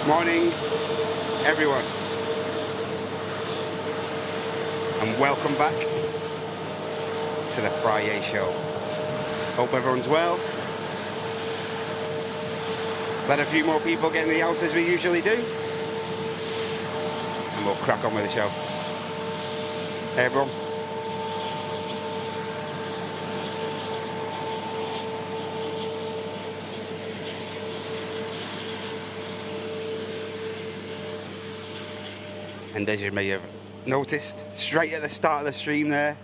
Morning, everyone, and welcome back to the Friday show. Hope everyone's well. Let a few more people get in the house as we usually do, and we'll crack on with the show. Hey everyone. And as you may have noticed, straight at the start of the stream there,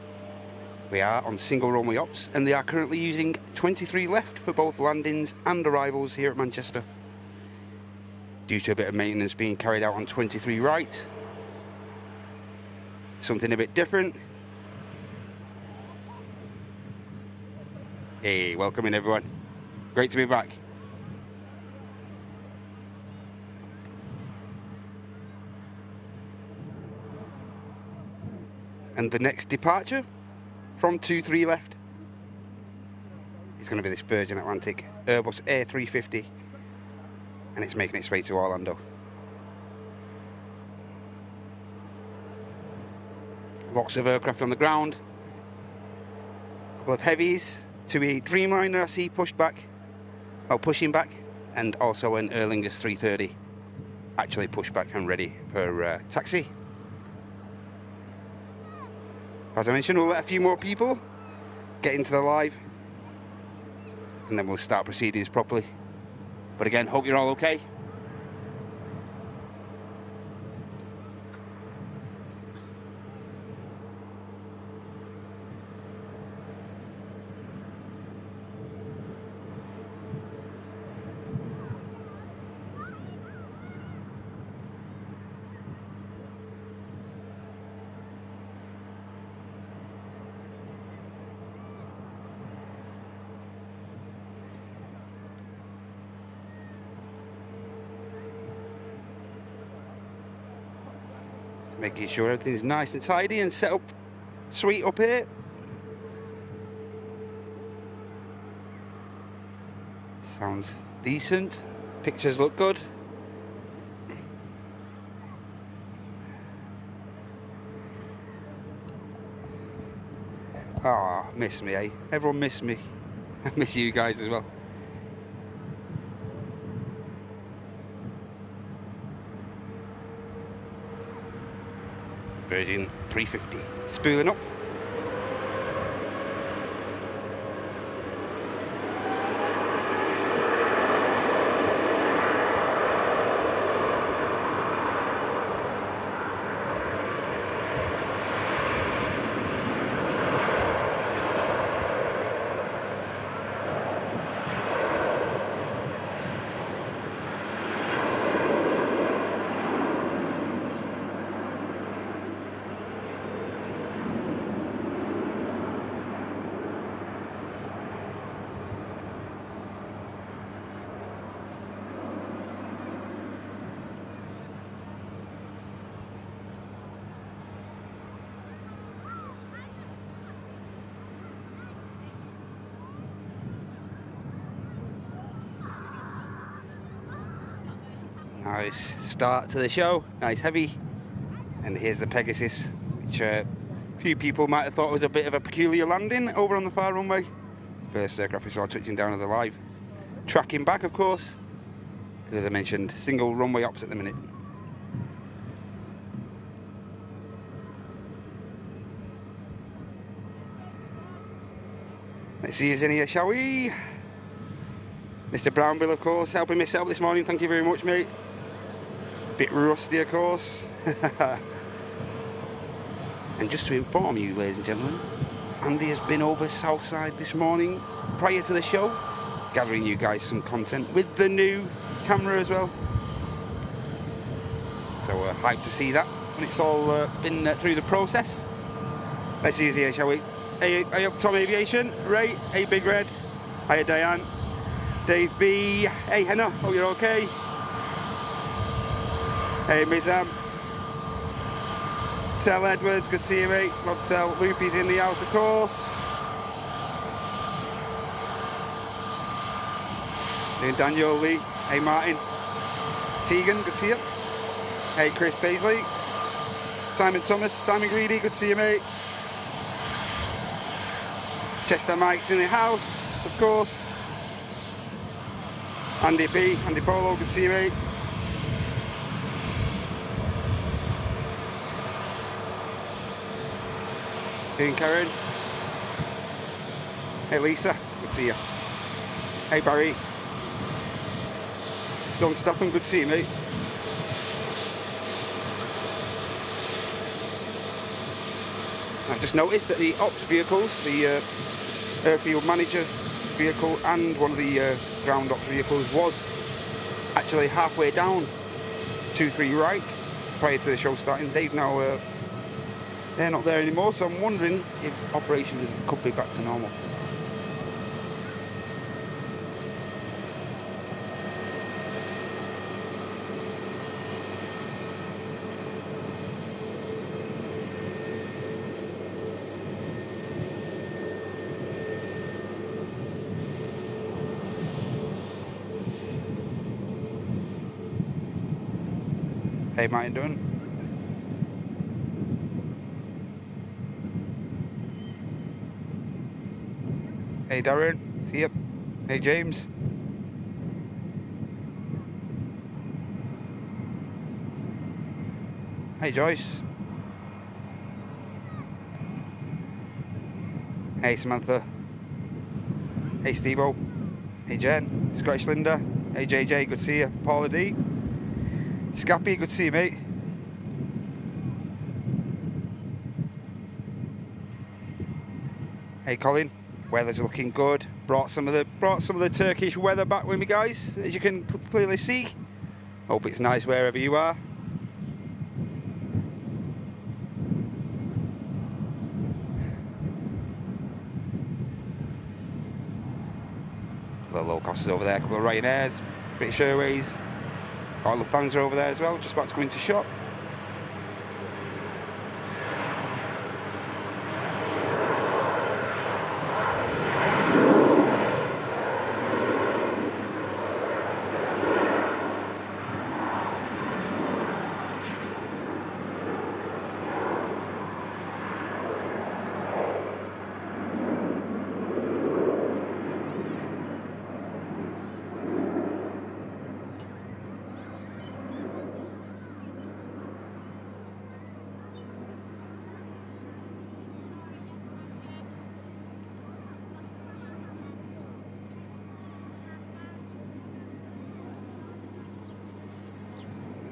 we are on single runway ops, and they are currently using 23 left for both landings and arrivals here at Manchester. Due to a bit of maintenance being carried out on 23 right. Something a bit different. Hey, welcome in everyone. Great to be back. And the next departure from 23 left is going to be this Virgin Atlantic Airbus A350, and it's making its way to Orlando. Lots of aircraft on the ground, a couple of heavies, to a Dreamliner I see pushing back, and also an Aer Lingus 330 actually pushed back and ready for taxi. As I mentioned, we'll let a few more people get into the live, and then we'll start proceedings properly. But again, hope you're all okay. Making sure everything's nice and tidy and set up sweet up here. Sounds decent. Pictures look good. Ah, miss me, eh? Everyone miss me. I miss you guys as well. Virgin 350 spooling up. Nice start to the show, nice heavy, and here's the Pegasus, which a few people might have thought was a bit of a peculiar landing over on the far runway. First aircraft we saw touching down on the live. Tracking back, of course, because as I mentioned, single runway ops at the minute. Let's see who's in here, shall we? Mr. Brownbill, of course, helping myself this morning. Thank you very much, mate. Bit rusty, of course. And just to inform you, ladies and gentlemen, Andy has been over Southside this morning prior to the show, gathering you guys some content with the new camera as well. So we're hyped to see that when it's all been through the process. Let's see who's here, shall we? Hey, up Tom Aviation, Ray, hey Big Red, hiya Diane, Dave B, hey Henna, hope you're okay. Hey Mizam, Tell Edwards, good to see you mate. Lobtel, Loopy's in the house of course. Daniel Lee, hey Martin. Tegan, good to see you. Hey, Chris Paisley. Simon Thomas, Simon Greedy, good to see you, mate. Chester Mike's in the house, of course. Andy P, Andy Polo, good to see you, mate. Ian Karen. Hey, Lisa, good to see you. Hey, Barry. John Statham, good to see you, mate. I've just noticed that the ops vehicles, the airfield manager vehicle and one of the ground ops vehicles was actually halfway down 2-3 right prior to the show starting. They've now, they're not there anymore, so I'm wondering if operations could be back to normal. Hey, Martin doing? Hey, Darren, see you. Hey, James. Hey, Joyce. Hey, Samantha. Hey, Steve-O. Hey, Jen. Scottish Linda. Hey, JJ, good to see you. Paula D. Scappy, good to see you, mate. Hey, Colin. Weather's looking good. Brought some of the Turkish weather back with me, guys, as you can clearly see. Hope it's nice wherever you are. The low cost is over there. A couple of Ryanairs, British Airways. Got a Lufthansa over there as well, just about to come into shot.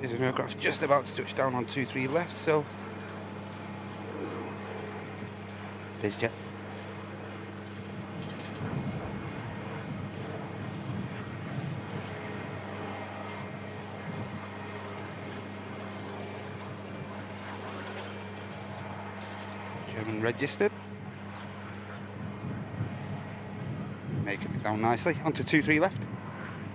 There's an aircraft just about to touch down on 23 left, so BizJet. German registered. Making it down nicely. Onto 2-3 left.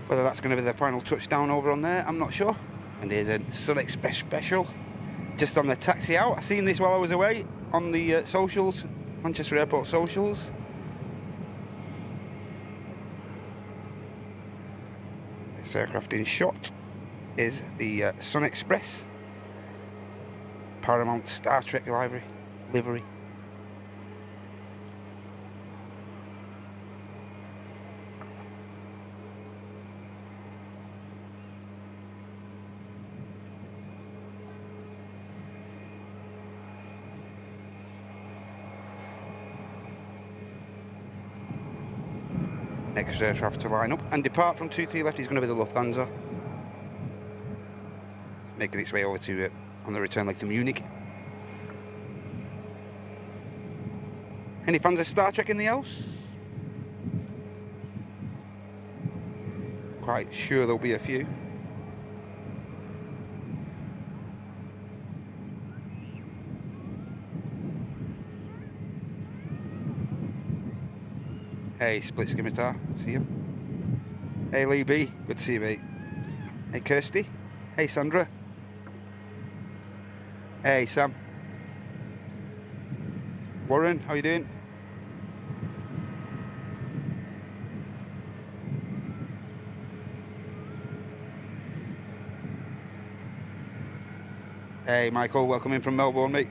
Whether that's going to be the final touchdown over on there, I'm not sure. And here's a Sun Express special just on the taxi out. I seen this while I was away on the socials, Manchester Airport socials. This aircraft in shot is the Sun Express Paramount Star Trek livery. Next aircraft to line up and depart from 2-3 left is going to be the Lufthansa, making its way over to on the return leg to Munich. Any fans of Star Trek in the house? Quite sure there'll be a few. Hey, Split Scimitar, see you. Hey, Lee B, good to see you, mate. Hey, Kirsty. Hey, Sandra. Hey, Sam. Warren, how you doing? Hey, Michael, welcome in from Melbourne, mate.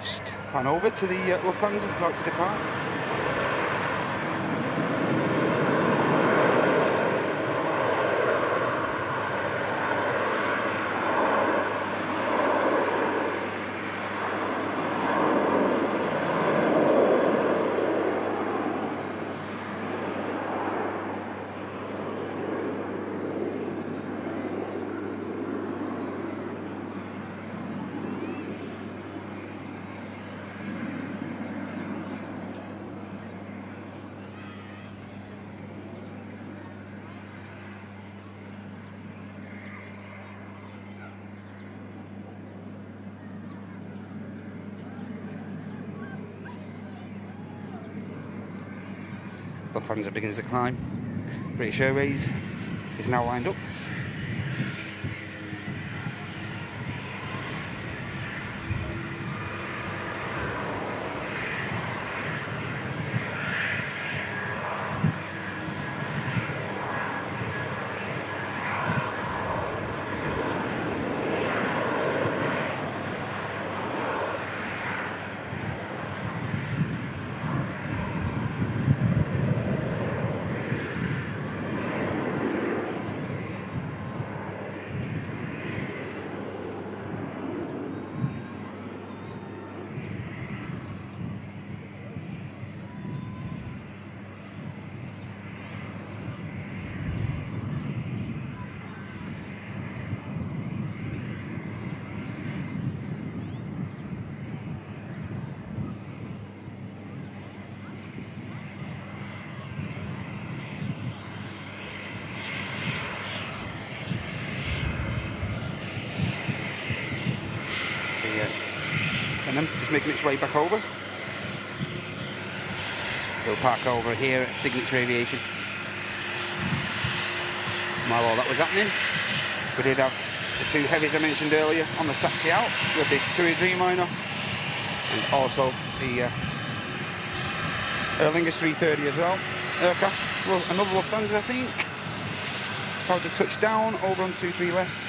Just pan over to the Lufthansa, about to depart. Lufthansa begins to climb. British Airways is now lined up. And then just making its way back over. We'll park over here at Signature Aviation. While all that was happening, we did have the two heavies I mentioned earlier on the taxi out with this TUI Dreamliner and also the Aer Lingus 330 as well. Aircraft, well, another Lufthansa I think. About to touch down over on 23 left.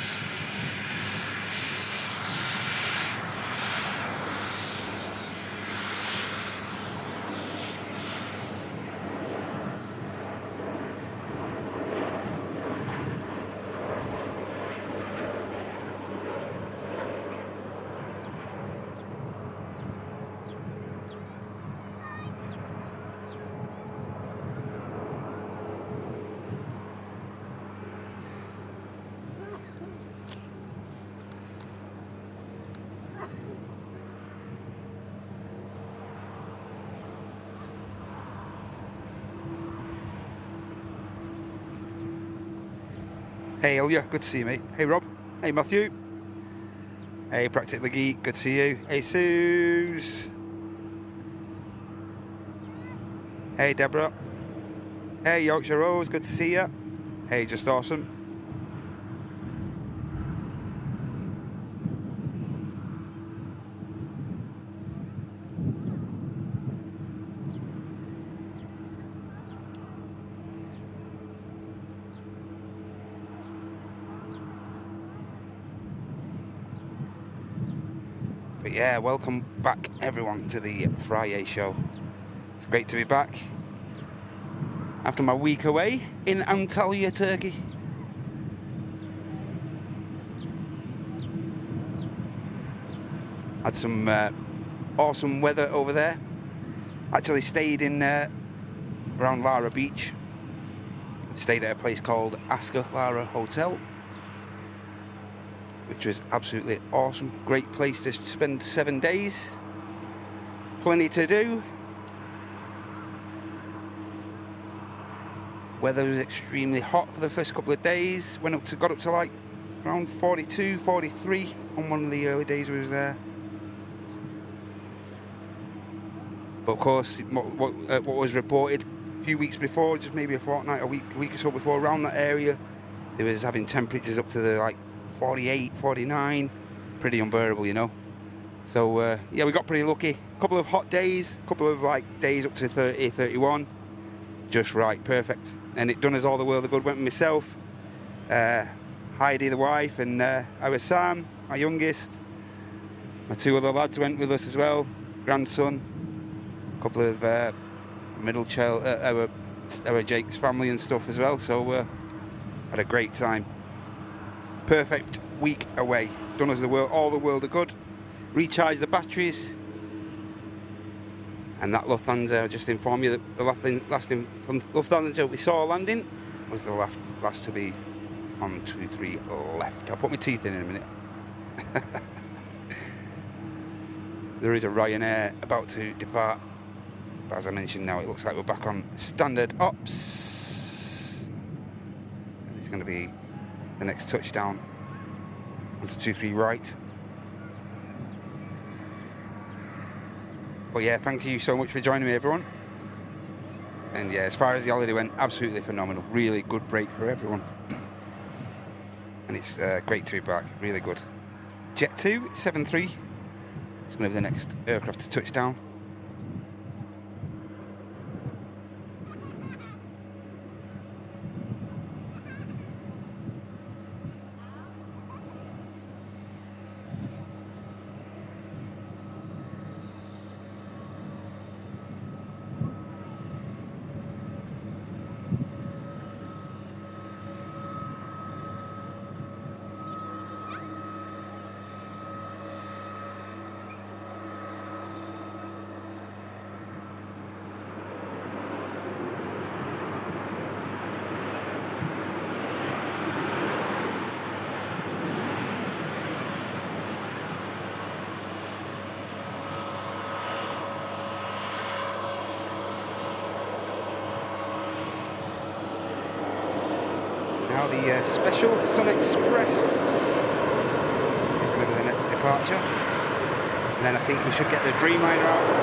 Hey Ilya, good to see you, mate. Hey Rob. Hey Matthew. Hey Practically Geek, good to see you. Hey Suze. Hey Deborah. Hey Yorkshire Rose, good to see you. Hey, just awesome. But yeah, welcome back everyone to the Friday show. It's great to be back after my week away in Antalya, Turkey. Had some awesome weather over there. Actually stayed in around Lara Beach. Stayed at a place called Asker Lara Hotel, which was absolutely awesome. Great place to spend 7 days. Plenty to do. Weather was extremely hot for the first couple of days. Got up to like around 42, 43 on one of the early days we was there. But of course, what was reported a few weeks before, just maybe a fortnight, a week or so before, around that area, they was having temperatures up to the like 48, 49, pretty unbearable, you know. So yeah, we got pretty lucky. A couple of hot days, a couple of like days up to 30, 31. just right, perfect. And it done us all the world of good. Went with myself, Heidi, the wife, and our Sam, my youngest. My 2 other lads went with us as well, grandson, a couple of middle child, our Jake's family and stuff as well. So had a great time. Perfect week away. Done us all the world of good. Recharged the batteries. And that Lufthansa, just inform you that the last Lufthansa we saw landing was the last to be on 23 left. I'll put my teeth in a minute. There is a Ryanair about to depart, but as I mentioned, now it looks like we're back on standard ops. And it's going to be the next touchdown onto 23 right. But yeah, thank you so much for joining me, everyone. And yeah, as far as the holiday went, absolutely phenomenal. Really good break for everyone. And it's great to be back, really good. Jet 2, 73. It's going to be the next aircraft to touch down. Now the special Sun Express is going to be the next departure. And then I think we should get the Dreamliner out.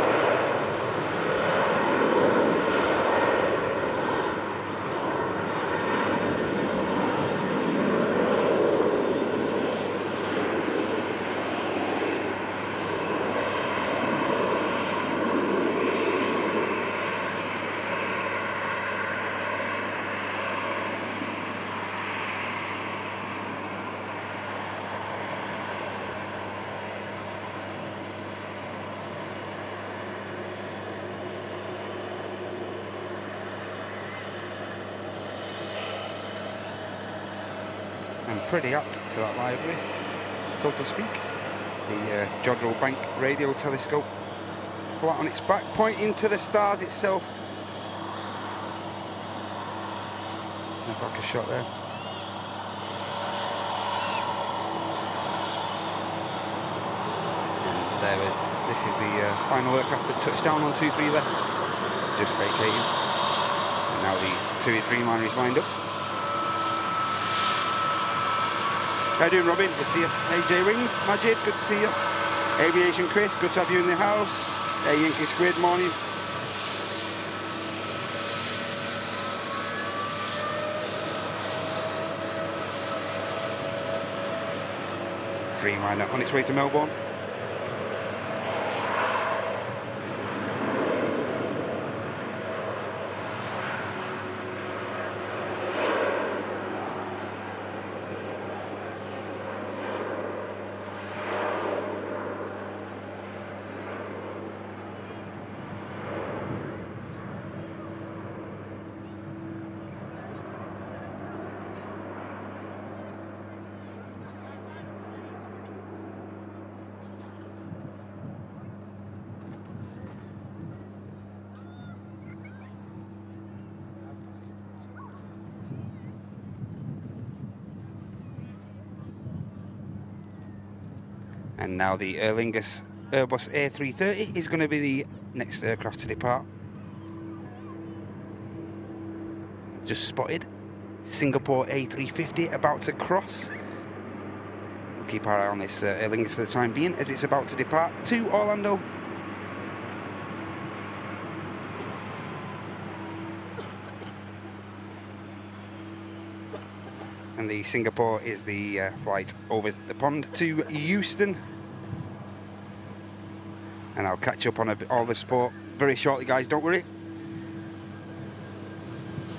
And pretty apt to that library, so to speak. The Jodrell Bank radial telescope, flat on its back, pointing to the stars itself. And back a shot there. And this is the final aircraft that touched down on 23 left, just vacating. And now the TUI Dreamliner is lined up. How you doing, Robin? Good to see you. AJ Wings, Majid, good to see you. Aviation Chris, good to have you in the house. Hey, Yankee Squid, morning. Dreamliner on its way to Melbourne. And now the Airbus A350 is going to be the next aircraft to depart. Just spotted Singapore A350 about to cross. We'll keep our eye on this Aer Lingus for the time being as it's about to depart to Orlando. And the Singapore is the flight over the pond to Houston. And I'll catch up on all the sport very shortly, guys, don't worry.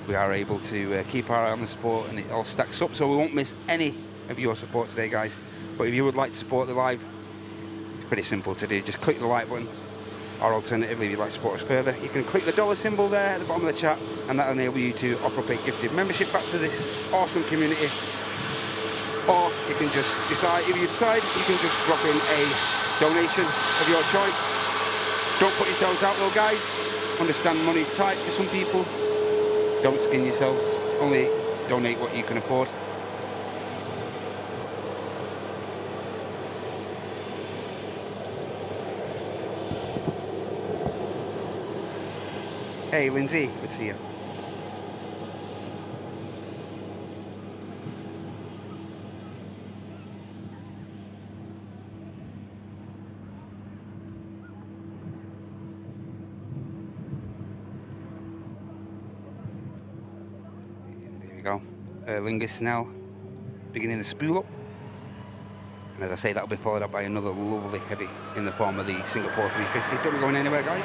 we are able to keep our eye on the sport, and it all stacks up, so we won't miss any of your support today, guys. But if you would like to support the live, it's pretty simple to do. Just click the like button, or alternatively, if you'd like to support us further, you can click the dollar symbol there at the bottom of the chat, and that'll enable you to offer up a gifted membership back to this awesome community. Or you can just decide, if you decide, you can just drop in a donation of your choice. Don't put yourselves out though, guys. Understand money's tight for some people. Don't skin yourselves. Only donate what you can afford. Hey, Lindsay, good to see you. Go. Lingus now beginning the spool up, and as I say, that'll be followed up by another lovely heavy in the form of the Singapore 350. Don't be going anywhere, guys.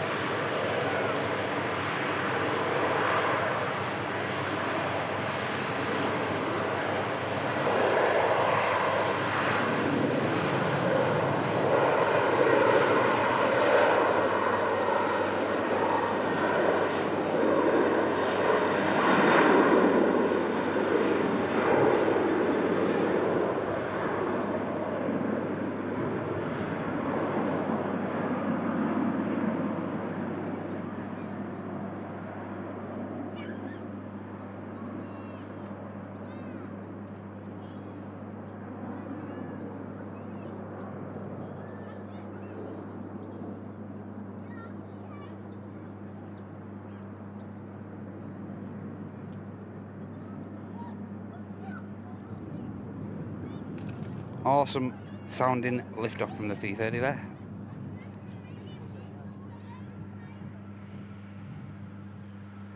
Awesome sounding liftoff from the 330 there.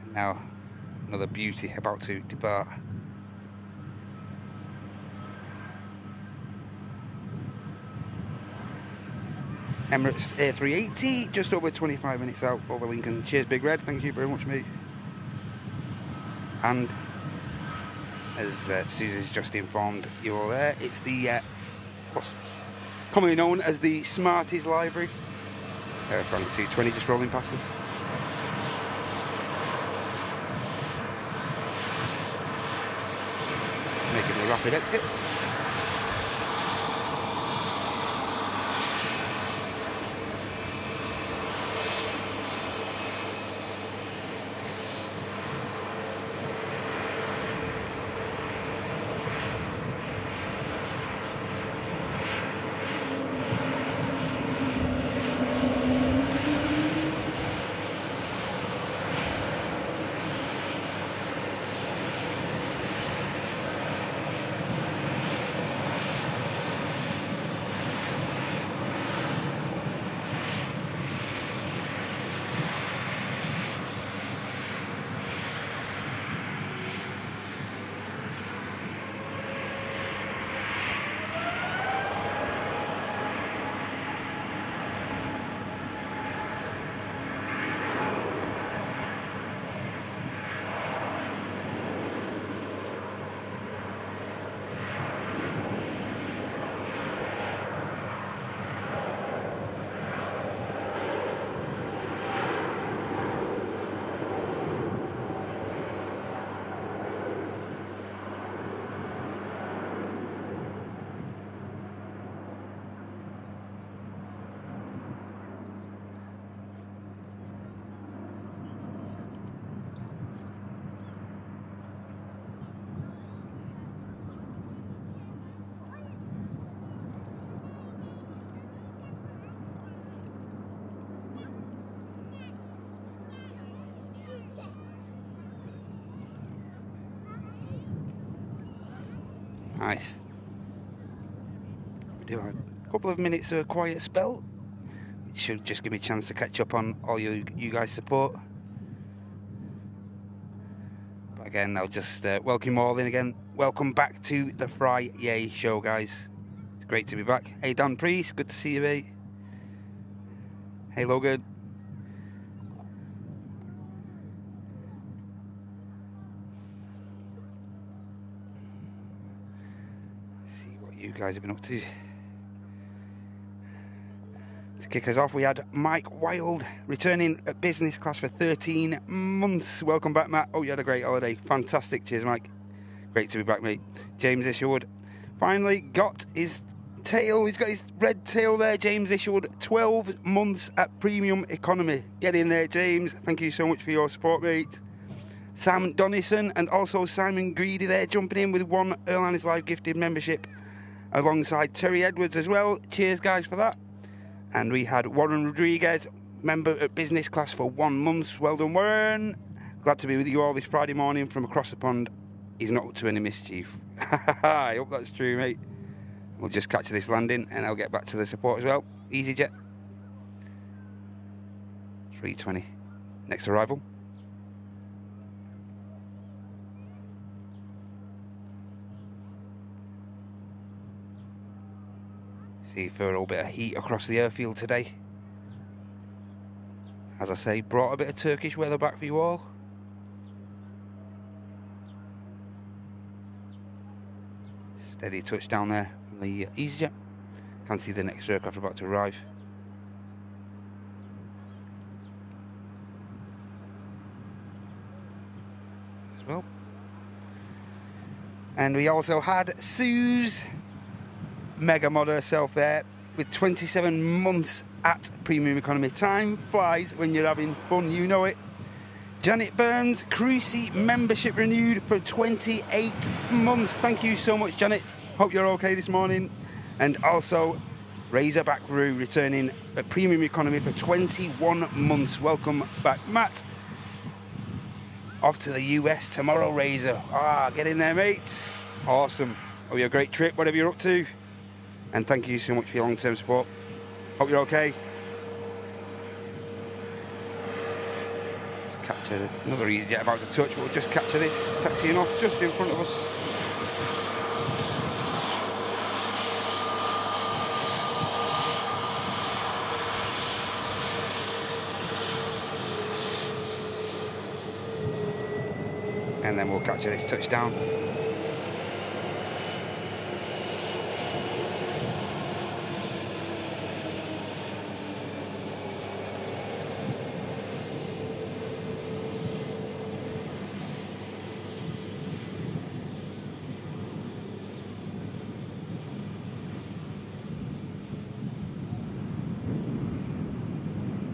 And now another beauty about to depart. Emirates A380, just over 25 minutes out over Lincoln. Cheers, Big Red. Thank you very much, mate. And as Susie's just informed you all there, it's the what's commonly known as the Smarties livery. France 220 just rolling past us. Making the rapid exit. Nice. We do have a couple of minutes of a quiet spell. It should just give me a chance to catch up on all you guys' support. But again, I'll just welcome you all in again. Welcome back to the Friday show, guys. It's great to be back. Hey, Dan Priest, good to see you, mate. Hey, Logan. you guys have been up to. To kick us off, we had Mike Wild returning at business class for 13 months. Welcome back, Matt. Oh, you had a great holiday. Fantastic. Cheers, Mike. Great to be back, mate. James Isherwood finally got his tail. He's got his red tail there. James Isherwood, 12 months at premium economy. Get in there, James. Thank you so much for your support, mate. Sam Donison and also Simon Greedy there, jumping in with one Airlines Live gifted membership alongside Terry Edwards as well. Cheers, guys, for that. And we had Warren Rodriguez, member at business class for 1 month. Well done, Warren. Glad to be with you all this Friday morning from across the pond. He's not up to any mischief. I hope that's true, mate. We'll just catch this landing and I'll get back to the support as well. EasyJet. 3:20. Next arrival. See for a little bit of heat across the airfield today. As I say, brought a bit of Turkish weather back for you all. Steady touchdown there from the EasyJet. Can see the next aircraft about to arrive. As well. And we also had Sue's mega mod herself there with 27 months at premium economy. Time flies when you're having fun, you know it. Janet Burns, Cruisey membership renewed for 28 months. Thank you so much, Janet. Hope you're okay this morning. And also Razorback Roo returning at premium economy for 21 months. Welcome back, Matt. Off to the US tomorrow, Razor. Get in there, mates. Awesome. Hope you have a great trip, whatever you're up to. And thank you so much for your long-term support. Hope you're okay. Let's capture another EasyJet about to touch, but we'll just capture this taxiing off just in front of us. And then we'll capture this touchdown.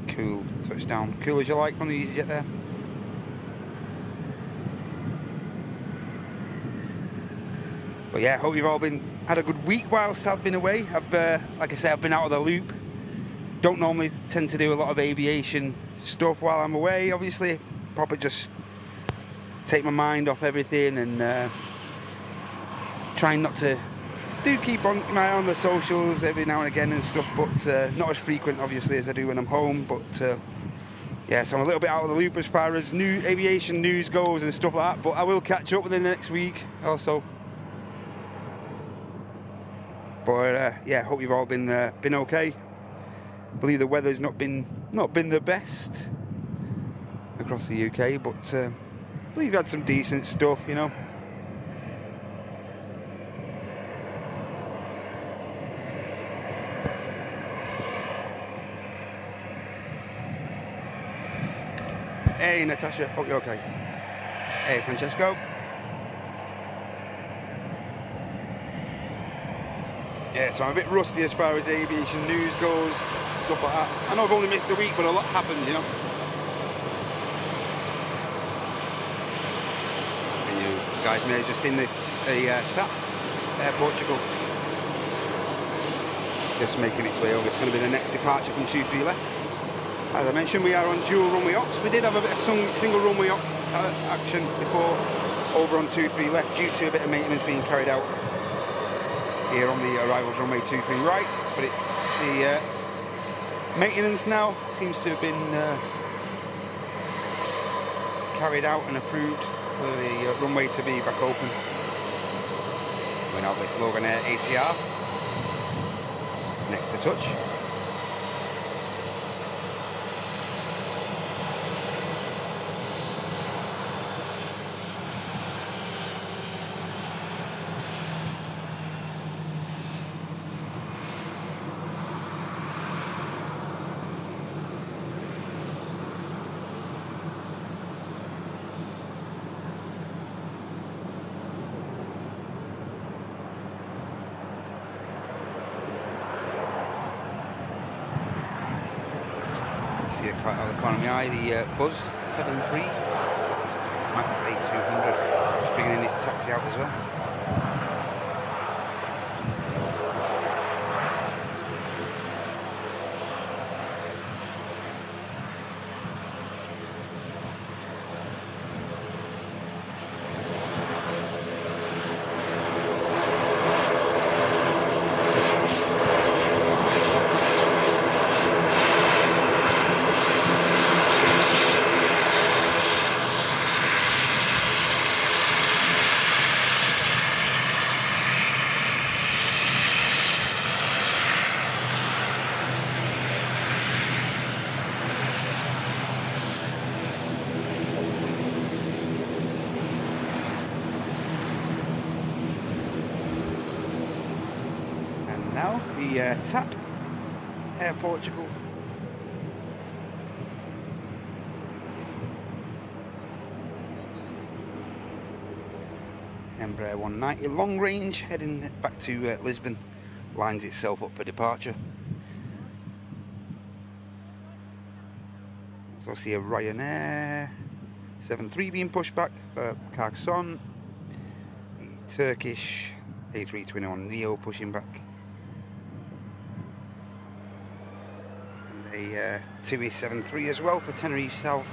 Cool touchdown. Cool as you like from the EasyJet there. But yeah, hope you've all had a good week whilst I've been away. Like I say, I've been out of the loop. Don't normally tend to do a lot of aviation stuff while I'm away, obviously. Probably just take my mind off everything and trying not to keep on my eye on the socials every now and again and stuff, but not as frequent, obviously, as I do when I'm home. But yeah, so I'm a little bit out of the loop as far as new aviation news goes and stuff like that. But I will catch up within the next week also. But yeah, hope you've all been okay. I believe the weather's not been the best across the UK, but I believe you've had some decent stuff, you know. Hey Natasha, hope you're okay. Hey Francesco. Yeah, so I'm a bit rusty as far as aviation news goes, stuff like that. I know I've only missed a week, but a lot happened, you know. And you guys may have just seen the TAP, Air Portugal. Just making its way over. It's going to be the next departure from 23 left. As I mentioned, we are on dual runway ops. We did have a bit of single runway op action before over on 23 left due to a bit of maintenance being carried out here on the arrivals runway 23 right, but the maintenance now seems to have been carried out and approved for the runway to be back open. We're now with Logan Air ATR next to touch. see it quite out of the corner of my eye. The Buzz 73 Max 8200. Just beginning to taxi out as well. Now the TAP Air Portugal. Embraer 190 long range heading back to Lisbon, lines itself up for departure. So I see a Ryanair 73 being pushed back for Carcassonne, the Turkish A321 Neo pushing back, a TUI 73 as well for Tenerife South,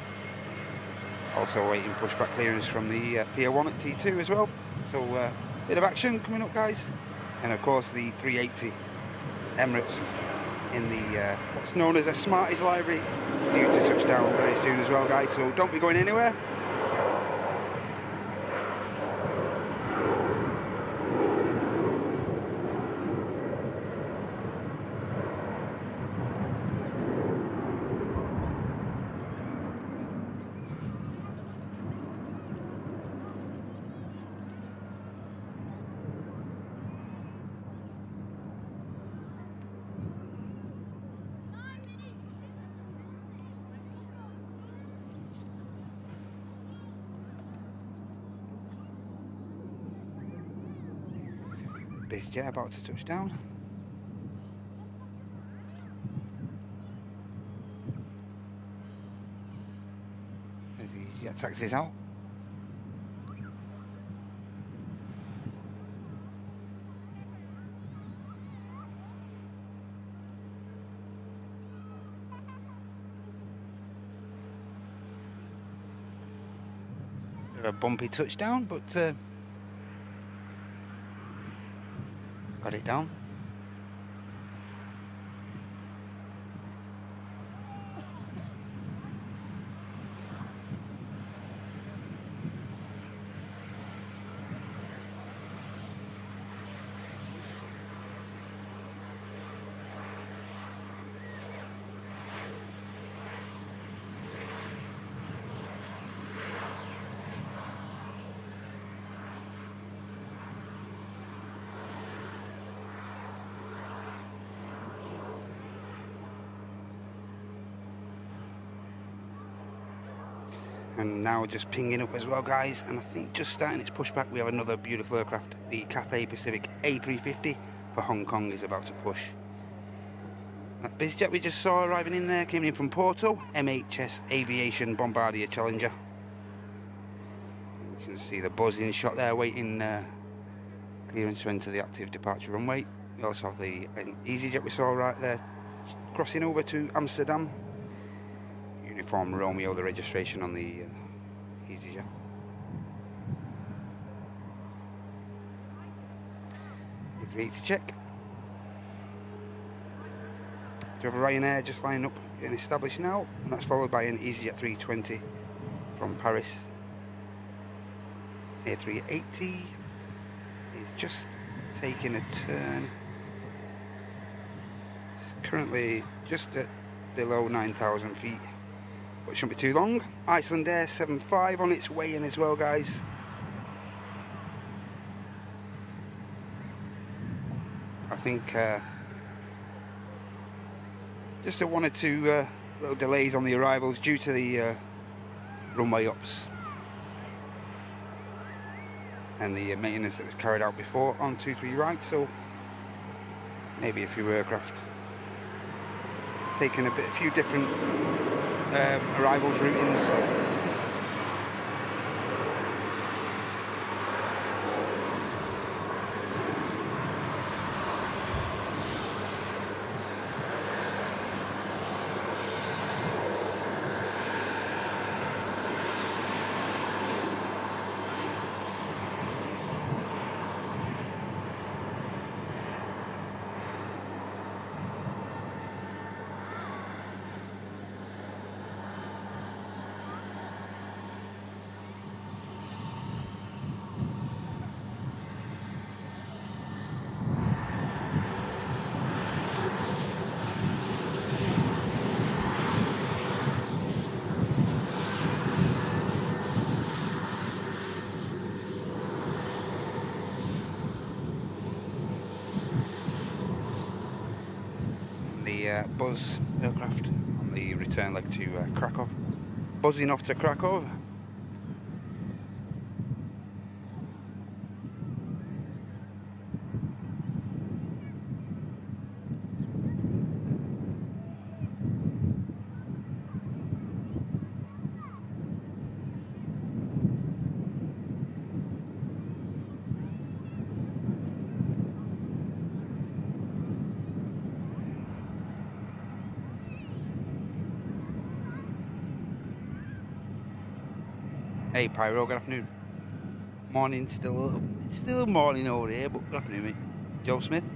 also waiting pushback clearance from the Pier 1 at T2 as well. So bit of action coming up, guys. And of course the 380 Emirates in the what's known as a Smarties library, due to touch down very soon as well, guys, so don't be going anywhere. BizJet about to touch down. As these jet taxis out. Bit of a bumpy touchdown, but got it down. And now just pinging up as well, guys, and I think just starting its pushback we have another beautiful aircraft. The Cathay Pacific A350 for Hong Kong is about to push. That BizJet we just saw arriving in there came in from Porto, MHS Aviation Bombardier Challenger. You can see the buzzing shot there waiting clearance to enter the active departure runway. We also have the EasyJet we saw right there crossing over to Amsterdam. Uniform Romeo, the registration on the EasyJet. A380 check. Do you have a Ryanair just lining up, getting established now, and that's followed by an EasyJet 320 from Paris. A380 is just taking a turn. It's currently just at below 9,000 feet. But it shouldn't be too long. Iceland Air 75 on its way in as well, guys. I think just a one or two little delays on the arrivals due to the runway ups and the maintenance that was carried out before on 23 right, so maybe a few aircraft taking a few different arrivals routings. The Buzz aircraft on the return leg to Krakow. Buzzing off to Krakow. Hey Pyro, good afternoon. Morning, it's still morning over here, but good afternoon, mate. Joe Smith.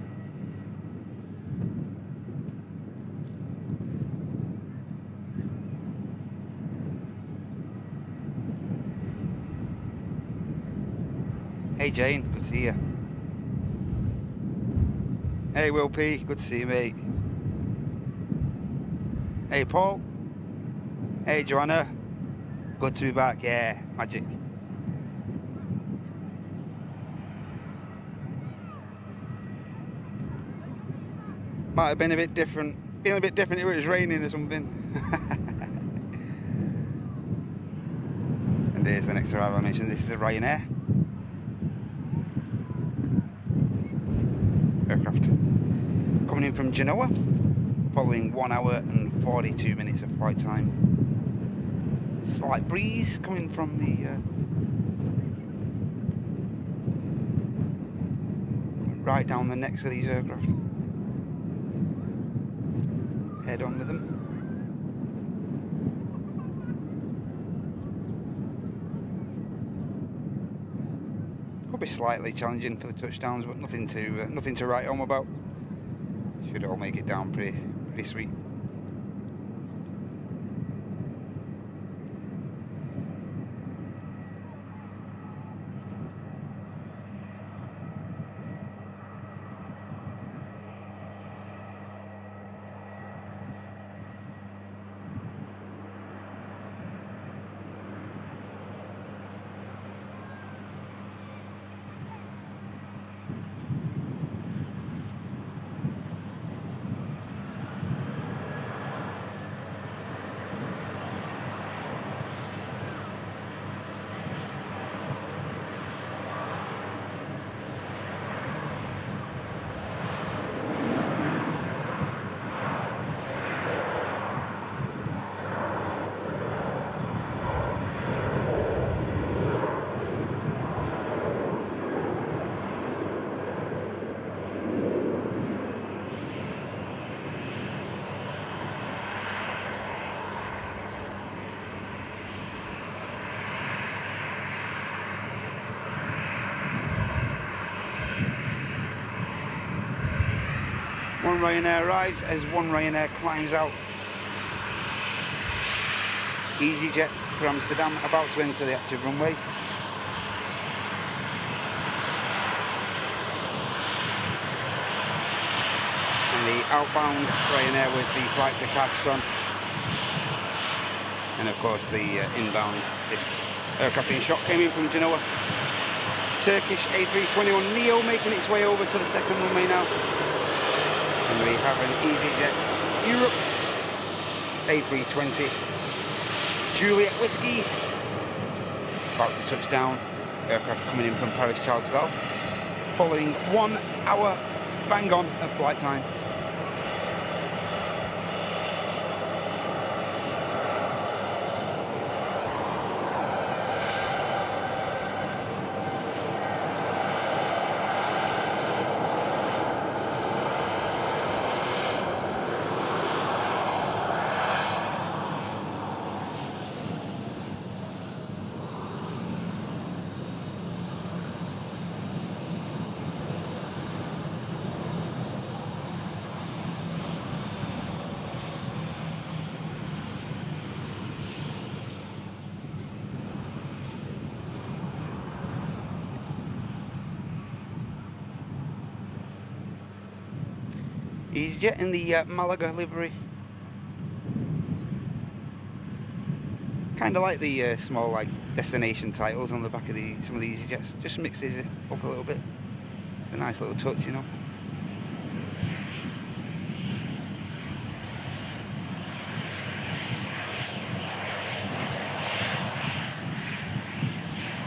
Hey Jane, good to see you. Hey Will P, good to see you, mate. Hey Paul. Hey Joanna. Good to be back, yeah, magic. Might have been a bit different, feeling a bit different if it was raining or something. And here's the next arrival I mentioned, this is the Ryanair aircraft. Coming in from Genoa, following 1 hour and 42 minutes of flight time. Slight breeze coming from the right down the necks of these aircraft. Head on with them. Could be slightly challenging for the touchdowns, but nothing to write home about. Should all make it down pretty sweet. One Ryanair arrives as one Ryanair climbs out. EasyJet for Amsterdam, about to enter the active runway. And the outbound Ryanair was the flight to Carcassonne. And of course the inbound, this aircraft in shot came in from Genoa. Turkish A321neo making its way over to the second runway now. And we have an EasyJet Europe A320 Juliet Whiskey about to touch down. Aircraft coming in from Paris Charles de Gaulle, following 1 hour bang on of flight time. EasyJet in the Malaga livery. Kind of like the small like destination titles on the back of some of the EasyJets. Just mixes it up a little bit. It's a nice little touch, you know.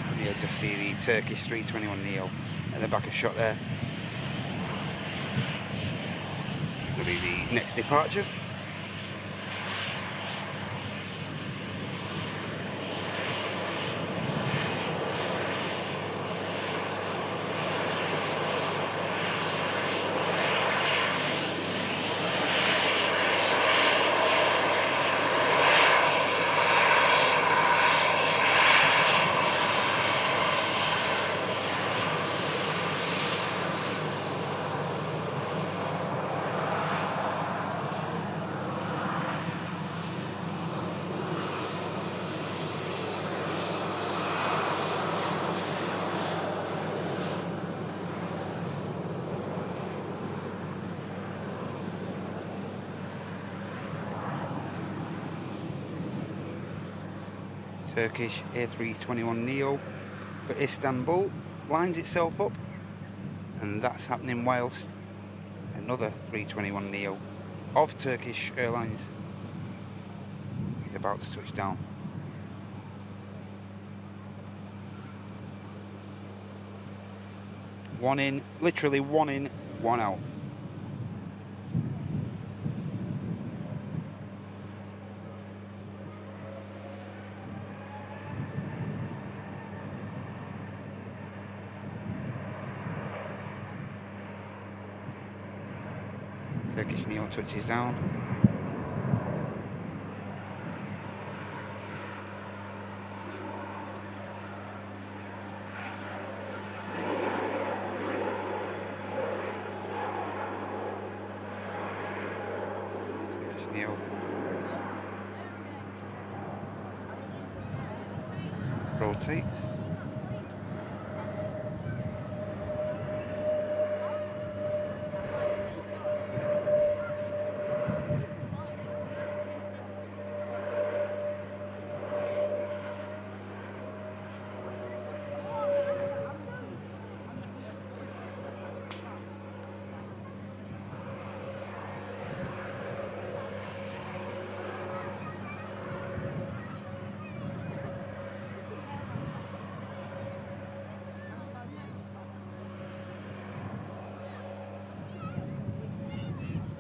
And you'll just see the Turkish 321neo at the back of shot there. It's going to be the next departure. Turkish A321neo for Istanbul lines itself up, and that's happening whilst another 321neo of Turkish Airlines is about to touch down. One in, literally one in, one out. Turkish Neo touches down. Turkish Neo rotates.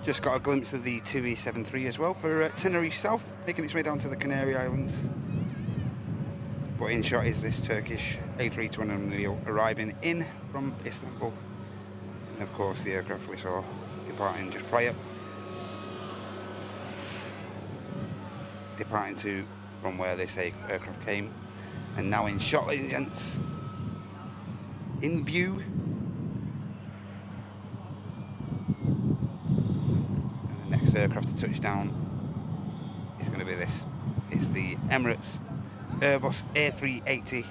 Just got a glimpse of the 2E73 as well for Tenerife South, making its way down to the Canary Islands. But in shot is this Turkish A320neo arriving in from Istanbul. And of course the aircraft we saw departing just prior. Departing to from where they say aircraft came. And now in shot, ladies and gents. In view. Next aircraft to touch down is going to be this. It's the Emirates Airbus A380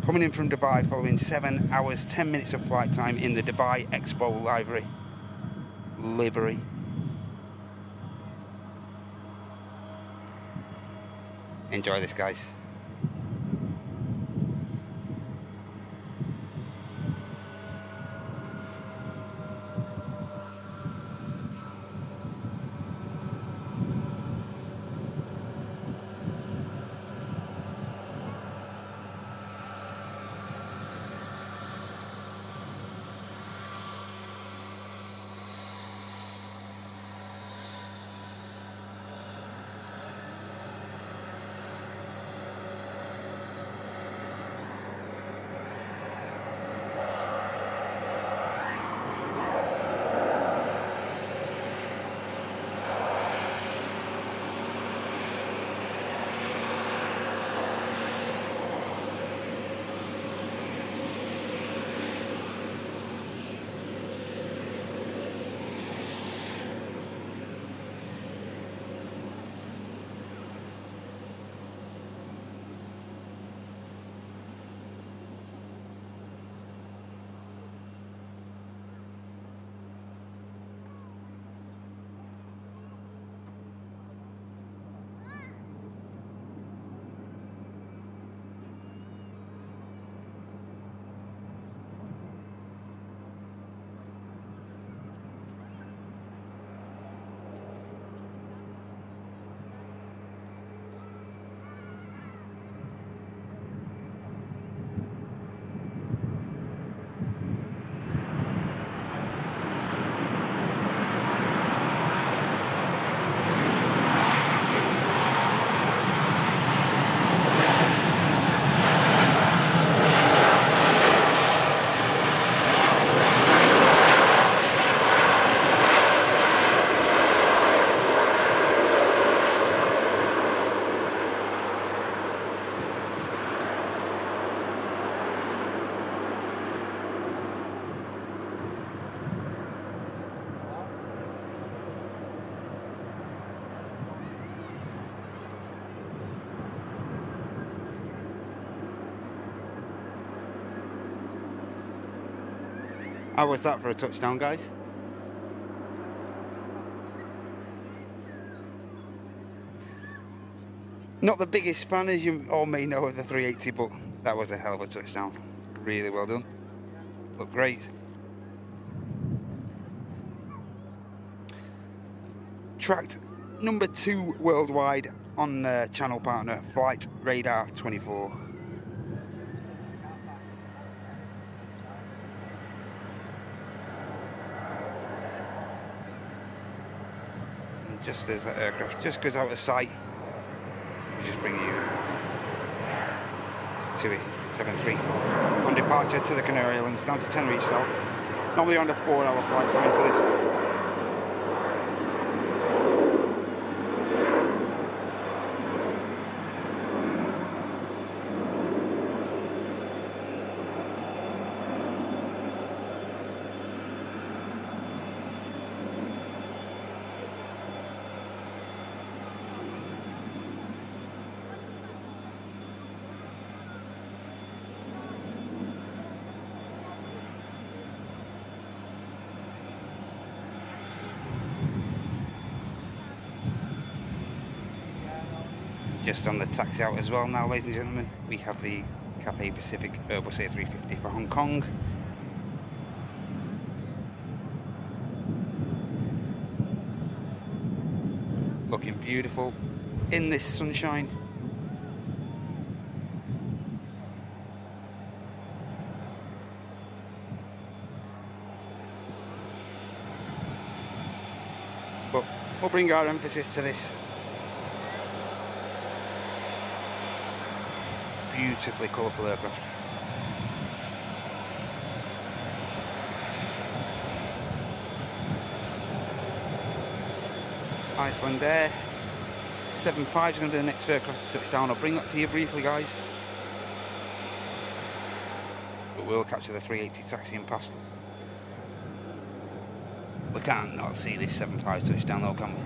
coming in from Dubai following 7 hours 10 minutes of flight time in the Dubai Expo livery. Enjoy this, guys. How was that for a touchdown, guys? Not the biggest fan, as you all may know, of the 380, but that was a hell of a touchdown. Really well done. Looked great. Tracked number 2 worldwide on the channel partner Flight Radar 24. And just as the aircraft just goes out of sight, we just bring you TUI 73 on departure to the Canary Islands down to Tenerife South. Normally on a 4-hour flight time for this. Just on the taxi out as well now, ladies and gentlemen, we have the Cathay Pacific Airbus A350 for Hong Kong. Looking beautiful in this sunshine. But we'll bring our emphasis to this beautifully colourful aircraft. Iceland Air 75 is going to be the next aircraft to touch down. I'll bring that to you briefly, guys. But we'll capture the 380 taxiing past us. We can't not see this 75 touchdown though, can we?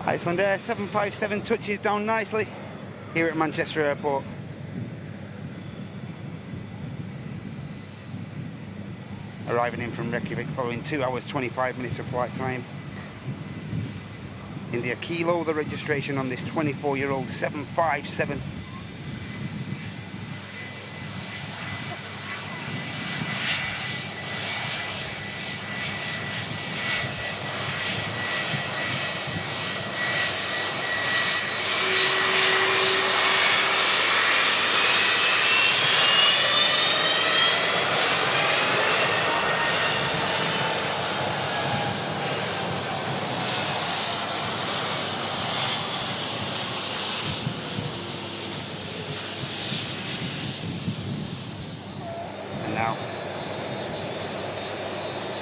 Iceland Air 757 touches down nicely here at Manchester Airport. Arriving in from Reykjavik following 2 hours 25 minutes of flight time. India Kilo, the registration on this 24-year-old 757.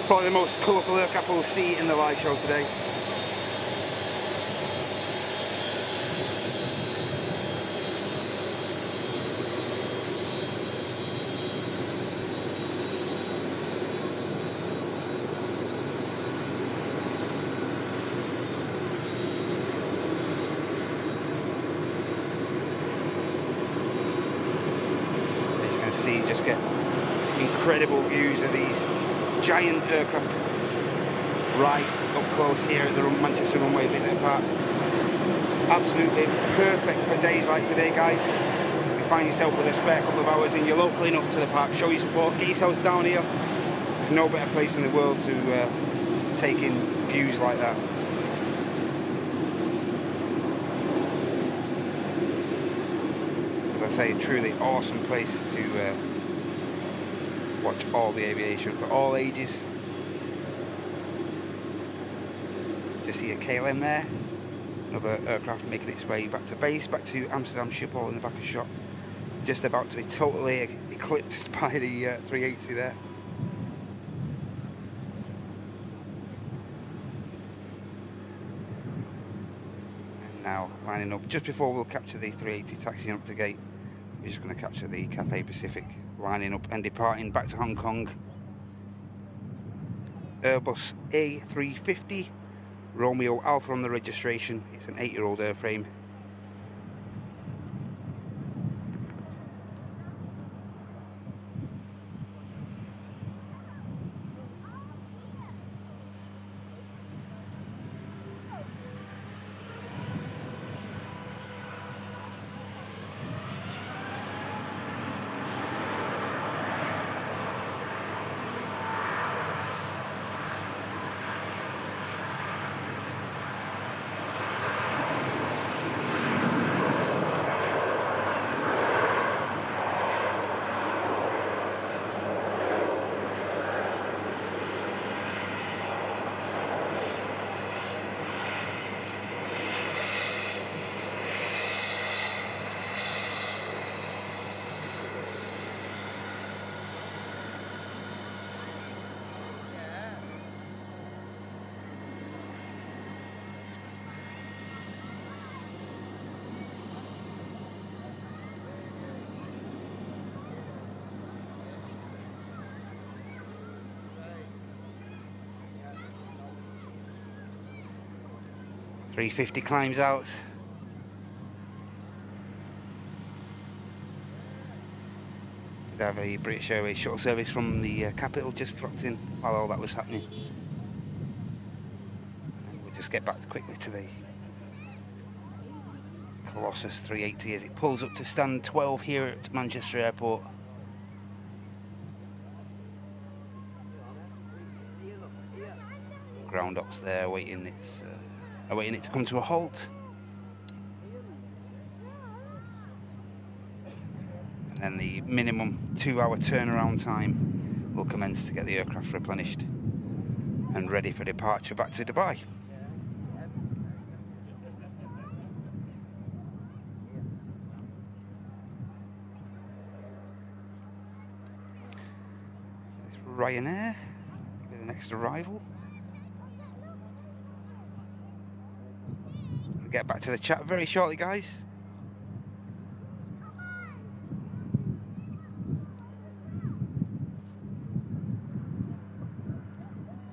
Probably the most colourful aircraft we'll see in the live show today. As you can see, just get incredible views of these giant aircraft right up close here at the Manchester Runway Visitor Park. Absolutely perfect for days like today, guys. If you find yourself with a spare couple of hours and you're local enough to the park, show your support, get yourselves down here. There's no better place in the world to take in views like that. As I say, truly awesome place to watch all the aviation for all ages. Just see a KLM there, Another aircraft making its way back to base, back to Amsterdam Schiphol in the back of shot. Just about to be totally eclipsed by the 380 there. And now lining up just before we'll capture the 380 taxiing up to gate. We're just going to capture the Cathay Pacific lining up and departing back to Hong Kong. Airbus A350, Romeo Alpha on the registration. It's an 8-year-old airframe. A350 climbs out. Could have a British Airways shuttle service from the capital just dropped in while all that was happening. And we'll just get back quickly to the Colossus 380 as it pulls up to stand 12 here at Manchester Airport. Ground ops there awaiting it to come to a halt. And then the minimum 2-hour turnaround time will commence to get the aircraft replenished and ready for departure back to Dubai. It's Ryanair with the next arrival. Get back to the chat very shortly, guys.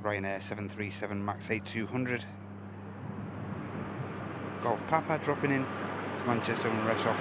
Ryanair 737 MAX 8200. Golf Papa dropping in to Manchester and rest off.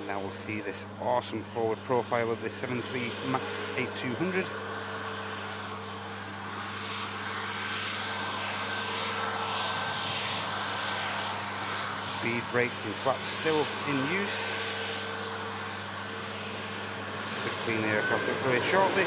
Now we'll see this awesome forward profile of the 73 MAX 8200. Speed brakes and flaps still in use. Should clean the aircraft up very shortly.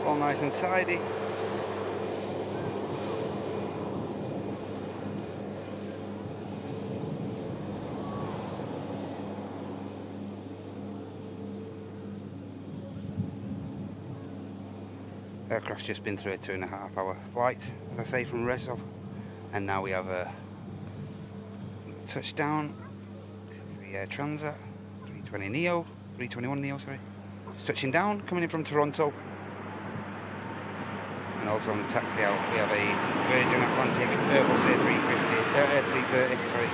All nice and tidy. Aircraft's just been through a 2.5-hour flight, as I say, from Rezov, and now we have a touchdown. This is the Air Transat 321 Neo, sorry. Just touching down, coming in from Toronto. And also on the taxi out, we have a Virgin Atlantic Airbus A330, sorry.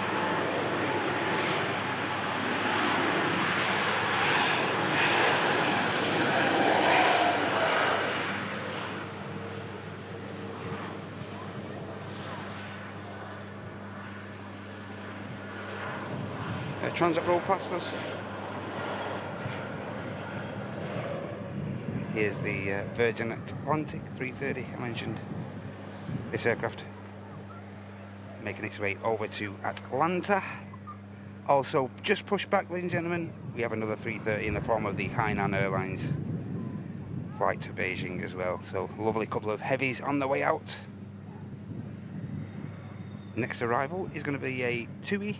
Transit roll past us. And here's the Virgin Atlantic 330 I mentioned. This aircraft making its way over to Atlanta. Also, just pushed back, ladies and gentlemen, we have another 330 in the form of the Hainan Airlines flight to Beijing as well. So, lovely couple of heavies on the way out. Next arrival is going to be a TUI.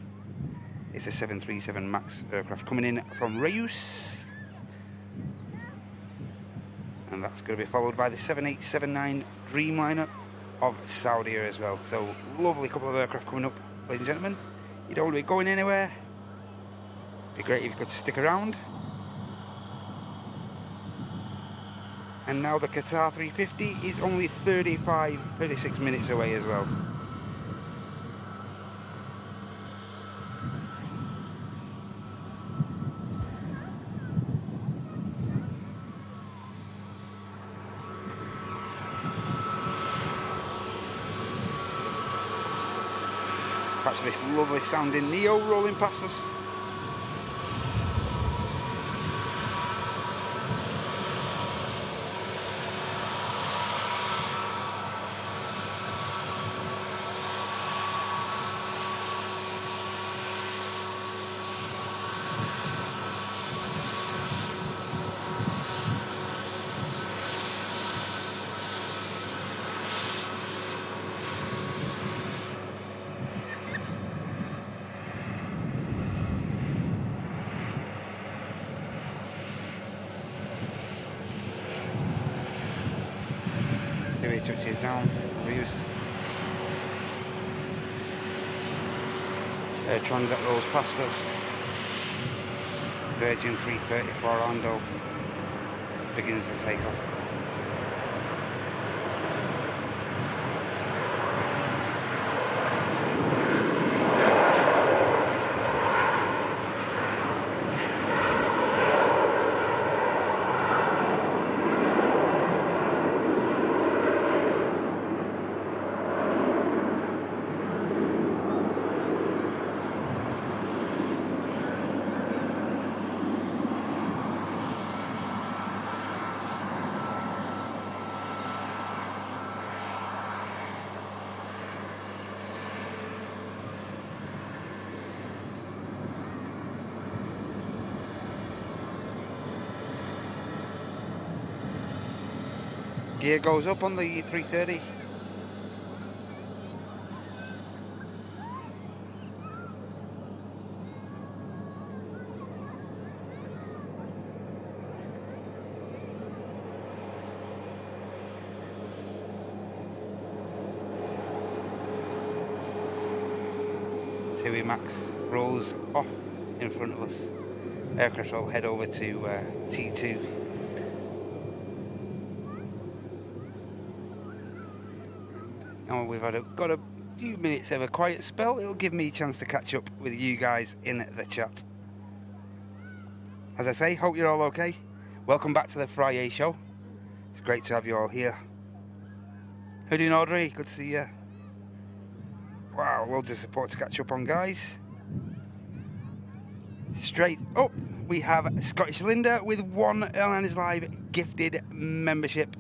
It's a 737 MAX aircraft coming in from Reus. And that's going to be followed by the 7879 Dreamliner of Saudi as well. So, lovely couple of aircraft coming up, ladies and gentlemen. You don't want to be going anywhere. Be great if you could stick around. And now the Qatar A350 is only 36 minutes away as well. Catch this lovely sounding Neo rolling past us. Touches down, Reus. Air Transat rolls past us. Virgin 330 for Orlando begins the takeoff. Gear goes up on the 330. TUI Max rolls off in front of us. Aircraft will head over to T2. And we've got a few minutes of a quiet spell. It'll give me a chance to catch up with you guys in the chat. As I say, hope you're all okay. Welcome back to the Friday show. It's great to have you all here. How you doing, Audrey? Good to see you. Wow, loads of support to catch up on, guys. Straight up, we have Scottish Linda with one Airliners Live gifted membership.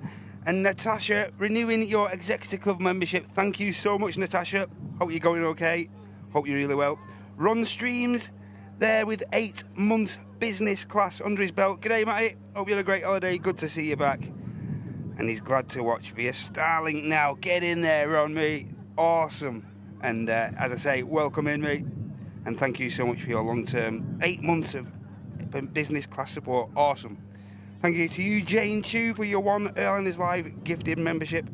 And Natasha, renewing your Executive Club membership. Thank you so much, Natasha. Hope you're going okay. Hope you're really well. Ron Streams, there with 8 months business class under his belt. G'day, Matty. Hope you had a great holiday. Good to see you back. And he's glad to watch via Starlink now. Get in there, Ron, mate. Awesome. And as I say, welcome in, mate. And thank you so much for your long-term 8 months of business class support. Awesome. Thank you to you, Jane Chu, for your one Airliners Live gifted membership.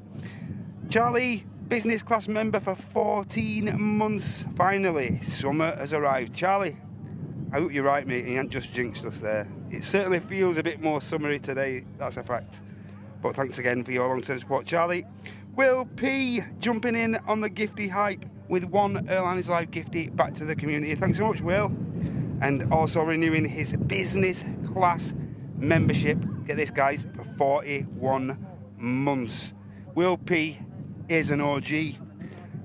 Charlie, business class member for 14 months. Finally, summer has arrived. Charlie, I hope you're right, mate. You ain't just jinxed us there. It certainly feels a bit more summery today, that's a fact. But thanks again for your long-term support, Charlie. Will P jumping in on the gifty hype with one Airline is Live gifty back to the community. Thanks so much, Will. And also renewing his business class membership. Get this, guys, for 41 months. Will P is an OG.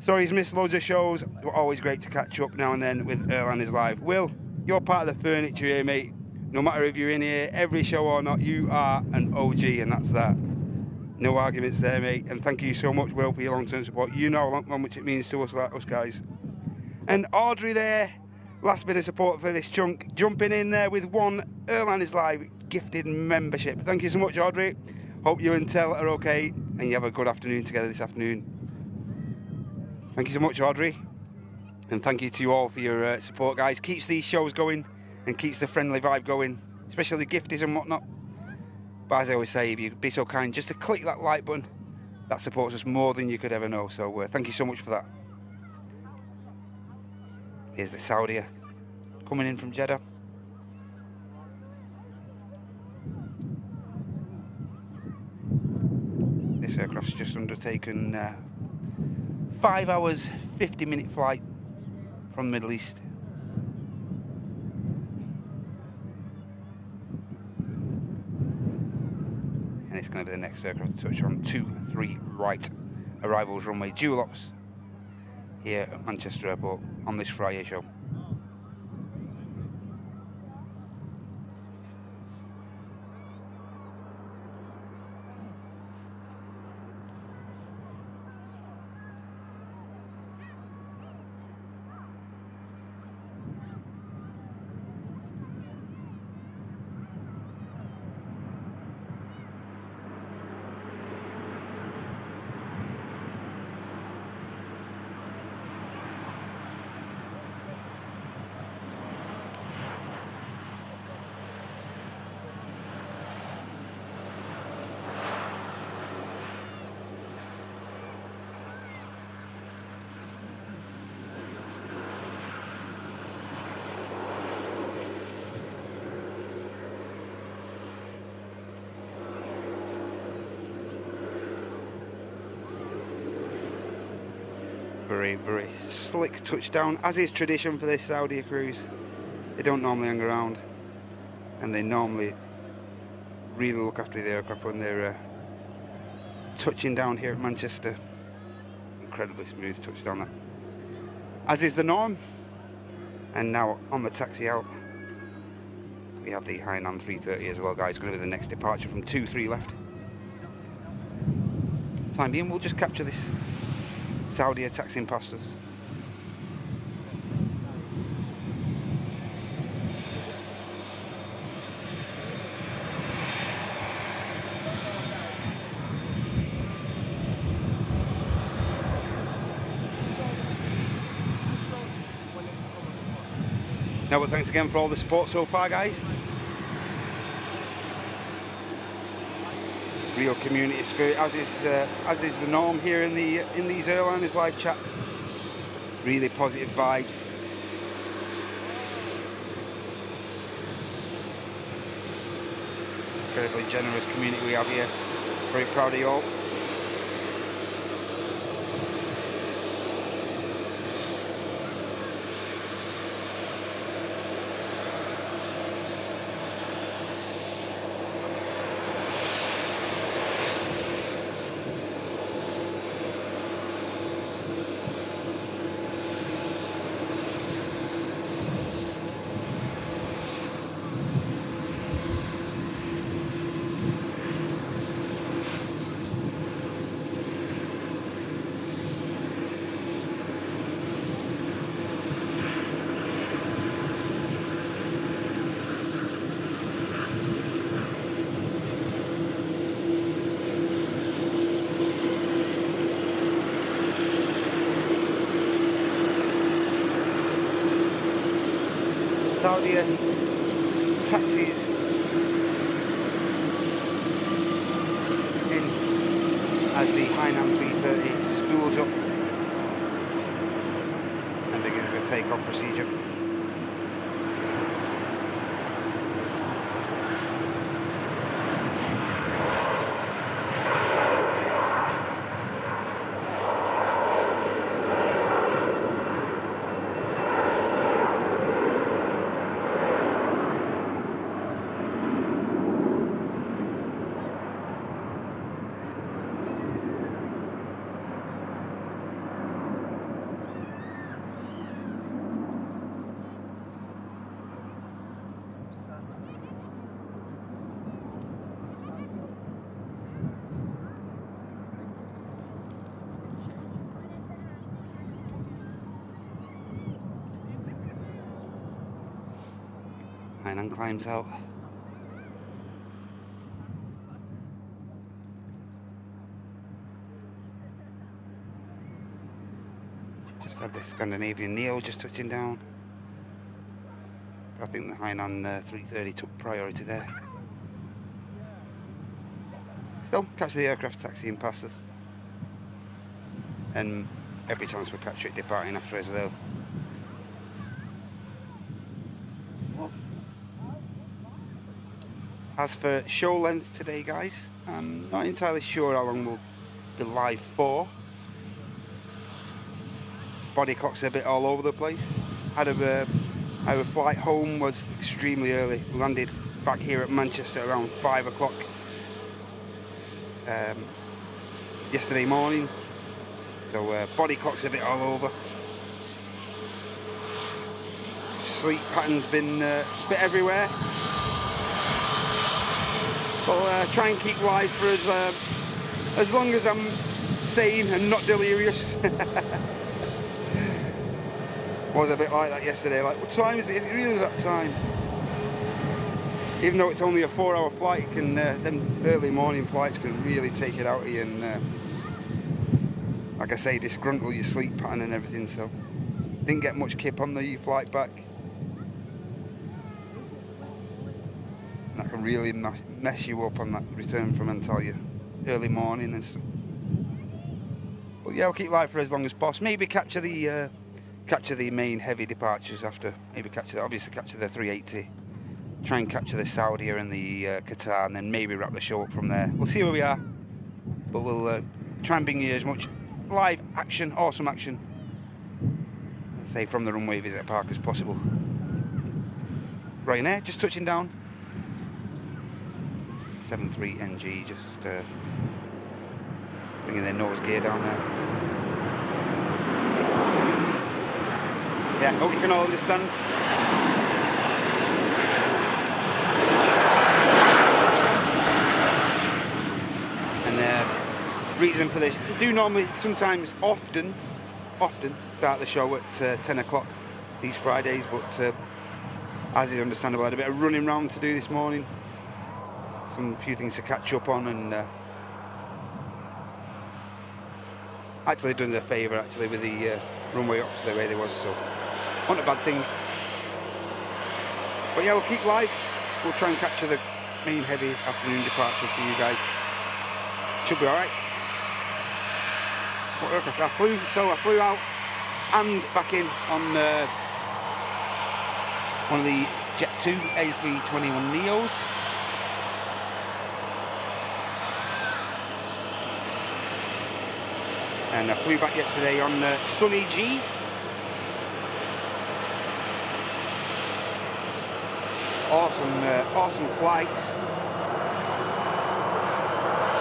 So he's missed loads of shows, but always great to catch up now and then with Airline is Live. Will, you're part of the furniture here, mate. No matter if you're in here every show or not, you are an OG, and that's that. No arguments there, mate. And thank you so much, Will, for your long-term support. You know how much it means to us, like us guys. And Audrey there, last bit of support for this chunk, jumping in there with one Airline is Live gifted membership. Thank you so much, Audrey. Hope you and Tel are okay, and you have a good afternoon together this afternoon. Thank you so much, Audrey. And thank you to you all for your support, guys. Keeps these shows going and keeps the friendly vibe going, especially the gifties and whatnot. But as I always say, if you could be so kind just to click that like button, that supports us more than you could ever know. So thank you so much for that. Here's the Saudi coming in from Jeddah. This aircraft's just undertaken 5 hours, 50-minute flight from the Middle East. And it's going to be the next aircraft to touch on 23 right. Arrivals runway dual ops here at Manchester Airport on this Friday show. Very slick touchdown, as is tradition for this Saudi cruise. They don't normally hang around, and they normally really look after the aircraft when they're touching down here at Manchester. Incredibly smooth touchdown, that. As is the norm. And now on the taxi out, we have the Hainan 330 as well, guys. It's going to be the next departure from 2-3 left. Time being, we'll just capture this Saudi taxiing past us. No, but thanks again for all the support so far, guys. Real community spirit, as is the norm here in these Airline is Live chats. Really positive vibes. Incredibly generous community we have here. Very proud of you all. Saudi taxis in as the Hainan 330 spools up and begins the takeoff procedure. Hainan climbs out. Just had the Scandinavian Neo just touching down. But I think the Hainan 330 took priority there. Still, catch the aircraft taxiing past us. And every chance we catch it departing after as well. As for show length today, guys, I'm not entirely sure how long we'll be live for. Body clock's a bit all over the place. Our flight home was extremely early. We landed back here at Manchester around 5 o'clock yesterday morning. So body clock's a bit all over. Sleep pattern's been a bit everywhere. But try and keep live for as long as I'm sane and not delirious. Was a bit like that yesterday. Like, what time is it? Is it really that time? Even though it's only a 4-hour flight, can them early morning flights can really take it out of you and, like I say, disgruntle your sleep pattern and everything. So didn't get much kip on the flight back. That can really mess you up on that return from Antalya early morning and stuff. But yeah, I'll keep live for as long as possible. Maybe capture the main heavy departures after. Maybe obviously capture the 380. Try and capture the Saudi and the Qatar, and then maybe wrap the show up from there. We'll see where we are, but we'll try and bring you as much live action, awesome action, say from the Runway Visitor Park as possible. Ryanair just touching down. 73NG just bringing their nose gear down there. Yeah, hope you can all understand. And the reason for this, I do normally, sometimes, often start the show at 10 o'clock these Fridays, but as is understandable, I had a bit of running round to do this morning. Some few things to catch up on, and actually done us a favour actually with the runway ops the way they was, so not a bad thing. But yeah, we'll keep live. We'll try and capture the main heavy afternoon departures for you guys. Should be alright. What aircraft? I flew out and back in on one of the Jet 2 A321 Neos. And I flew back yesterday on Sunny G. Awesome flights.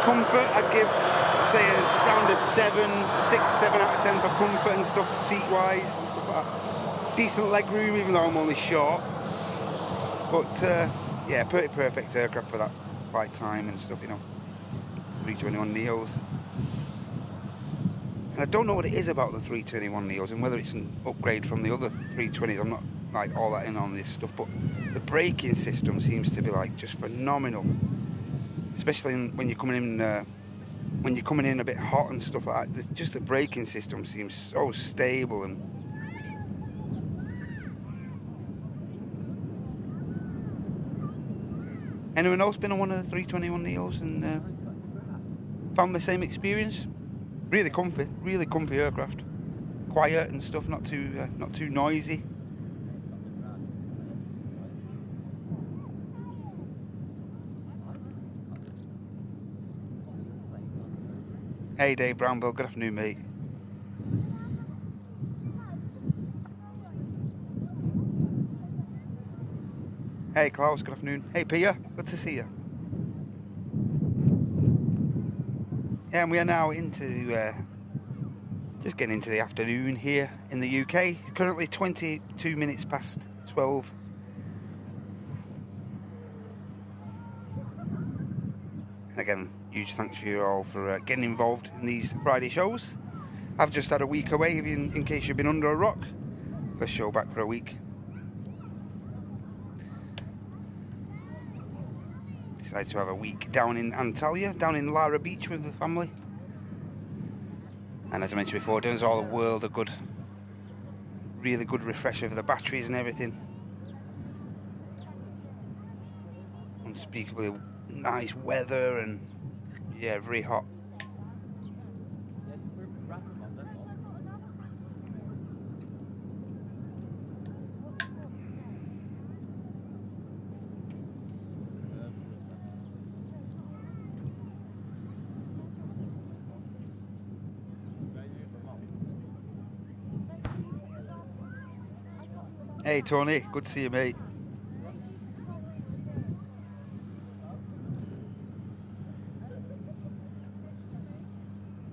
Comfort, I'd give, say, around a 7 out of 10 for comfort and stuff, seat-wise and stuff like that. Decent leg room, even though I'm only short. But yeah, pretty perfect aircraft for that flight time and stuff, you know. 321 Neos. And I don't know what it is about the 321 Neos and whether it's an upgrade from the other 320s. I'm not like all that in on this stuff, but the braking system seems to be like just phenomenal, especially when you're coming in a bit hot and stuff like that. Just the braking system seems so stable. And anyone else been on one of the 321 Neos and found the same experience? Really comfy aircraft, quiet and stuff, not too noisy. Hey Dave Brownbill, good afternoon mate. Hey Klaus, good afternoon. Hey Pia, good to see you. Yeah, and we are now into just getting into the afternoon here in the UK. It's currently 22 minutes past 12. And again, huge thanks to you all for getting involved in these Friday shows. I've just had a week away, in case you've been under a rock. First show back for a week. Decided to have a week down in Antalya, down in Lara Beach with the family. And as I mentioned before, does all the world a good, really good refresher for the batteries and everything. Unspeakably nice weather and yeah, very hot. Hey Tony, good to see you, mate.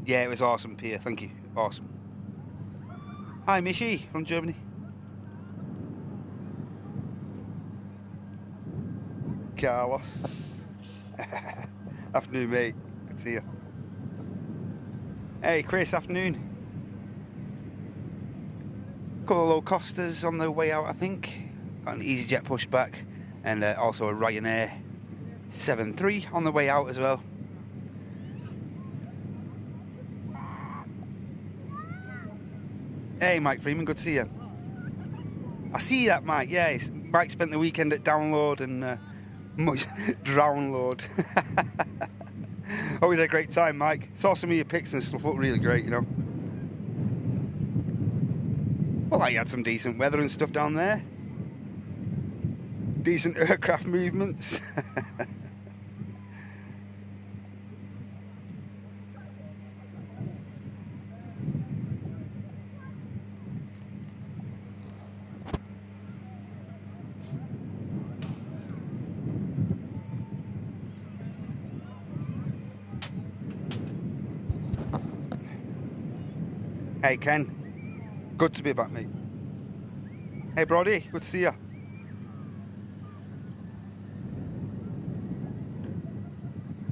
Yeah, it was awesome, Pierre, thank you. Awesome. Hi, Mishi from Germany. Carlos. Afternoon, mate. Good to see you. Hey, Chris, afternoon. Couple of low costers on the way out, I think. Got an EasyJet pushback and also a Ryanair 7.3 on the way out as well. Hey, Mike Freeman, good to see you. I see that, Mike. Yeah, Mike spent the weekend at Download and Drownload. Oh, we had a great time, Mike. Saw some of your pics and stuff. Looked really great, you know. Well, I had some decent weather and stuff down there. Decent aircraft movements. Hey Ken, good to be back, mate. Hey Brody, good to see you.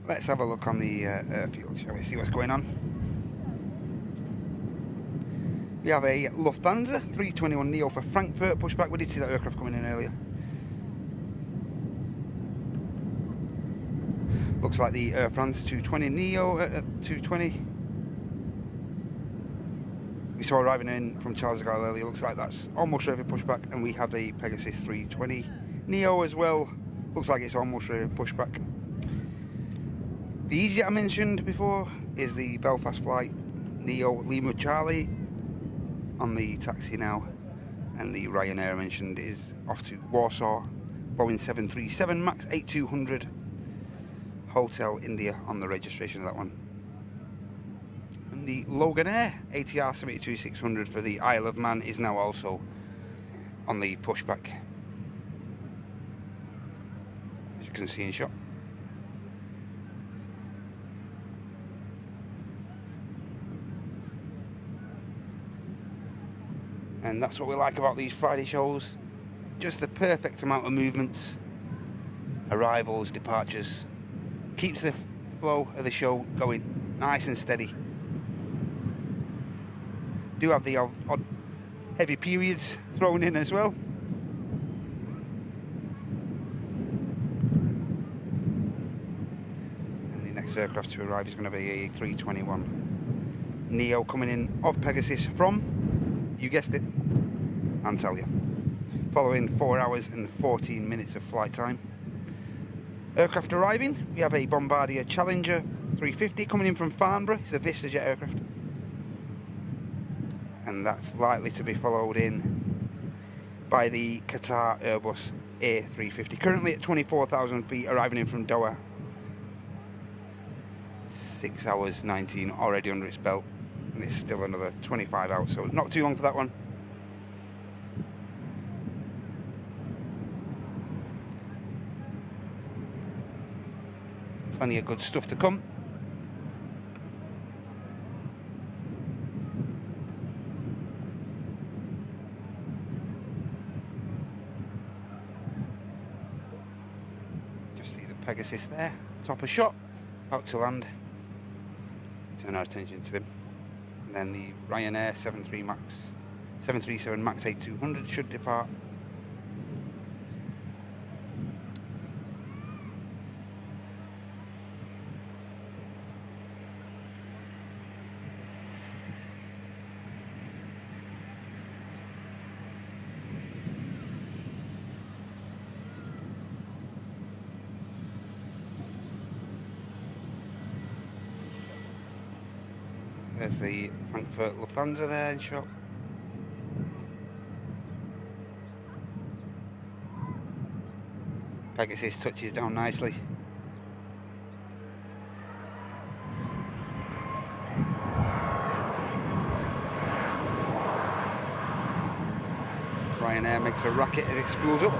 Let's have a look on the airfield, shall we see what's going on. We have a Lufthansa 321neo for Frankfurt pushback. We did see that aircraft coming in earlier. Looks like the Air France 220neo at 220. We saw arriving in from Charles de Gaulle earlier. Looks like that's almost ready for pushback, and we have the Pegasus 320neo as well. Looks like it's almost ready for pushback. The EasyJet I mentioned before is the Belfast flight Neo Lima Charlie on the taxi now, and the Ryanair I mentioned is off to Warsaw, Boeing 737 MAX 8200, Hotel India on the registration of that one. And the Logan Air ATR 72600 for the Isle of Man is now also on the pushback, as you can see in shot. And that's what we like about these Friday shows. Just the perfect amount of movements, arrivals, departures. Keeps the flow of the show going nice and steady. Do have the odd heavy periods thrown in as well. And the next aircraft to arrive is going to be a 321 Neo coming in of Pegasus from, you guessed it, Antalya, following 4 hours and 14 minutes of flight time. Aircraft arriving, we have a Bombardier Challenger 350 coming in from Farnborough. It's a VistaJet aircraft, and that's likely to be followed in by the Qatar Airbus A350, currently at 24,000 feet, arriving in from Doha. 6 hours 19 already under its belt, and it's still another 25 out, so not too long for that one. Plenty of good stuff to come. Just see the Pegasus there, top of shot, about to land. Turn our attention to him. And then the Ryanair 737 MAX 8200 should depart. There's the Frankfurt Lufthansa there in shot. Pegasus touches down nicely. Ryanair makes a racket as it spools up.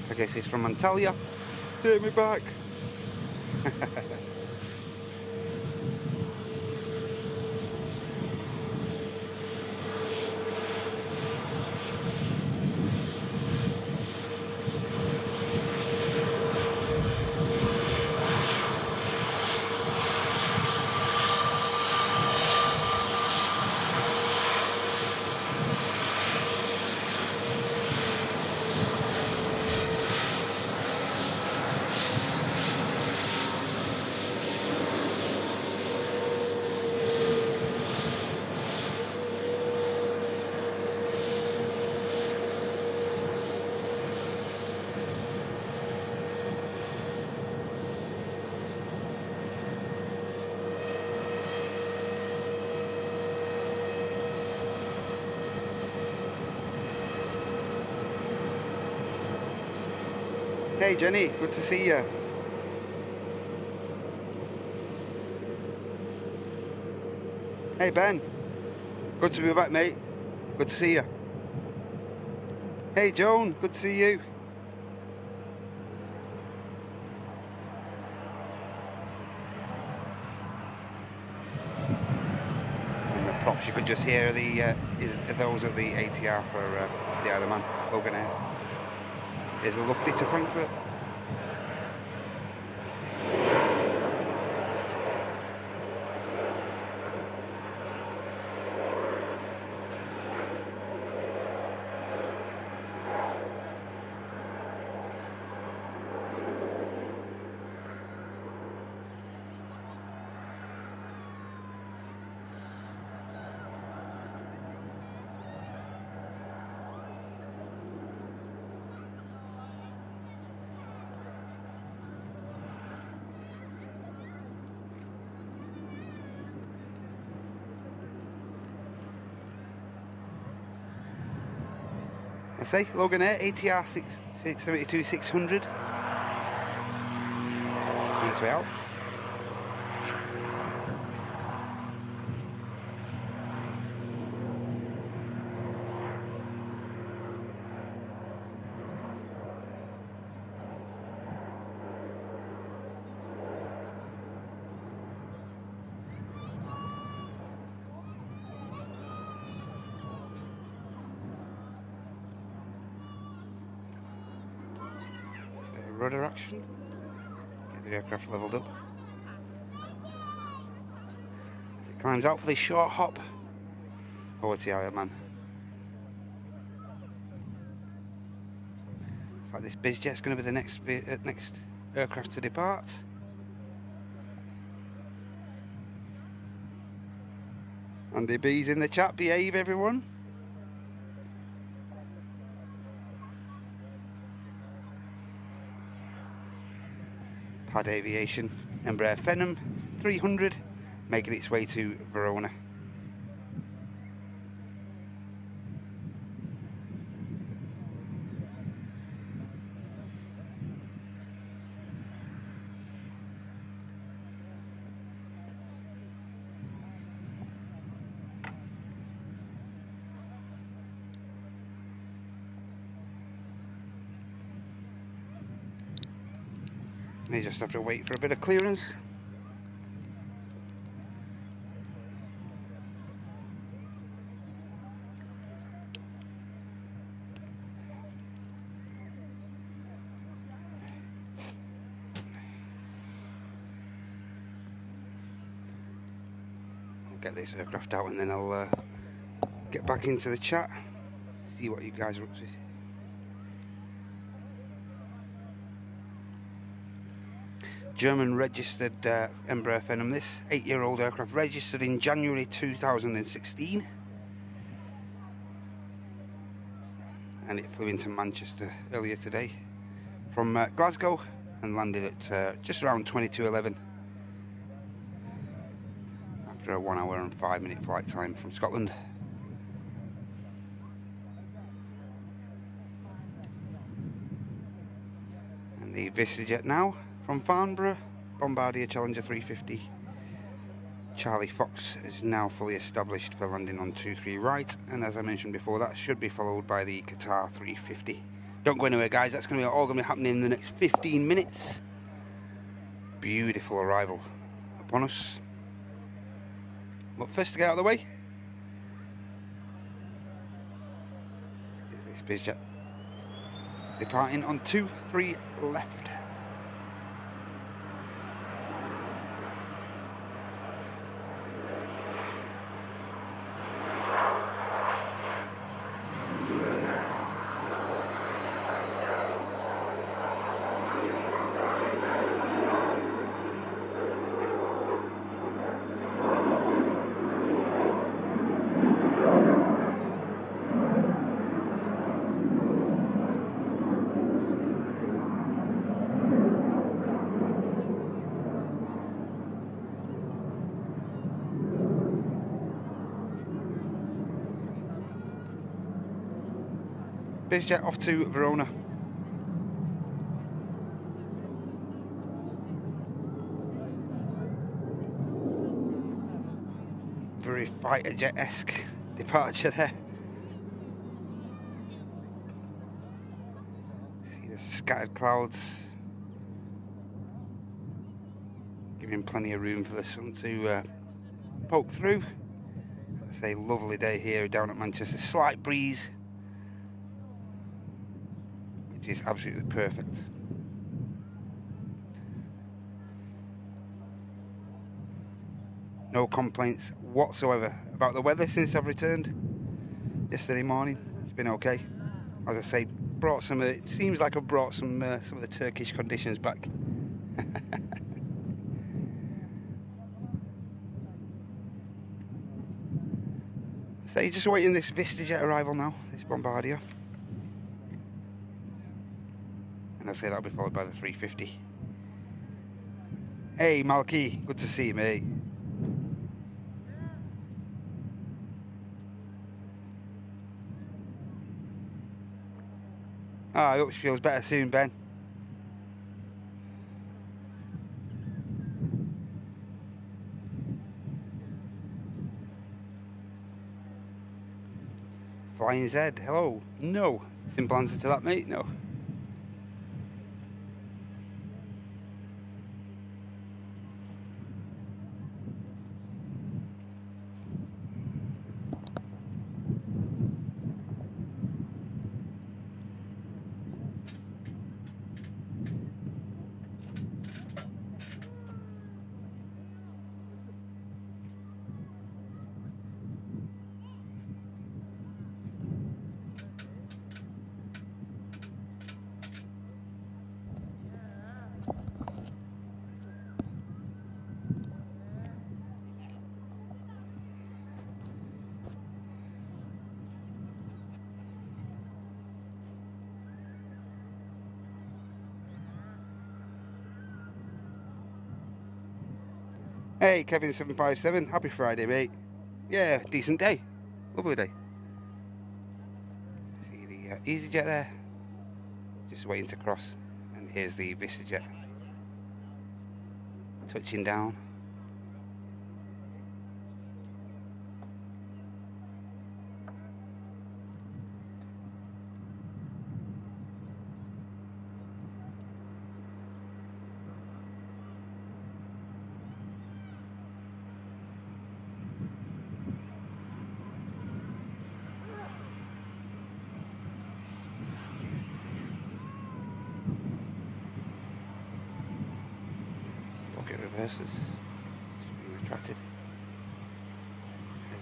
I guess it's from Antalya. Take me back. Hey Jenny, good to see you. Hey Ben, good to be back mate, good to see you. Hey Joan, good to see you. And the props you could just hear those are the ATR for the Isle of Man, Logan Air. Is a lofty to Frankfurt. I say, Logan Air, ATR 672-600. On its way out. Rudder action. Get the aircraft leveled up. As it climbs out for this short hop over to the Isle of Man. It's like this BizJet's going to be the next aircraft to depart. Andy B's in the chat. Behave, everyone. Aviation, Embraer Phenom 300, making its way to Verona. You just have to wait for a bit of clearance. get this aircraft out and then I'll get back into the chat, see what you guys are up to. German registered Embraer Phenom, this 8-year-old aircraft, registered in January 2016, and it flew into Manchester earlier today from Glasgow and landed at just around 22:11 after a 1 hour and 5 minute flight time from Scotland. And the VistaJet now from Farnborough, Bombardier Challenger 350. Charlie Fox is now fully established for landing on 23 right, and as I mentioned before, that should be followed by the Qatar 350. Don't go anywhere, guys, that's all going to be happening in the next 15 minutes. Beautiful arrival upon us. But first, to get out of the way, is this BizJet departing on 23 left. BizJet off to Verona. Very fighter jet-esque departure there. See the scattered clouds, giving plenty of room for the sun to poke through. It's a lovely day here down at Manchester. Slight breeze, which is absolutely perfect. No complaints whatsoever about the weather since I've returned yesterday morning. It's been okay. As I say, brought some. It seems like I've brought some of the Turkish conditions back. So you're just waiting this VistaJet arrival now, this Bombardier. And I say that'll be followed by the 350. Hey Malky, good to see you, mate. Oh, I hope she feels better soon, Ben. Flying Z, hello. No. Simple answer to that, mate, no. Hey, Kevin757, happy Friday, mate. Yeah, decent day. Lovely day. See the EasyJet there. Just waiting to cross. And here's the VistaJet. Touching down. Reverses, just being retracted.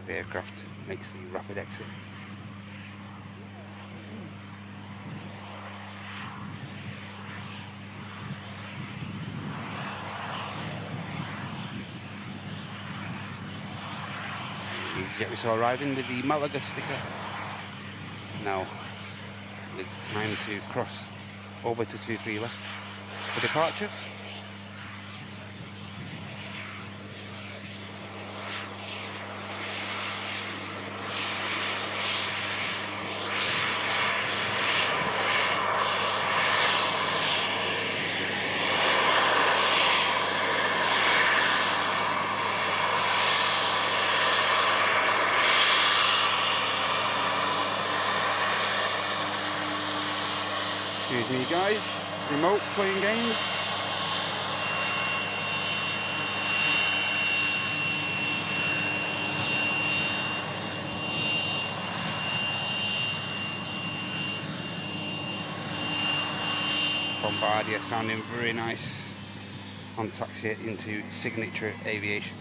The aircraft makes the rapid exit. EasyJet we saw arriving with the Malaga sticker. Now with time to cross over to 23 left for departure. Excuse me guys, remote playing games. Bombardier sounding very nice on taxi into Signature Aviation,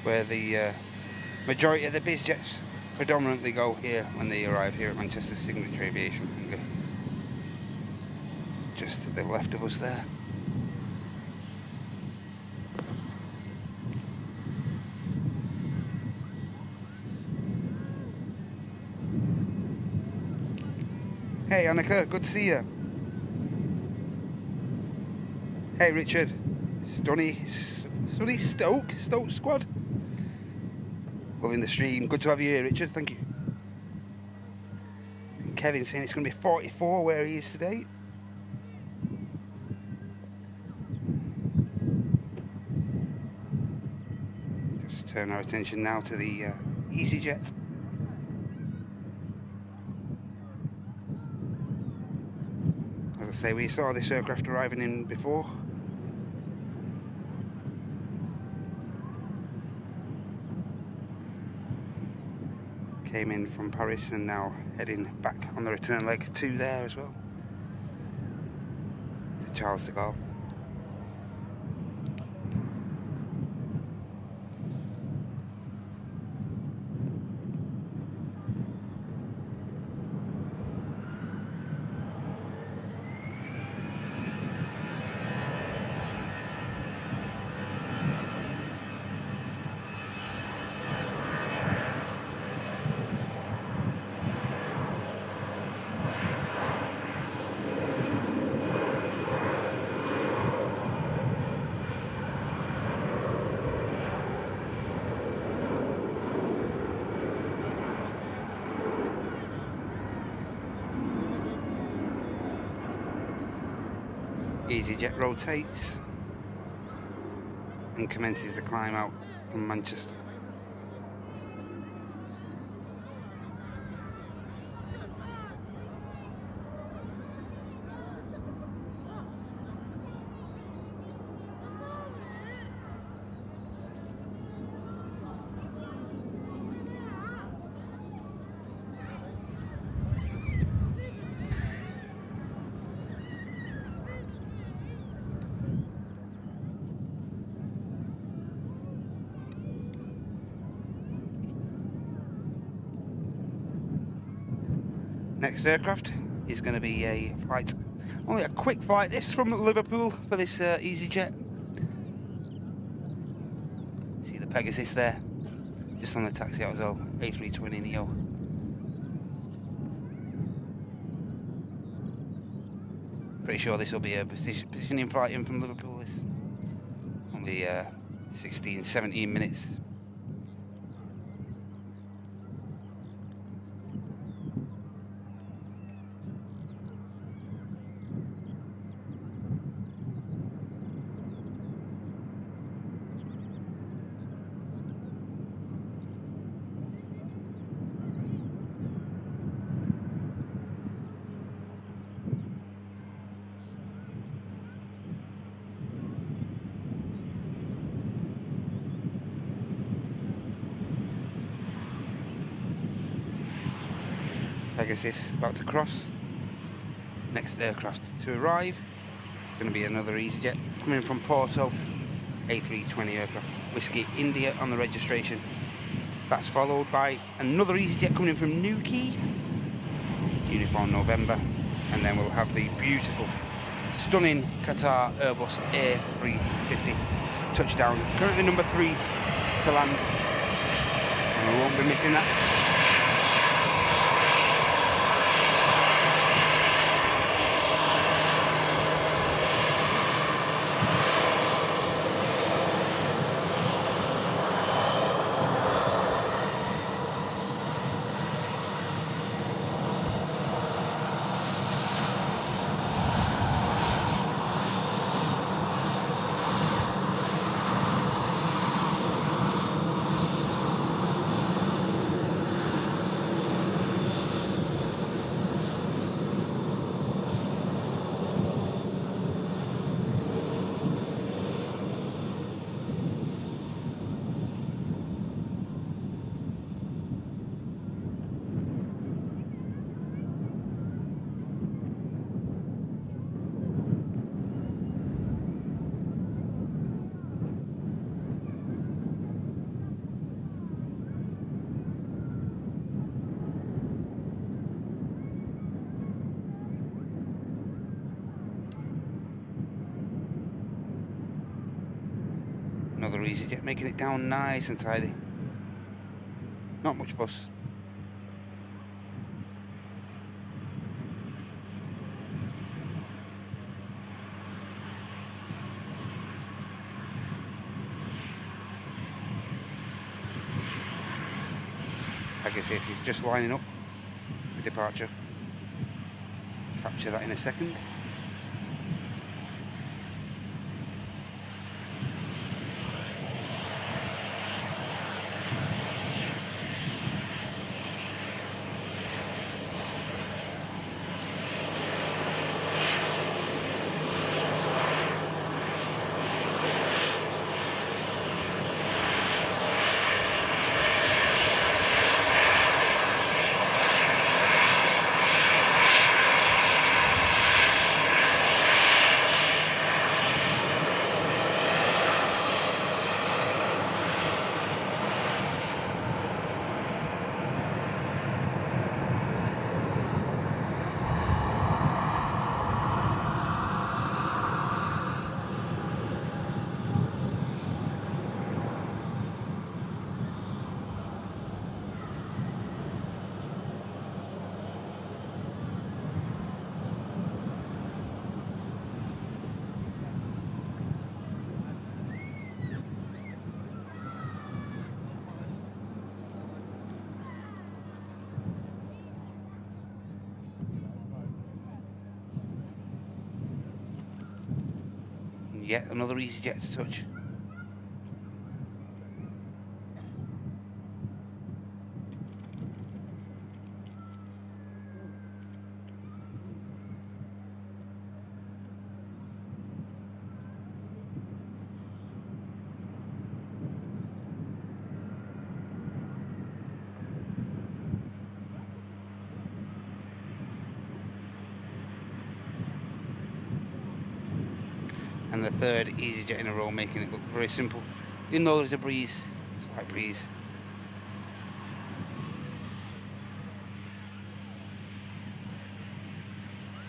where the majority of the biz jets predominantly go here when they arrive here at Manchester Signature Aviation. Just to the left of us there. Hey Annika, good to see you. Hey Richard, Sunny Stoke squad. Loving the stream, good to have you here Richard, thank you. And Kevin saying it's going to be 44 where he is today. Turn our attention now to the EasyJet. As I say, we saw this aircraft arriving in before. Came in from Paris and now heading back on the return leg to there as well. To Charles de Gaulle. EasyJet rotates and commences the climb out from Manchester. Next aircraft is going to be a flight, only a quick flight this from Liverpool for this EasyJet. See the Pegasus there, just on the taxi out as well, A320 Neo. Pretty sure this will be a positioning flight in from Liverpool. This only 16-17 minutes. Pegasus about to cross. Next aircraft to arrive is going to be another EasyJet coming from Porto, A320 aircraft. Whiskey India on the registration That's followed by another EasyJet coming in from Newquay, Uniform November, and then we'll have the beautiful, stunning Qatar Airbus A350 touchdown, currently number 3 to land, and we won't be missing that. Another EasyJet making it down nice and tidy. Not much fuss. Pegasus is just lining up for departure. Capture that in a second. Yet another EasyJet to touch. And the third EasyJet in a row, making it look very simple. Even though there's a breeze, slight breeze.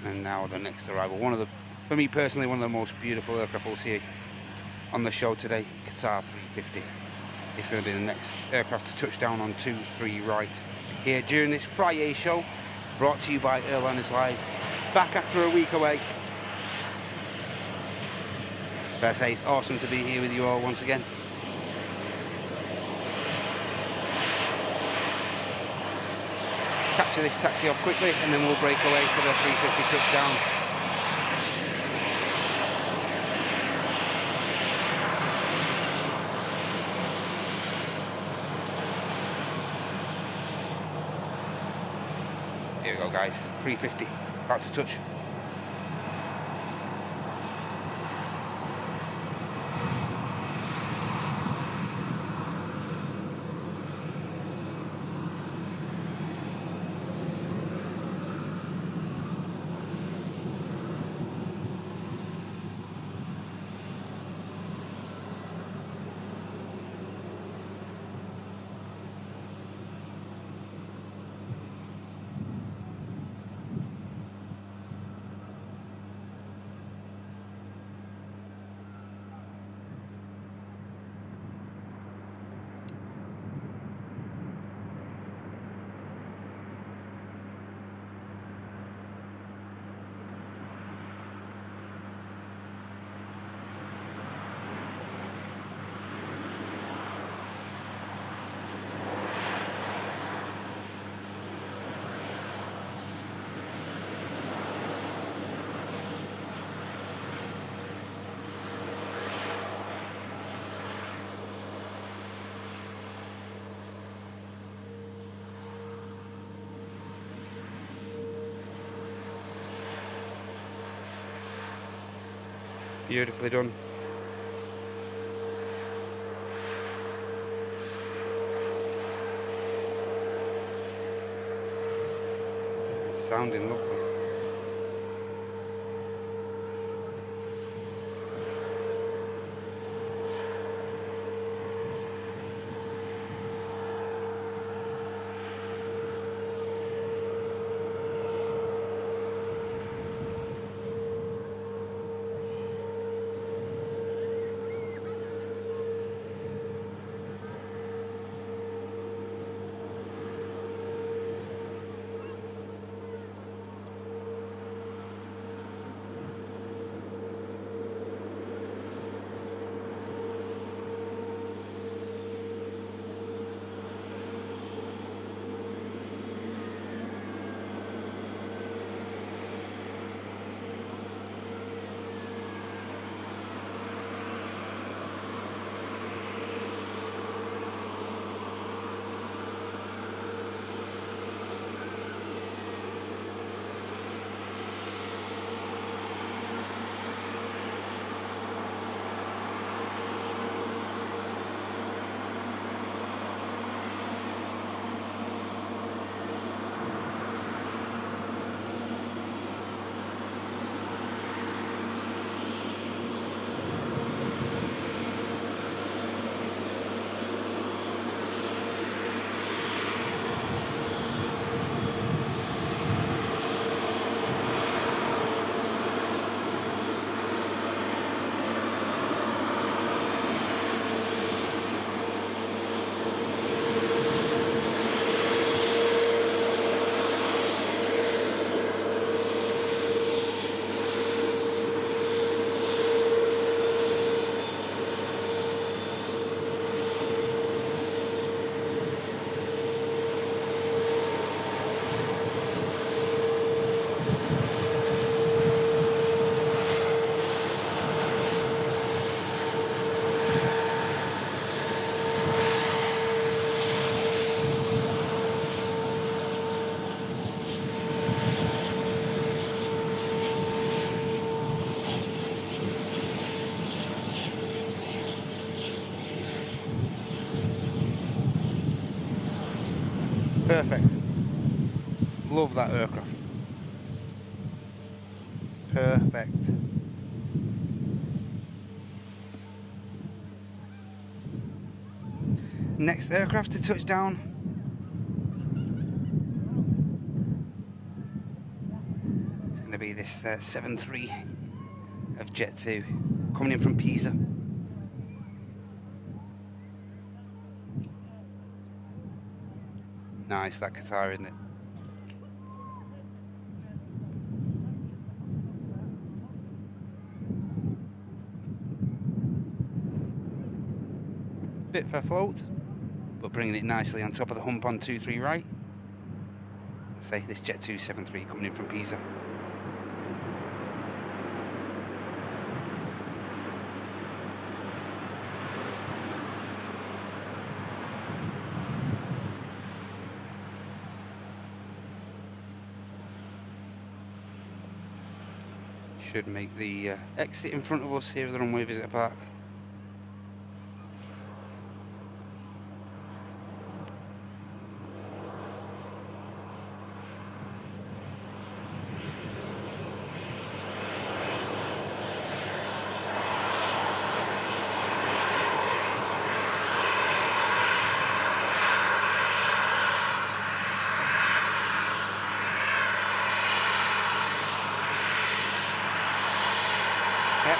And now the next arrival. For me personally, one of the most beautiful aircraft we'll see on the show today, Qatar A350. It's going to be the next aircraft to touch down on 23 right here during this Friday show, brought to you by Airliners Live. Back after a week away. But I say it's awesome to be here with you all once again. Capture this taxi off quickly and then we'll break away for the 350 touchdown. Here we go guys, 350, about to touch. Beautifully done. It's sounding lovely. Perfect. Love that aircraft. Perfect. Next aircraft to touch down. It's going to be this 7-3 of Jet2 coming in from Pisa. Nice, that Qatar, isn't it? Bit for float, but bringing it nicely on top of the hump on 2-3 right. Let's say this Jet2 7-3 coming in from Pisa. Should make the exit in front of us here at the Runway Visitor Park.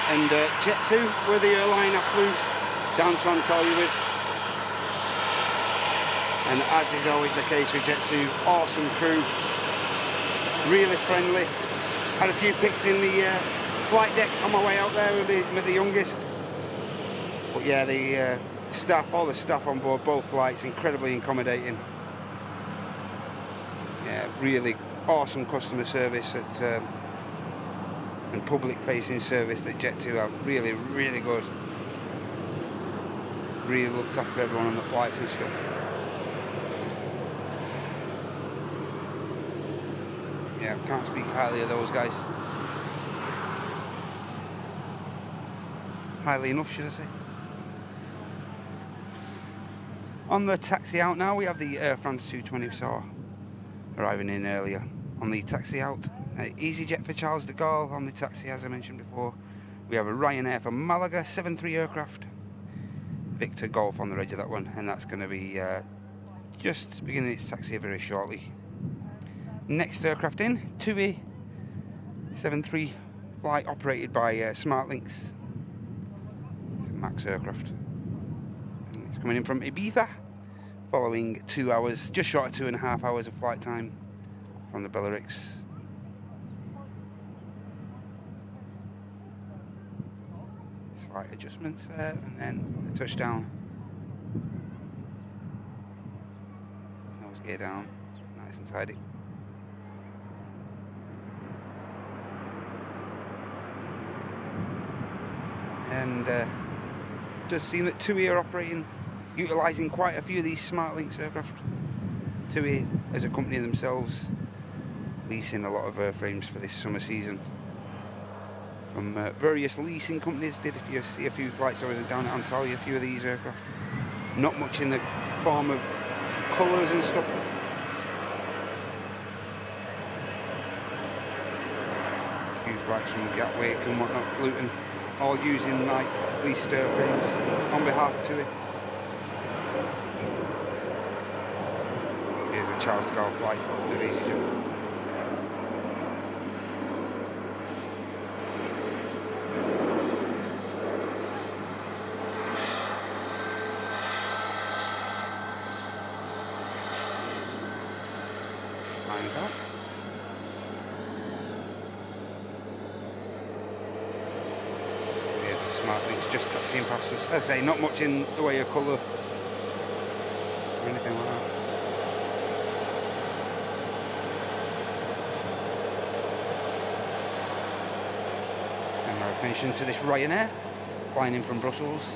And Jet2 were the airline I flew down to Antalya with. And as is always the case with Jet2, awesome crew, really friendly. Had a few pics in the flight deck on my way out there with the youngest. But yeah, the staff, all the staff on board both flights, incredibly accommodating. Yeah, really awesome customer service at and public-facing service that Jet2 have. Really, really good. Really looked after everyone on the flights and stuff. Yeah, can't speak highly of those guys. highly enough, should I say. On the taxi out now, we have the Air France 220 we saw arriving in earlier. On the taxi out, EasyJet for Charles de Gaulle. On the taxi, as I mentioned before, we have a Ryanair for Malaga 73 aircraft. Victor Golf on the edge of that one, and that's going to be just beginning its taxi very shortly. Next aircraft in, TUI 73 flight operated by SmartLynx. It's a MAX aircraft. And it's coming in from Ibiza, following 2 hours, just short of 2.5 hours of flight time from the Balearics. Slight adjustments there, and then the touchdown. Nose gear down, nice and tidy. And does seem that TUI are operating, utilising quite a few of these SmartLynx aircraft. TUI, as a company themselves, leasing a lot of airframes for this summer season from various leasing companies. Did see a few flights. I was down at Antalya, a few of these aircraft. Not much in the form of colours and stuff. A few flights from Gatwick and whatnot, Luton. All using like leased airframes on behalf of TUI. Here's a Charles de Gaulle flight with EasyJet. Lines up. SmartLynx just taxiing past us. As I say, not much in the way of colour or anything like that. Turn our attention to this Ryanair flying in from Brussels.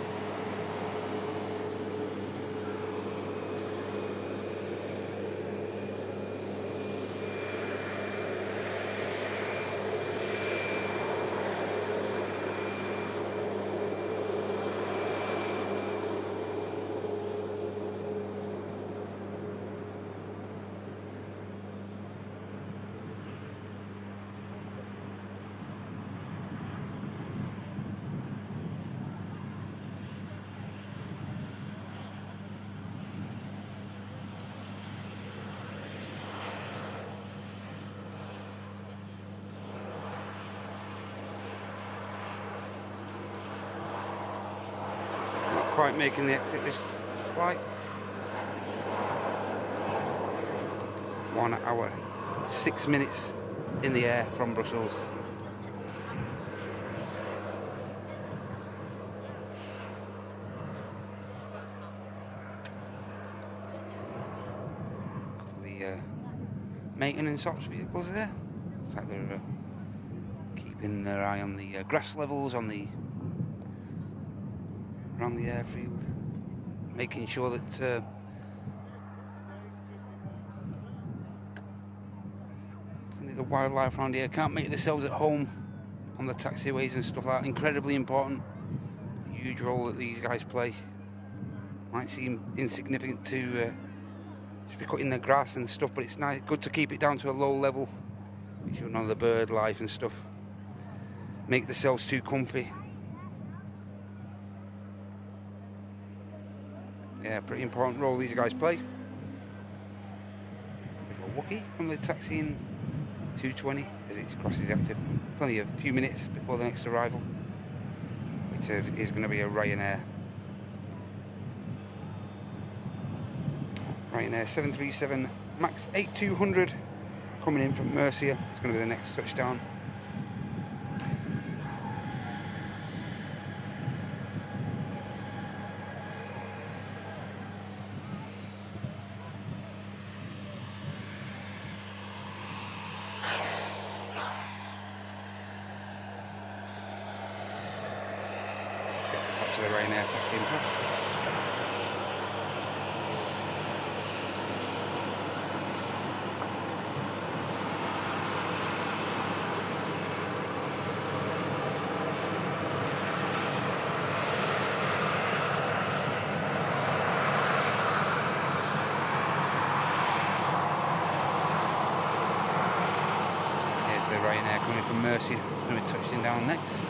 Quite making the exit this flight. 1 hour, 6 minutes in the air from Brussels. The maintenance ops vehicles there. It's like they're keeping their eye on the grass levels on the around the airfield, making sure that the wildlife around here can't make themselves at home on the taxiways and stuff like that. Incredibly important, huge role that these guys play. Might seem insignificant to just be cutting the grass and stuff, but it's nice, good to keep it down to a low level. Make sure none of the bird life and stuff make themselves too comfy. Yeah, pretty important role these guys play. A Wookie from the taxiing 220 as it crosses active. Plenty of few minutes before the next arrival, which is going to be a Ryanair. Ryanair 737 MAX 8200 coming in from Murcia. It's going to be the next touchdown. The Ryanair taxiing past. Mercy is going to be touching down next.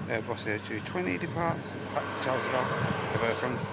Airbus A320 departs back to Charleston with Air France.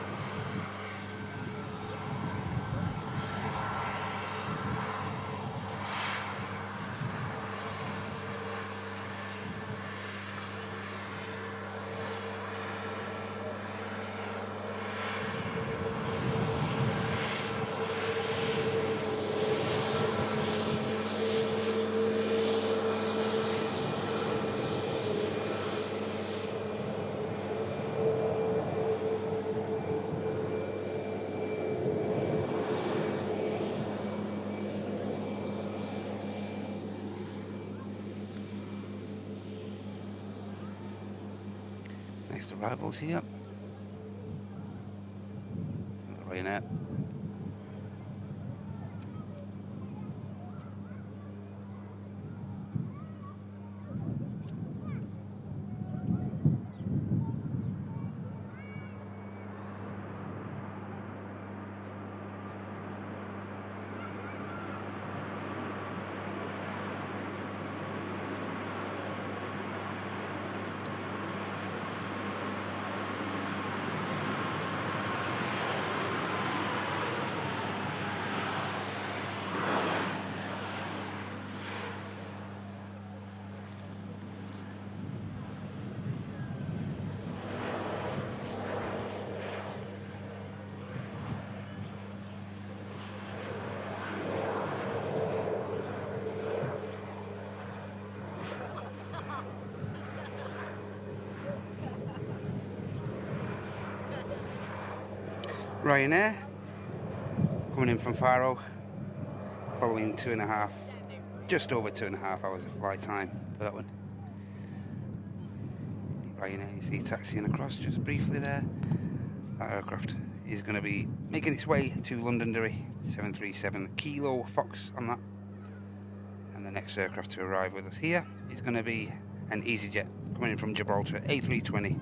Next arrivals here. Ryanair. Ryanair coming in from Faro, following just over 2.5 hours of flight time for that one. Ryanair, you see taxiing across just briefly there. That aircraft is going to be making its way to Londonderry, 737 Kilo Fox on that. And the next aircraft to arrive with us here is going to be an EasyJet coming in from Gibraltar, A320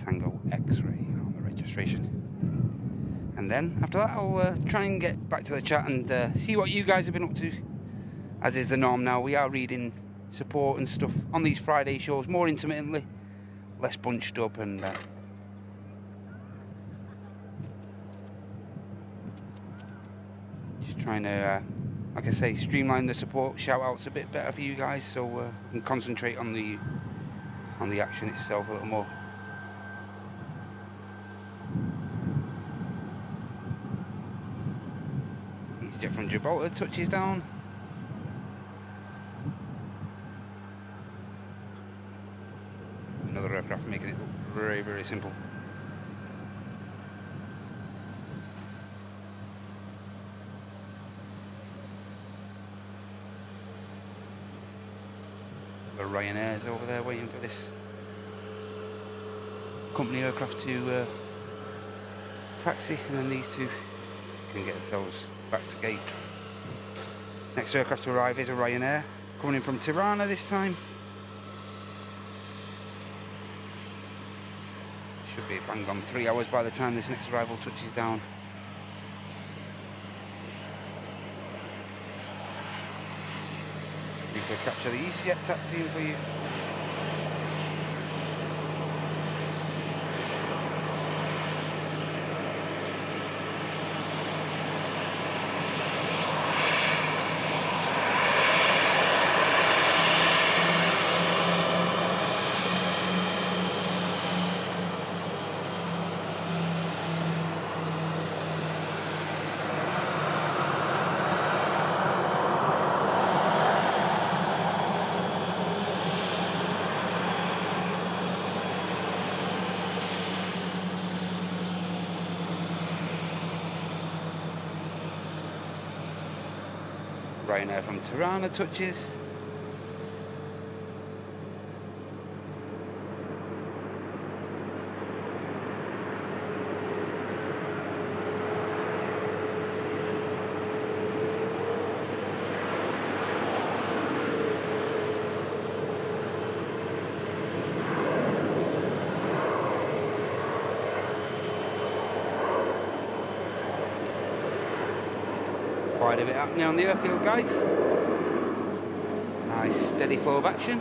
Tango X-Ray on the registration. And then after that I'll try and get back to the chat and see what you guys have been up to. As is the norm now, we are reading support and stuff on these Friday shows more intermittently, less bunched up, and just trying to, like I say, streamline the support shout outs a bit better for you guys, so we can concentrate on the action itself a little more. EasyJet from Gibraltar touches down. Another aircraft making it look very, very simple. The Ryanair's over there waiting for this company aircraft to taxi, and then these two can get themselves back to gate. Next aircraft to arrive is a Ryanair, coming in from Tirana this time. Should be bang on 3 hours by the time this next arrival touches down. We can capture the EasyJet taxiing for you. Ryanair from Tirana touches. Quite a bit happening on the airfield, guys. Nice steady flow of action.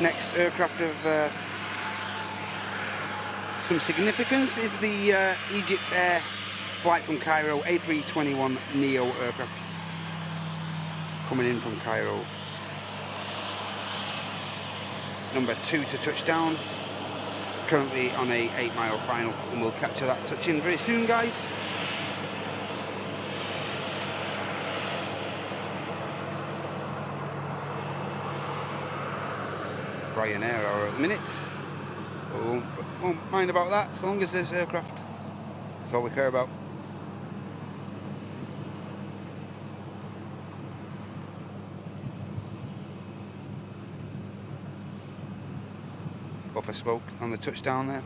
Next aircraft of some significance is the Egypt Air flight from Cairo A321 Neo aircraft coming in from Cairo. Number 2 to touchdown, currently on a 8-mile final, and we'll capture that touch in very soon, guys. Ryanair are at the minute, but won't mind about that, so long as there's aircraft. That's all we care about. Buffer smoke on the touchdown there.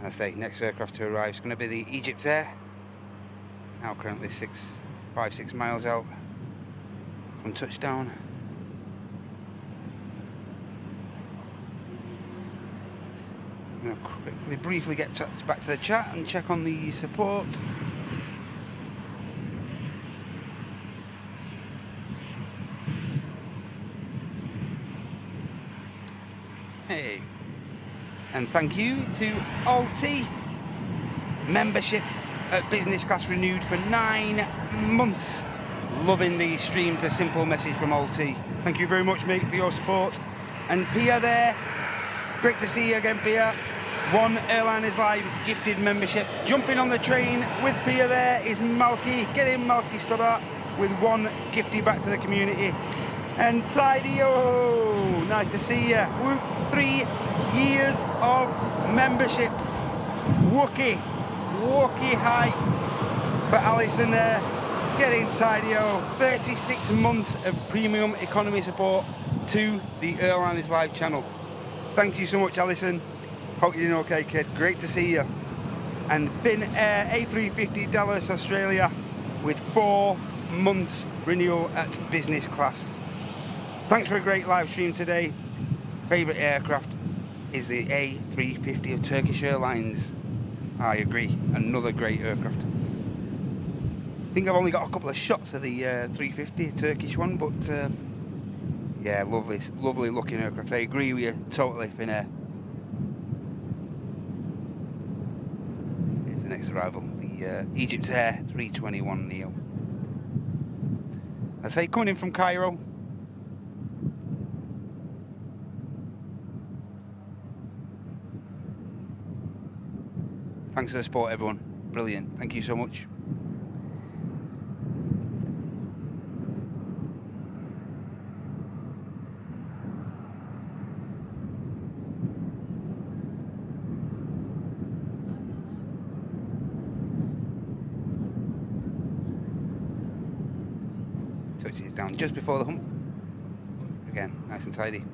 I say next aircraft to arrive is going to be the Egypt Air. Now currently 5-6 miles out from touchdown. I'm going to quickly, briefly get back to the chat and check on the support. Hey, and thank you to Alti. Membership at business class renewed for 9 months. Loving these streams. A simple message from Alti. Thank you very much, mate, for your support. And Pia there. Great to see you again, Pia. One Airline is Live gifted membership. Jumping on the train with Pia there is Malky. Get in, Malky Stoddart, with one gifted back to the community. And Tidy, oh, nice to see you. Whoop, 3 years of membership. Wookie high for Alison there. Get in, Tidy, oh. 36 months of premium economy support to the Airline is Live channel. Thank you so much, Alison. Hope you're doing okay, kid. Great to see you. And Finn Air A350 Dallas, Australia, with 4 months renewal at business class. Thanks for a great live stream today. Favourite aircraft is the A350 of Turkish Airlines. I agree. Another great aircraft. I think I've only got a couple of shots of the 350, Turkish one, but yeah, lovely looking aircraft. I agree with you totally, Finn Air. Here's the next arrival, the Egypt Air 321 Neo. I say, coming in from Cairo. Thanks for the support, everyone. Brilliant. Thank you so much. Touches down just before the hump. Again, nice and tidy.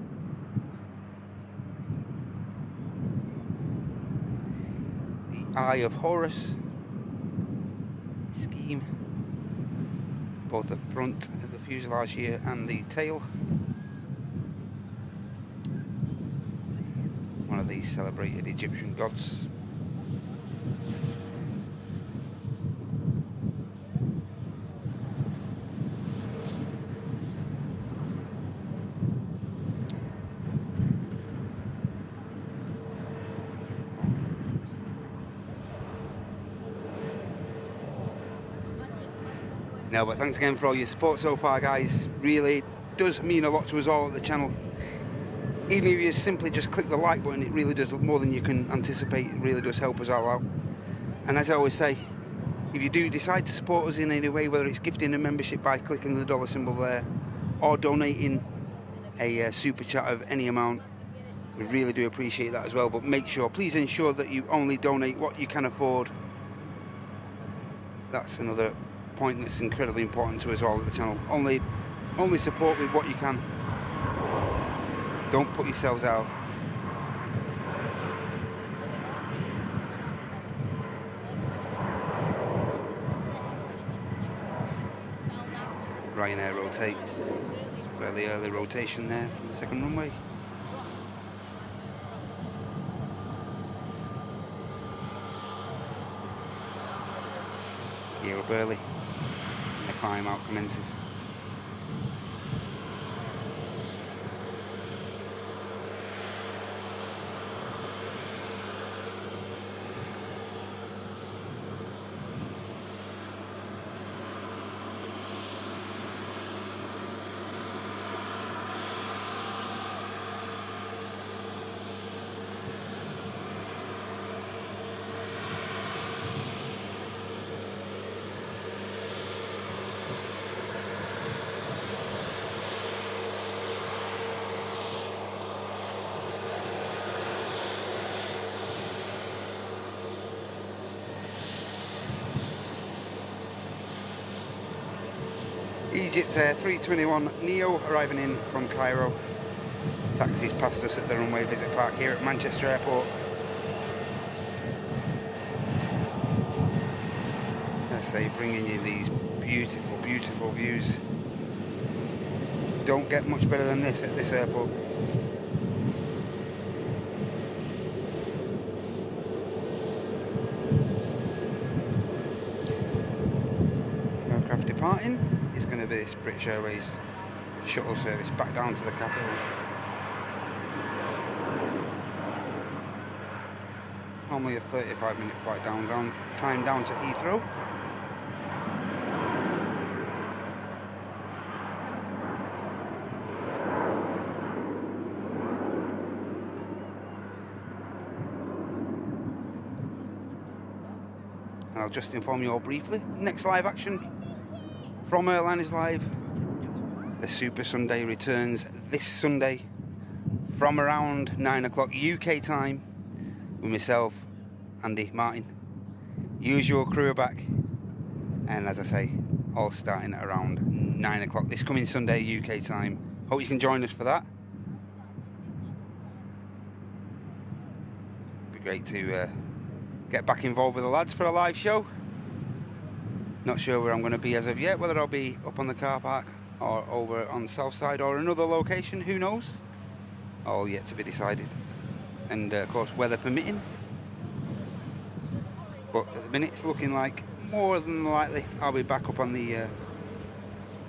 Eye of Horus scheme, both the front of the fuselage here and the tail. One of these celebrated Egyptian gods. No, but thanks again for all your support so far, guys. Really does mean a lot to us all at the channel. Even if you simply just click the like button, it really does more than you can anticipate. It really does help us all out. And as I always say, if you do decide to support us in any way, whether it's gifting a membership by clicking the dollar symbol there, or donating a super chat of any amount, we really do appreciate that as well. But make sure, please ensure that you only donate what you can afford. That's another point that's incredibly important to us all at the channel. Only support with what you can. Don't put yourselves out. Ryanair rotates. Fairly early rotation there from the second runway. Gear up early, and the climb out commences. Egypt 321 Neo arriving in from Cairo. Taxis past us at the runway visit park here at Manchester Airport. Let's say, bringing you these beautiful, beautiful views. Don't get much better than this at this airport. Aircraft departing is going to be this British Airways shuttle service back down to the capital. Normally a 35-minute flight time down to Heathrow. And I'll just inform you all briefly, next live action from Airline is live. The Super Sunday returns this Sunday from around 9 o'clock UK time with myself, Andy, Martin. Usual crew are back, and as I say, all starting at around 9 o'clock this coming Sunday UK time. Hope you can join us for that. Be great to get back involved with the lads for a live show. Not sure where I'm going to be as of yet, whether I'll be up on the car park or over on the south side or another location, who knows? All yet to be decided. And of course, weather permitting. But at the minute, it's looking like more than likely I'll be back up on the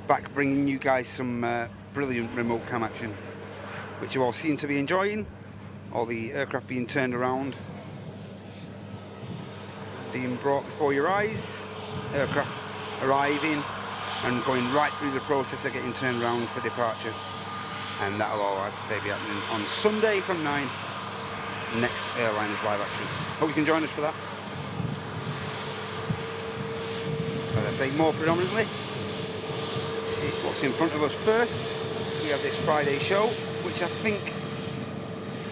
back, bringing you guys some brilliant remote cam action, which you all seem to be enjoying. All the aircraft being turned around, being brought before your eyes. Aircraft arriving and going right through the process of getting turned around for departure. And that'll all, as I say, be happening on Sunday from 9. Next Airline is live action. Hope you can join us for that. As I say, more predominantly, let's see what's in front of us first. We have this Friday show, which I think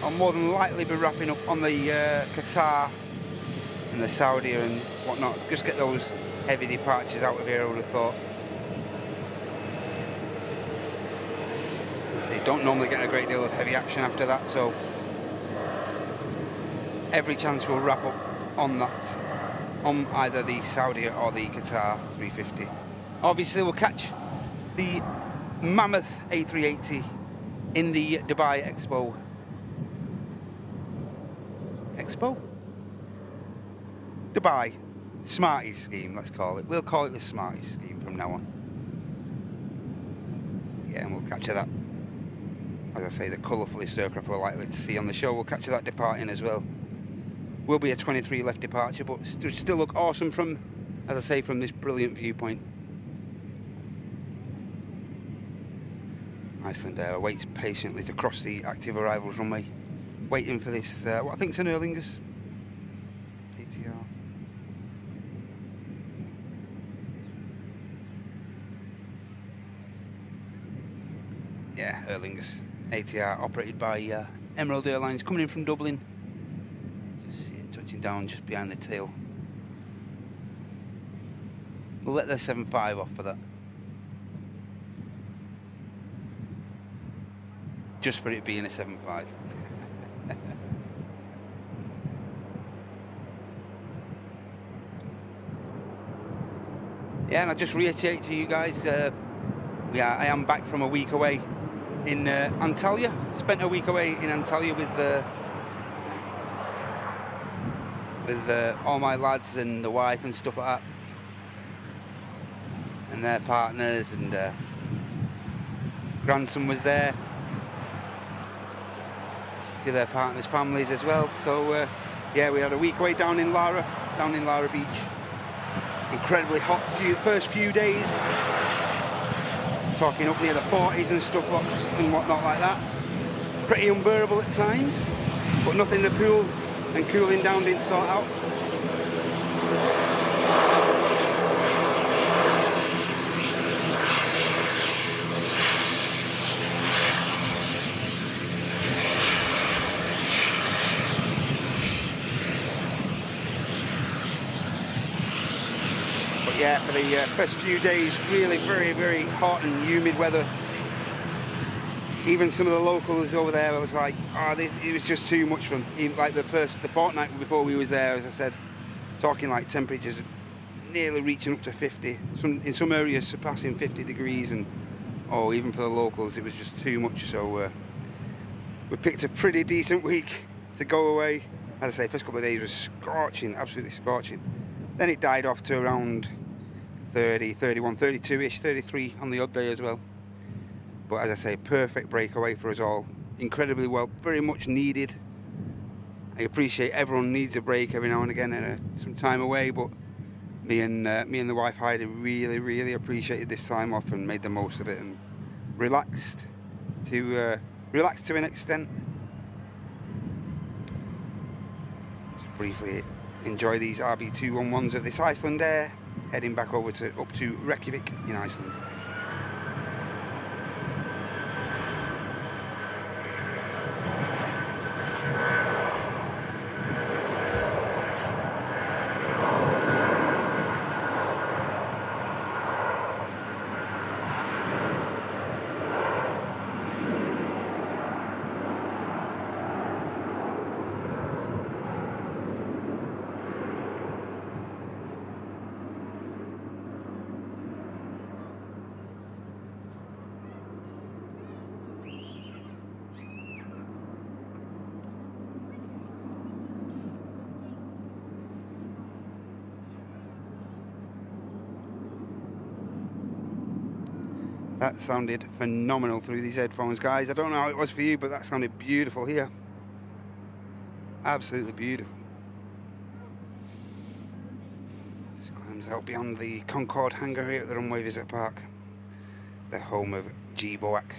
I'll more than likely be wrapping up on the Qatar and the Saudi and whatnot. Just get those heavy departures out of here, I would have thought. So you don't normally get a great deal of heavy action after that, so every chance we'll wrap up on that, on either the Saudi or the Qatar 350. Obviously we'll catch the mammoth A380 in the Dubai Dubai Smarties scheme, let's call it. We'll call it the Smarties scheme from now on. Yeah, and we'll capture that. As I say, the colourfulest aircraft we're likely to see on the show. We'll capture that departing as well. Will be a 23 left departure, but still look awesome from, as I say, from this brilliant viewpoint. Iceland Air waits patiently to cross the active arrivals runway, waiting for this, what I think is an Aer Lingus ATR. Yeah, Aer Lingus ATR, operated by Emerald Airlines, coming in from Dublin. Just see it touching down just behind the tail. We'll let the 7.5 off for that. Just for it being a 7.5. Yeah, and I'll just reiterate to you guys, I am back from a week away in Antalya. Spent a week away in Antalya with all my lads and the wife and stuff like that, and their partners, and grandson was there, a few of their partners' families as well. So yeah, we had a week away down in Lara Beach. Incredibly hot first few days, talking up near the 40s and stuff and whatnot like that. Pretty unbearable at times, but nothing the pool and cooling down didn't sort out. Yeah, for the first few days, really very, very hot and humid weather. Even some of the locals over there, I was like, oh, it was just too much for them. Even like the fortnight before we was there, as I said, talking like temperatures nearly reaching up to 50. In some areas surpassing 50 degrees, and even for the locals, it was just too much. So we picked a pretty decent week to go away. As I say, first couple of days was scorching, absolutely scorching. Then it died off to around 30, 31, 32-ish, 33 on the odd day as well. But as I say, perfect breakaway for us all. Incredibly well, very much needed. I appreciate everyone needs a break every now and again and some time away, but me and the wife Heidi really, really appreciated this time off and made the most of it and relaxed to an extent. Just briefly enjoy these RB211s of this Iceland Air, heading back over up to Reykjavik in Iceland. That sounded phenomenal through these headphones, guys. I don't know how it was for you, but that sounded beautiful here. Absolutely beautiful. Just climbs out beyond the Concorde hangar here at the Runway Visitor Park, the home of GBOAC.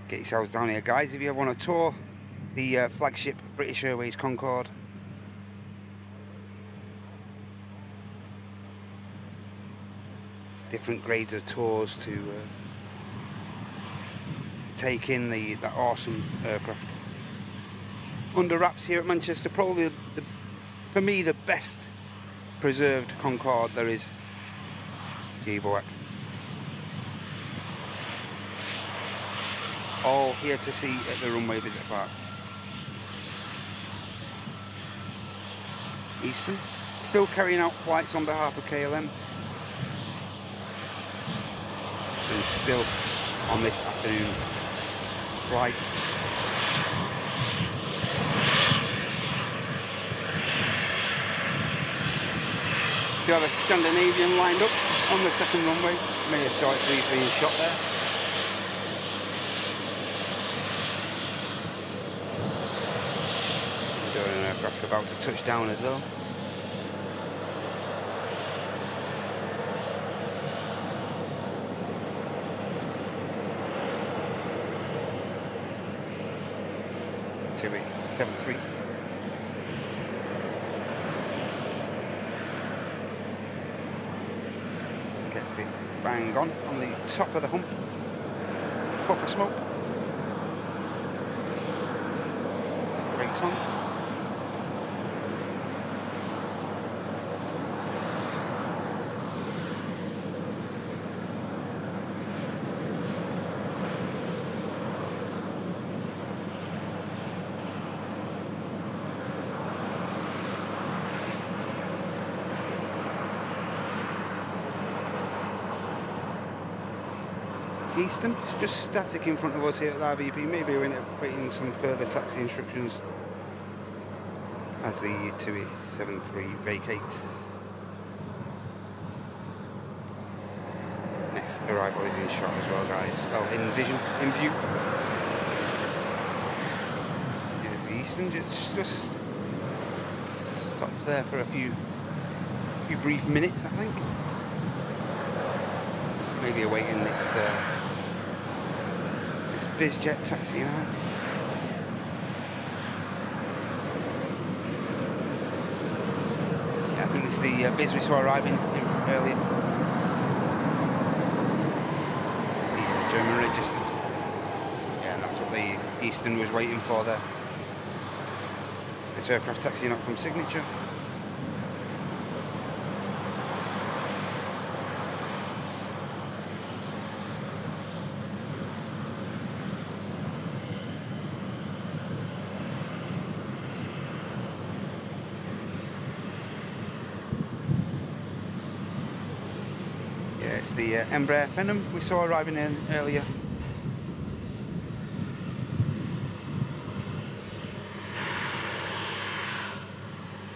Get yourselves down here, guys, if you ever want to tour the flagship British Airways Concorde. Different grades of tours to take in that awesome aircraft. Under wraps here at Manchester, probably for me the best preserved Concorde there is. GBOAC. All here to see at the Runway Visitor Park. Eastern still carrying out flights on behalf of KLM. And still on this afternoon flight. We have a Scandinavian lined up on the second runway. May have saw it briefly in shot there. We've got an aircraft about to touch down as well. TUI 73. Gets it bang on the top of the hump. Puff of smoke. Brakes on. Eastern, it's just static in front of us here at the RVP. Maybe we're waiting some further taxi instructions as the TUI 73 vacates. Next arrival is in shot as well, guys. Well, in view. Here's the Eastern, it's just stopped there for a few brief minutes, I think. Maybe awaiting this BizJet taxi now. Yeah, I think this is the Biz we saw arriving earlier. The German registered. Yeah, and that's what the Eastern was waiting for there. This aircraft taxiing up from Signature. It's the Embraer Phenom we saw arriving in earlier.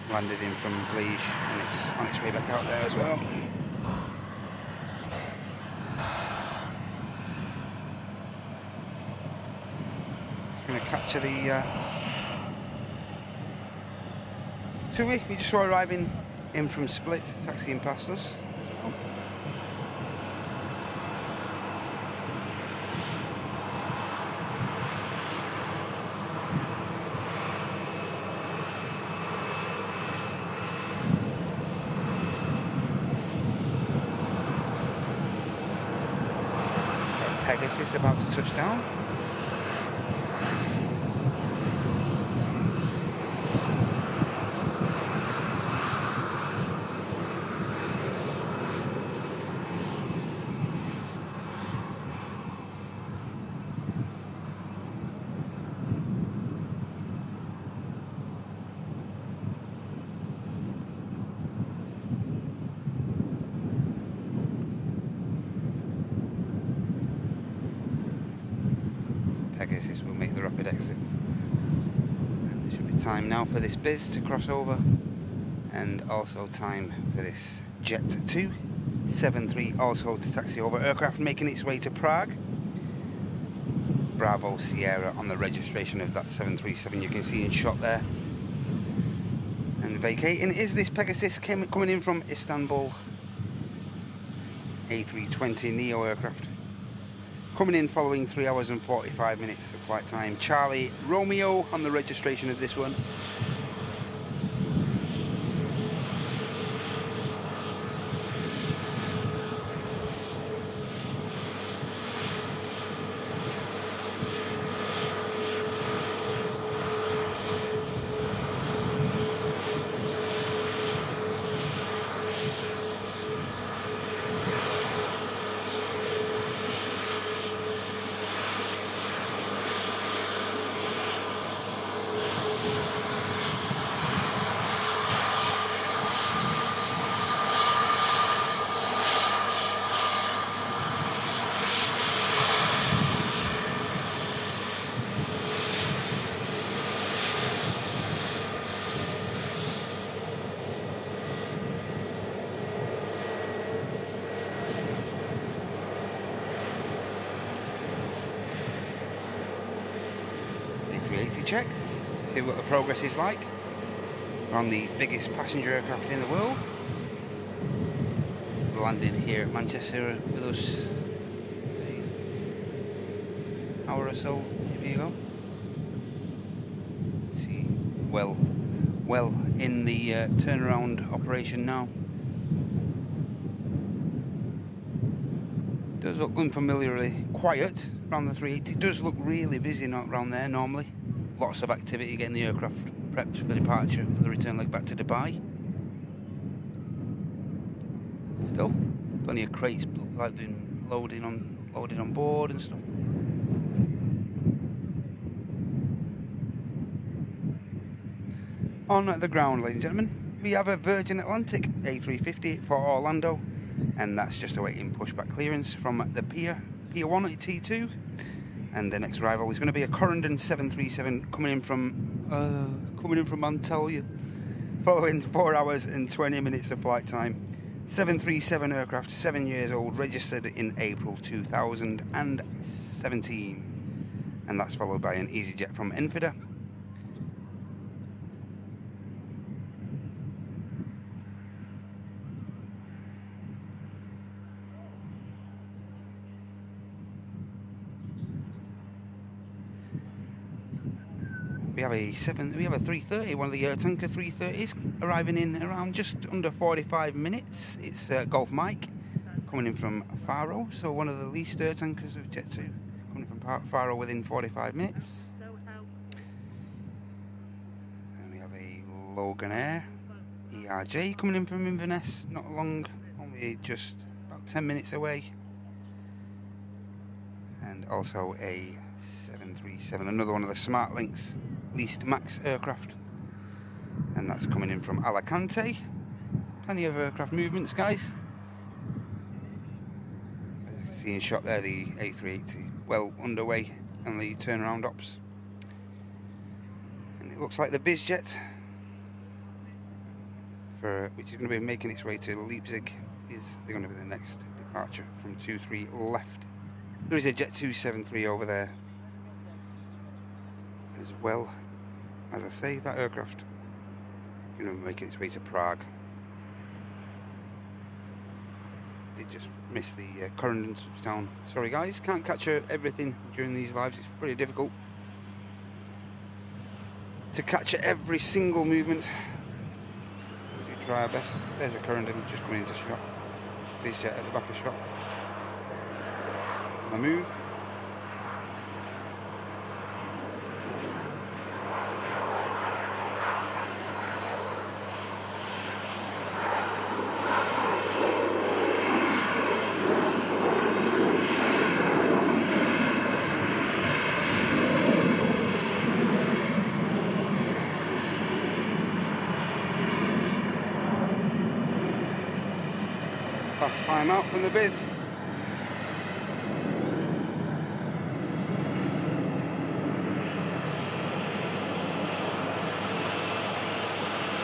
Landed in from Leased and it's on its way back out there as well. It's going to capture the TUI we just saw arriving in from Split, taxiing past us as well. Pegasus about to touch down. Pegasus will make the rapid exit. And there should be time now for this Biz to cross over, and also time for this Jet 273 also to taxi over. Aircraft making its way to Prague. Bravo Sierra on the registration of that 737 you can see in shot there. And vacating is this Pegasus coming in from Istanbul. A320 Neo aircraft. Coming in following 3 hours and 45 minutes of flight time. Charlie Romeo on the registration of this one. Check, see what the progress is like. We're on the biggest passenger aircraft in the world. Landed here at Manchester with us, say, hour or so maybe ago. well in the turnaround operation now. Does look unfamiliarly quiet around the 380. It does look really busy not around there normally. Lots of activity getting the aircraft prepped for departure for the return leg back to Dubai. Still, plenty of crates like being loaded on board and stuff. On the ground, ladies and gentlemen, we have a Virgin Atlantic A350 for Orlando, and that's just awaiting pushback clearance from the Pier 1 at T2. And the next arrival is going to be a Corendon 737 coming in from Antalya, following 4 hours and 20 minutes of flight time. 737 aircraft, 7 years old, registered in April 2017, and that's followed by an EasyJet from Enfida. We have a 330, one of the tanker 330s, arriving in around just under 45 minutes. It's Golf Mike coming in from Faro, so one of the leased tankers of Jet2 coming from Faro within 45 minutes. And we have a Logan Air ERJ coming in from Inverness, not long, only just about 10 minutes away. And also a 737, another one of the Smart Links Leased Max aircraft, and that's coming in from Alicante. Plenty of aircraft movements, guys. As you can see in shot there, the A380 well underway and the turnaround ops, and it looks like the BizJet which is going to be making its way to Leipzig is going to be the next departure from 23 left. There is a Jet 273 over there as well. As I say, that aircraft making its way to Prague. Did just miss the Corendon touchdown. Sorry guys, can't capture everything during these lives. It's pretty difficult to capture every single movement. We do try our best. There's a Corendon just coming into shot. BizJet at the back of shot. On the move. Fast climb out from the Biz.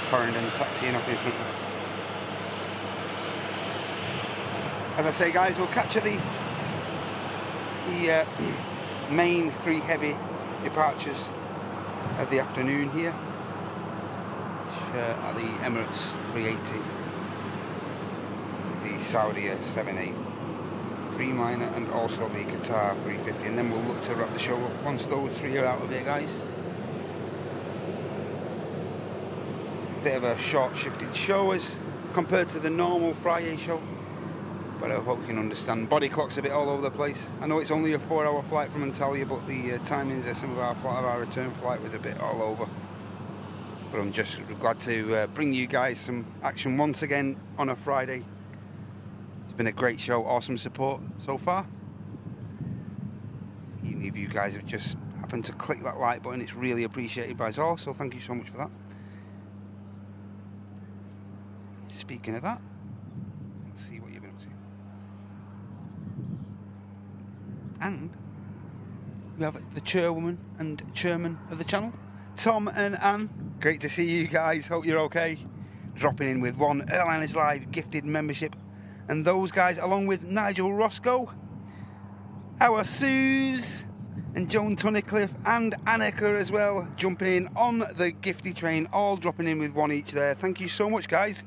Corendon taxiing up in front of us. As I say guys, we'll capture the main 3 heavy departures of the afternoon here at the Emirates 380. The Saudi 78 Dreamliner, and also the Qatar 350, and then we'll look to wrap the show up once those 3 are out of here, guys. Bit of a short shifted show as compared to the normal Friday show, but I hope you can understand. Body clock's a bit all over the place. I know it's only a 4-hour flight from Antalya, but the timings of some of our return flight was a bit all over. But I'm just glad to bring you guys some action once again on a Friday. It's been a great show, awesome support so far. Any of you guys have just happened to click that like button, it's really appreciated by us all, so thank you so much for that. Speaking of that, let's see what you've been up to. And we have the chairwoman and chairman of the channel, Tom and Anne. Great to see you guys, hope you're okay. Dropping in with one Airliners Live gifted membership. And those guys, along with Nigel Roscoe, our Suze, and Joan Tunnicliffe, and Annika as well, jumping in on the gifty train, all dropping in with one each there. Thank you so much, guys.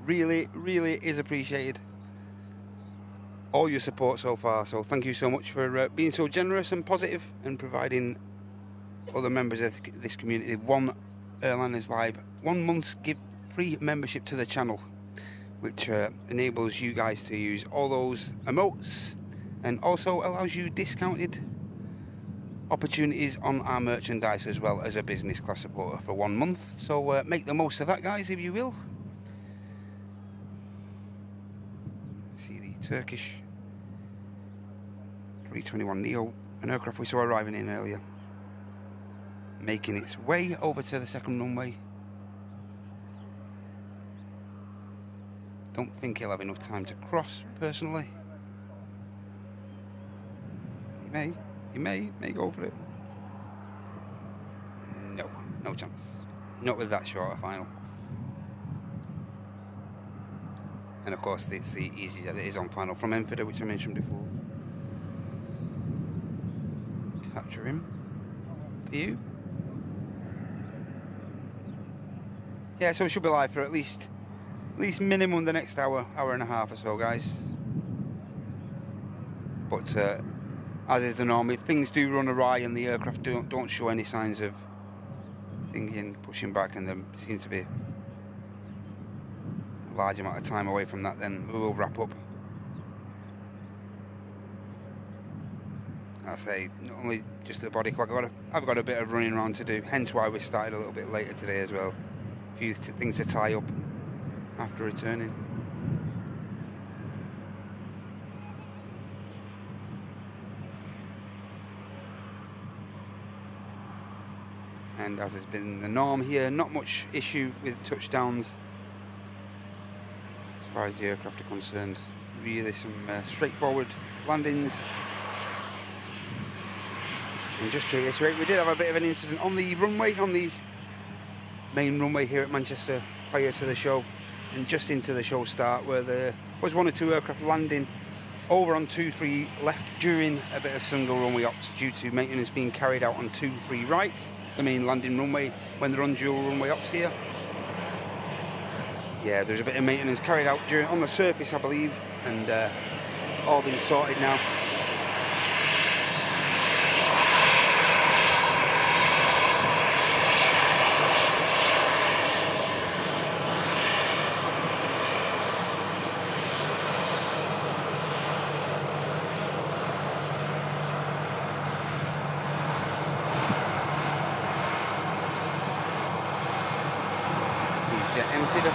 Really, really is appreciated. All your support so far, so thank you so much for being so generous and positive and providing other members of this community one Airliners Live 1 month's free membership to the channel, which enables you guys to use all those emotes and also allows you discounted opportunities on our merchandise as well as a business class supporter for 1 month. So make the most of that, guys, if you will. See the Turkish 321neo, an aircraft we saw arriving in earlier, making its way over to the second runway. Don't think he'll have enough time to cross, personally. He may go for it. No chance. Not with that short a final. And of course, it's the easy that it is on final from Enfield, which I mentioned before. Capture him for you. Yeah, so it should be live for at least minimum the next hour and a half or so, guys. But as is the norm, if things do run awry and the aircraft don't show any signs of thinking, pushing back, and there seems to be a large amount of time away from that, then we will wrap up. I say, not only just the body clock, I've got a bit of running around to do, hence why we started a little bit later today as well. A few things to tie up after returning. And as has been the norm here, not much issue with touchdowns as far as the aircraft are concerned. Really some straightforward landings. And just to reiterate, we did have a bit of an incident on the runway, on the main runway here at Manchester prior to the show and just into the show start, where there was 1 or 2 aircraft landing over on 2-3 left during a bit of single runway ops due to maintenance being carried out on 2-3 right, the main landing runway, when they're on dual runway ops here. Yeah, there's a bit of maintenance carried out on the surface, I believe, and all been sorted now.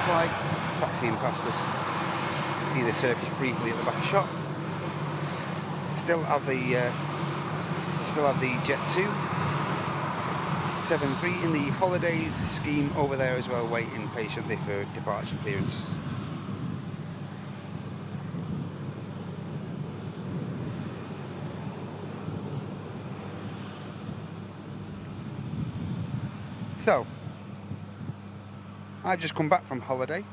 Flight, taxiing past us. See the Turkish briefly at the back shot. Still have the Jet 2 73 in the holidays scheme over there as well, waiting patiently for departure clearance. So, I've just come back from holiday.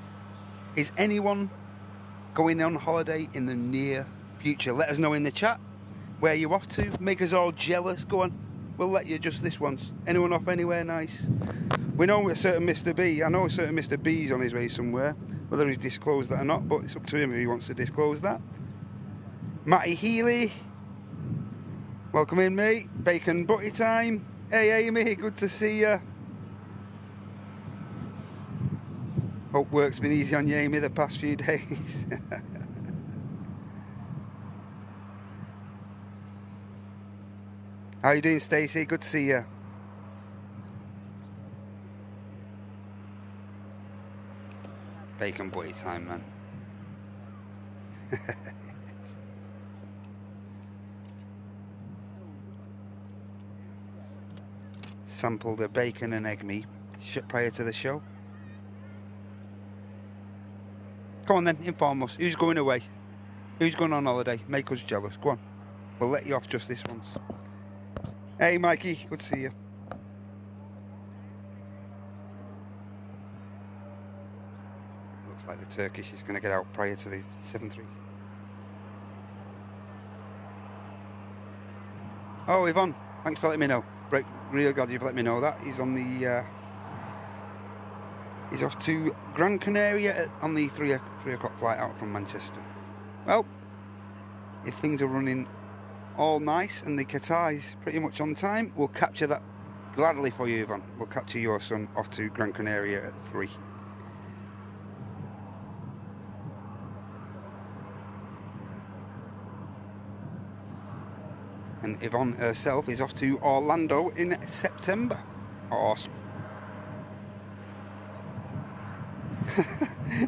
Is anyone going on holiday in the near future? Let us know in the chat where you're off to. Make us all jealous. Go on. We'll let you just this once. Anyone off anywhere nice? We know a certain Mr. B. I know a certain Mr. B's on his way somewhere. Whether he's disclosed that or not, but it's up to him if he wants to disclose that. Matty Healy. Welcome in, mate. Bacon butty time. Hey, Amy. Good to see you. Hope work's been easy on you, Amy, the past few days. How you doing, Stacey? Good to see you. Bacon butty time, man. Sampled a bacon and egg meat prior to the show. Come on then, inform us. Who's going away? Who's going on holiday? Make us jealous. Go on. We'll let you off just this once. Hey, Mikey. Good to see you. Looks like the Turkish is going to get out prior to the 7-3. Oh, Yvonne. Thanks for letting me know. Real glad you've let me know that. He's on the... He's off to Gran Canaria on the 3 o'clock flight out from Manchester. Well, if things are running all nice and the Qatar is pretty much on time, we'll capture that Gladly for you, Yvonne. We'll capture your son off to Gran Canaria at 3. And Yvonne herself is off to Orlando in September. Awesome.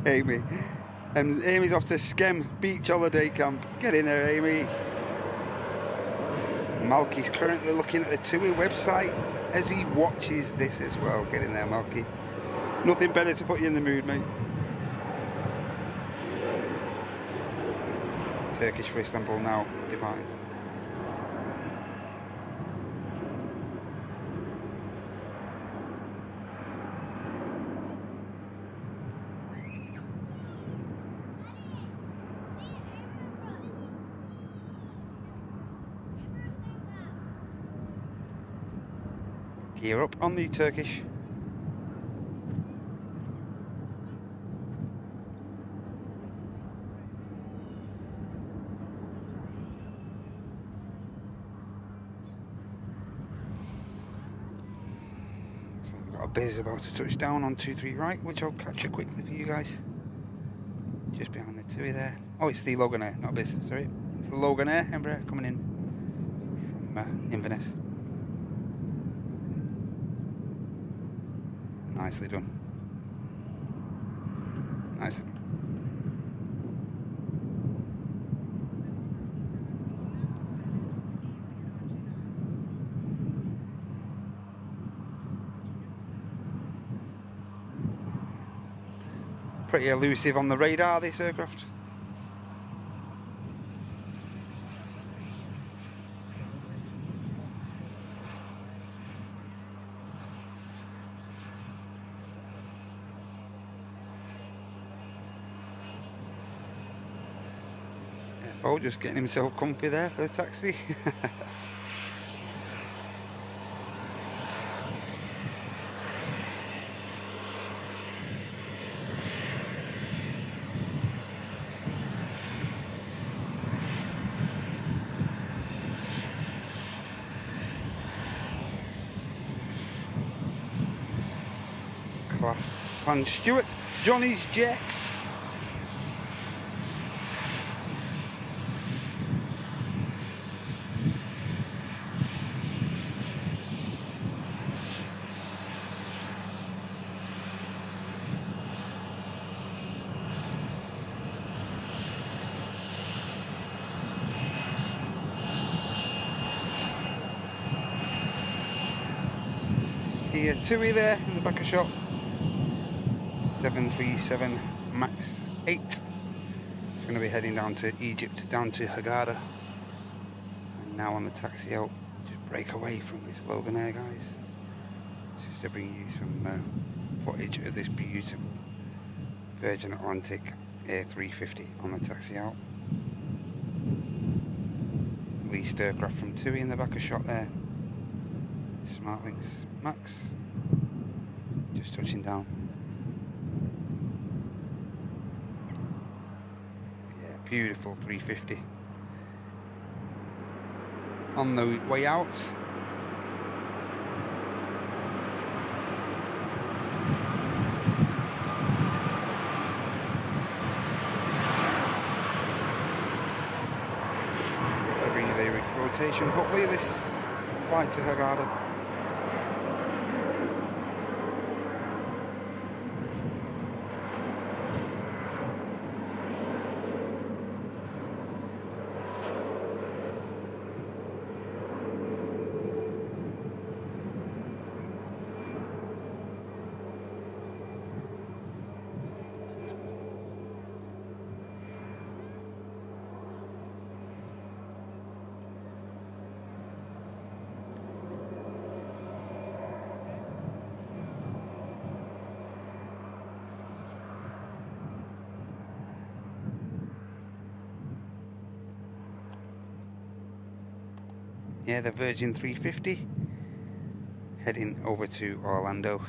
Amy. Amy's off to Skem Beach Holiday Camp. Get in there, Amy. Malky's currently looking at the TUI website as he watches this as well. Get in there, Malky. Nothing better to put you in the mood, mate. Turkish for Istanbul now, divine. Gear up on the Turkish. So we've got a biz about to touch down on 23 right, which I'll capture quickly for you guys. Just behind the TUI there. Oh, it's the Logan Air, not biz, sorry. It's the Logan Air Embraer coming in from Inverness. Nicely done. Nicely done. Pretty elusive on the radar, this aircraft. Oh, just getting himself comfy there for the taxi. Class. Pan Stewart, Johnny's jet. Here, TUI there in the back of shot. 737 MAX 8. It's going to be heading down to Egypt, down to Hurghada. And now on the taxi out, just break away from this Logan Air, guys. Just to bring you some footage of this beautiful Virgin Atlantic A350 on the taxi out. Leased aircraft from TUI in the back of shot there. SmartLynx Max. Just touching down. Beautiful 350. On the way out, relay rotation. Hopefully this flight to Hurghada. Yeah, the Virgin 350 heading over to Orlando.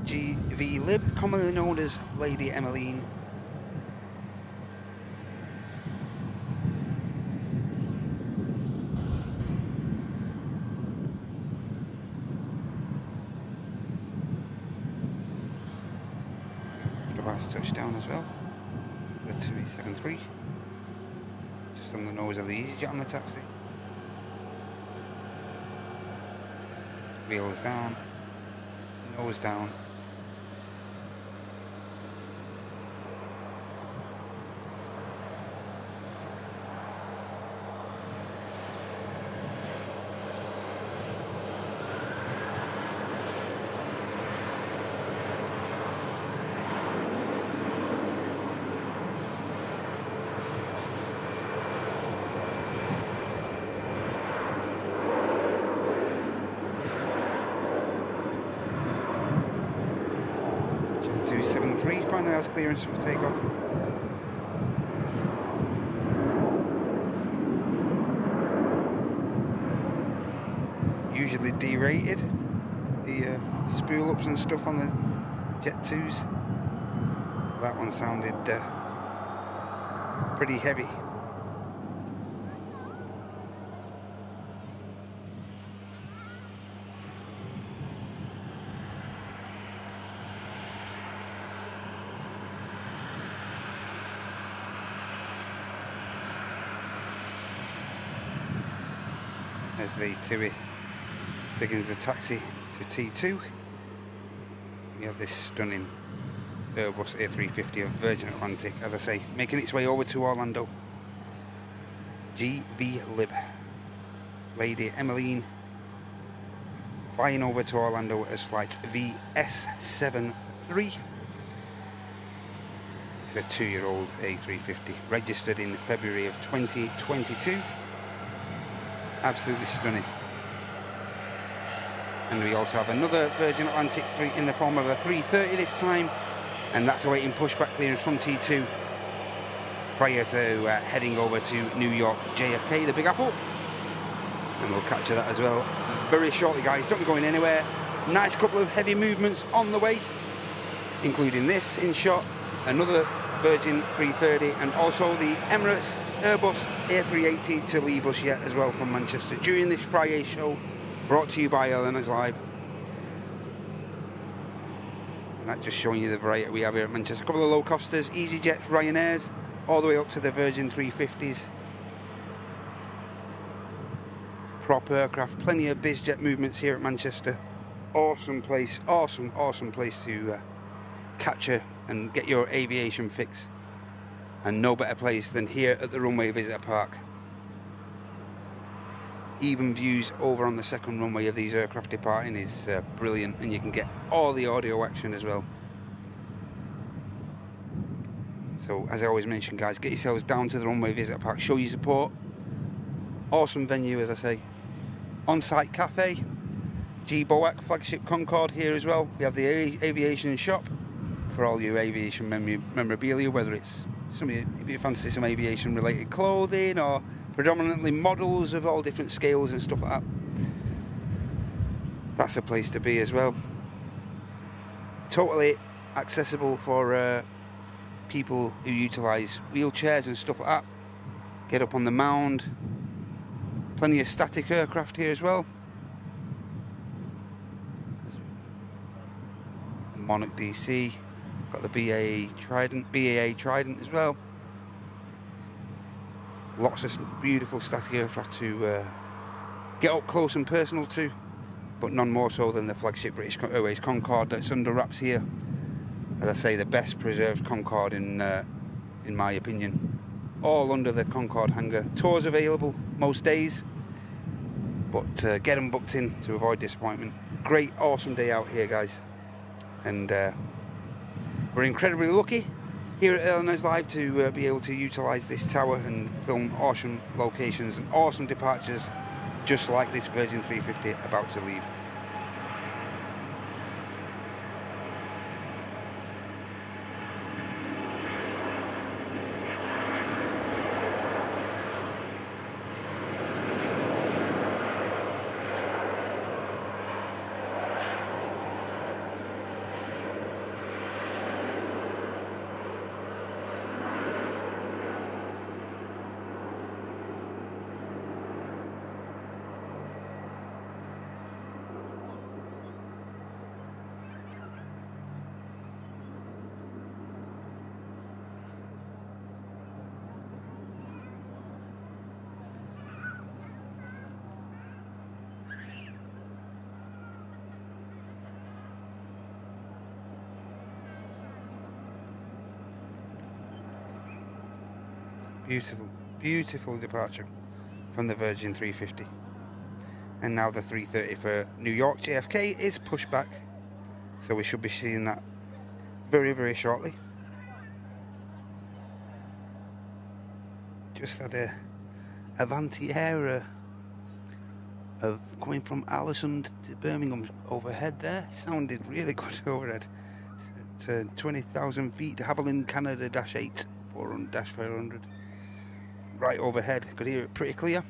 GV Lib, commonly known as Lady Emmeline. After touchdown as well. The 273. Just on the nose of the EasyJet on the taxi. Wheels down, nose down. Jet 273 finally has clearance for takeoff. Usually derated, the spool ups and stuff on the Jet 2s. That one sounded pretty heavy. As the TUI begins the taxi to T2, we have this stunning Airbus A350 of Virgin Atlantic, as I say, making its way over to Orlando. GV Lib, Lady Emmeline, flying over to Orlando as flight VS73. It's a 2-year-old A350, registered in February of 2022. Absolutely stunning. And we also have another Virgin Atlantic in the form of a 330 this time, and that's awaiting pushback clearance from T2 prior to heading over to New York JFK, the Big Apple. And we'll capture that as well very shortly, guys. Don't be going anywhere. Nice couple of heavy movements on the way, including this in shot, another Virgin 330, and also the Emirates Airbus A380 to leave us yet as well from Manchester during this Friday show, brought to you by Airlines Live. And that's just showing you the variety we have here at Manchester. A couple of low costers, EasyJets, Ryanairs, all the way up to the Virgin 350s. Proper aircraft, plenty of bizjet movements here at Manchester. Awesome place, awesome place to capture and get your aviation fix, and no better place than here at the Runway Visitor Park. Even views over on the second runway of these aircraft departing is brilliant, and you can get all the audio action as well. So as I always mention, guys, get yourselves down to the Runway Visitor Park, show your support. Awesome venue, as I say. On-site cafe, G-Boac flagship Concorde here as well. We have the aviation shop for all your aviation memorabilia, whether it's somebody, if you fancy some aviation related clothing, or predominantly models of all different scales and stuff like that. That's a place to be as well. Totally accessible for people who utilise wheelchairs and stuff like that. Get up on the mound. Plenty of static aircraft here as well. Monarch DC. Got the BAA Trident as well. Lots of beautiful static aircraft to get up close and personal to, but none more so than the flagship British Airways Concorde that's under wraps here. As I say, the best preserved Concorde in my opinion. All under the Concorde hangar. Tours available most days, but get them booked in to avoid disappointment. Great, awesome day out here, guys. And we're incredibly lucky here at Airlines Live to be able to utilise this tower and film awesome locations and awesome departures, just like this Virgin 350 about to leave. Beautiful, beautiful departure from the Virgin 350. And now the 330 for New York JFK is pushed back, so we should be seeing that very, very shortly. Just had a Avanti Air of coming from Allison to Birmingham overhead there. Sounded really good overhead. To 20,000 feet, Havilland Canada -8 400 right overhead. Could hear it pretty clear.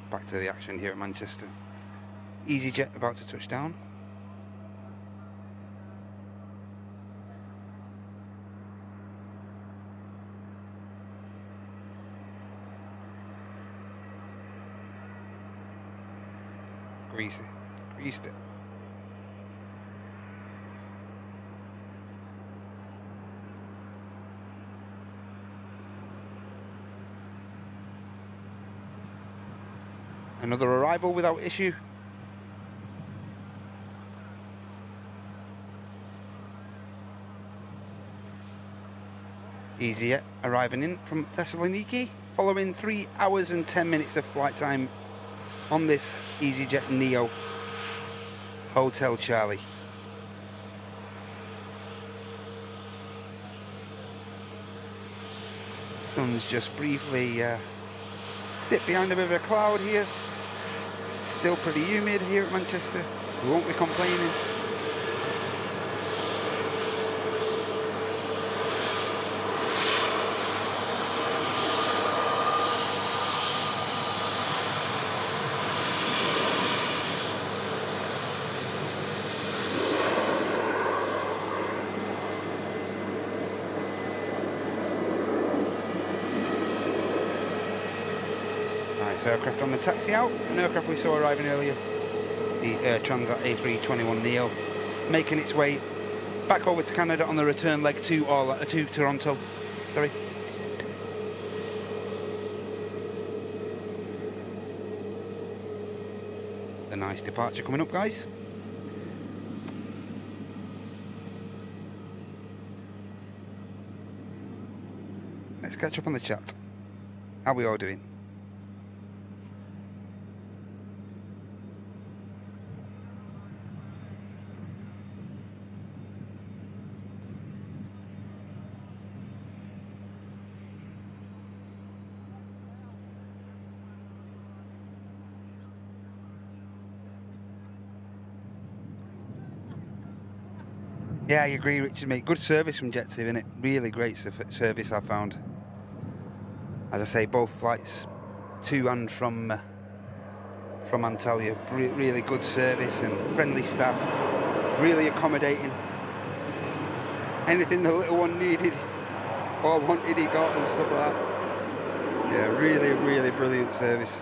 Back to the action here at Manchester. EasyJet about to touch down. Greased it. Another arrival without issue. EasyJet arriving in from Thessaloniki, following 3 hours and 10 minutes of flight time on this EasyJet Neo. Hotel Charlie. Sun's just briefly dipped behind a bit of a cloud here. Still pretty humid here at Manchester. We won't be complaining. Aircraft on the taxi out, an aircraft we saw arriving earlier, the Air Transat A321 Neo, making its way back over to Canada on the return leg to Toronto. Sorry. A nice departure coming up, guys. Let's catch up on the chat. How are we all doing? Yeah, I agree, Richard, mate. Good service from Jet2, innit? Really great service, I found. As I say, both flights to and from Antalya. Really good service and friendly staff. Really accommodating. Anything the little one needed or wanted, he got and stuff like that. Yeah, really, really brilliant service.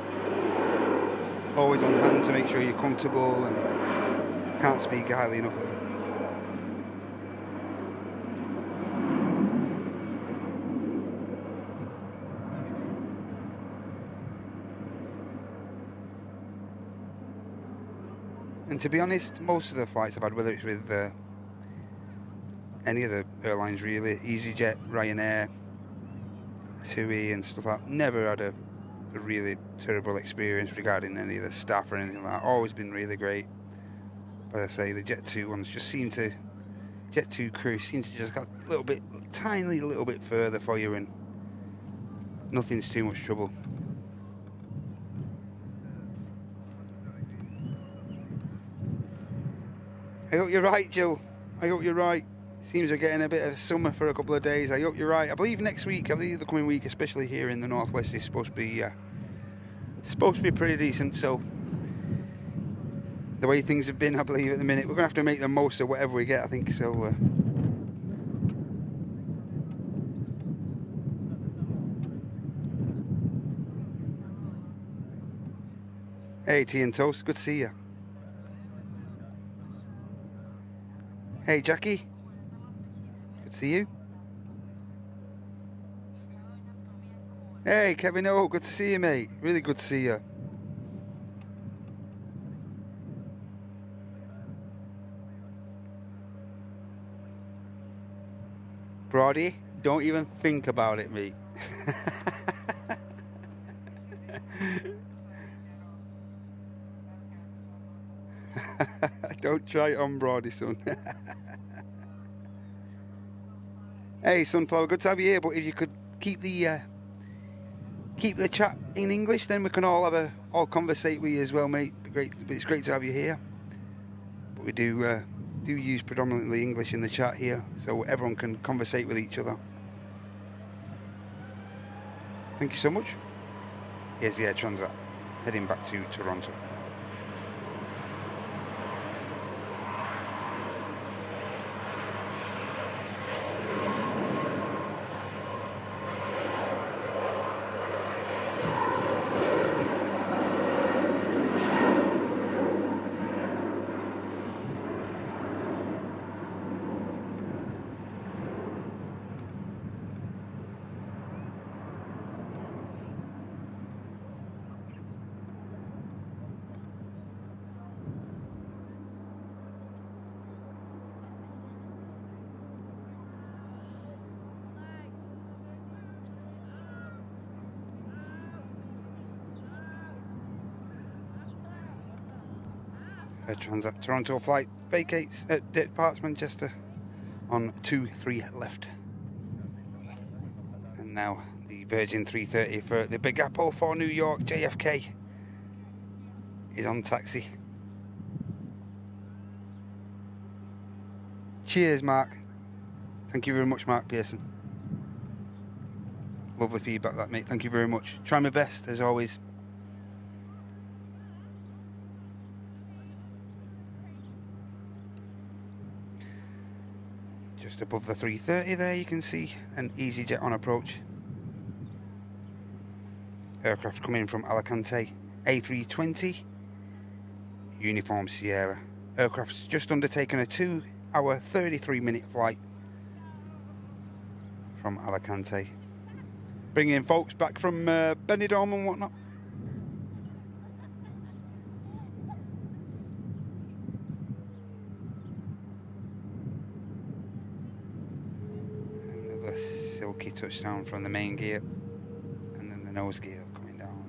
Always on hand to make sure you're comfortable, and can't speak highly enough of them. And to be honest, most of the flights I've had, whether it's with any of the airlines really, EasyJet, Ryanair, TUI and stuff like that, never had a really terrible experience regarding any of the staff or anything like that. Always been really great. But as I say, the Jet2 ones just seem to, Jet2 crew seem to just got a little bit, tiny little bit further for you, and nothing's too much trouble. I hope you're right, Jill. I hope you're right. Seems we're getting a bit of summer for a couple of days. I hope you're right. I believe next week, I believe the coming week, especially here in the northwest, is supposed to be pretty decent. So the way things have been, I believe at the minute, we're gonna have to make the most of whatever we get, I think. So hey, Tea and Toast, good to see you. Hey, Jackie, good to see you. Hey, Kevin O, good to see you, mate. Really good to see you. Brody, Don't even think about it, mate. Don't try it on Brody, son. Hey, Sunflower, good to have you here. But if you could keep the chat in English, then we can all conversate with you as well, mate. Great, it's great to have you here. But we do use predominantly English in the chat here, so everyone can conversate with each other. Thank you so much. Here's the Air Transat heading back to Toronto. Air Transat Toronto flight vacates, departs Manchester on 23 left. And now the Virgin 330 for the Big Apple for New York JFK is on taxi. Cheers, Mark. Thank you very much, Mark Pearson. Lovely feedback, that, mate. Thank you very much. Try my best, as always. Just above the 330 there, you can see an EasyJet on approach. Aircraft coming from Alicante, A320, Uniform Sierra. Aircraft's just undertaken a 2-hour, 33-minute flight from Alicante. Bringing folks back from Benidorm and whatnot. Another silky touchdown from the main gear, and then the nose gear coming down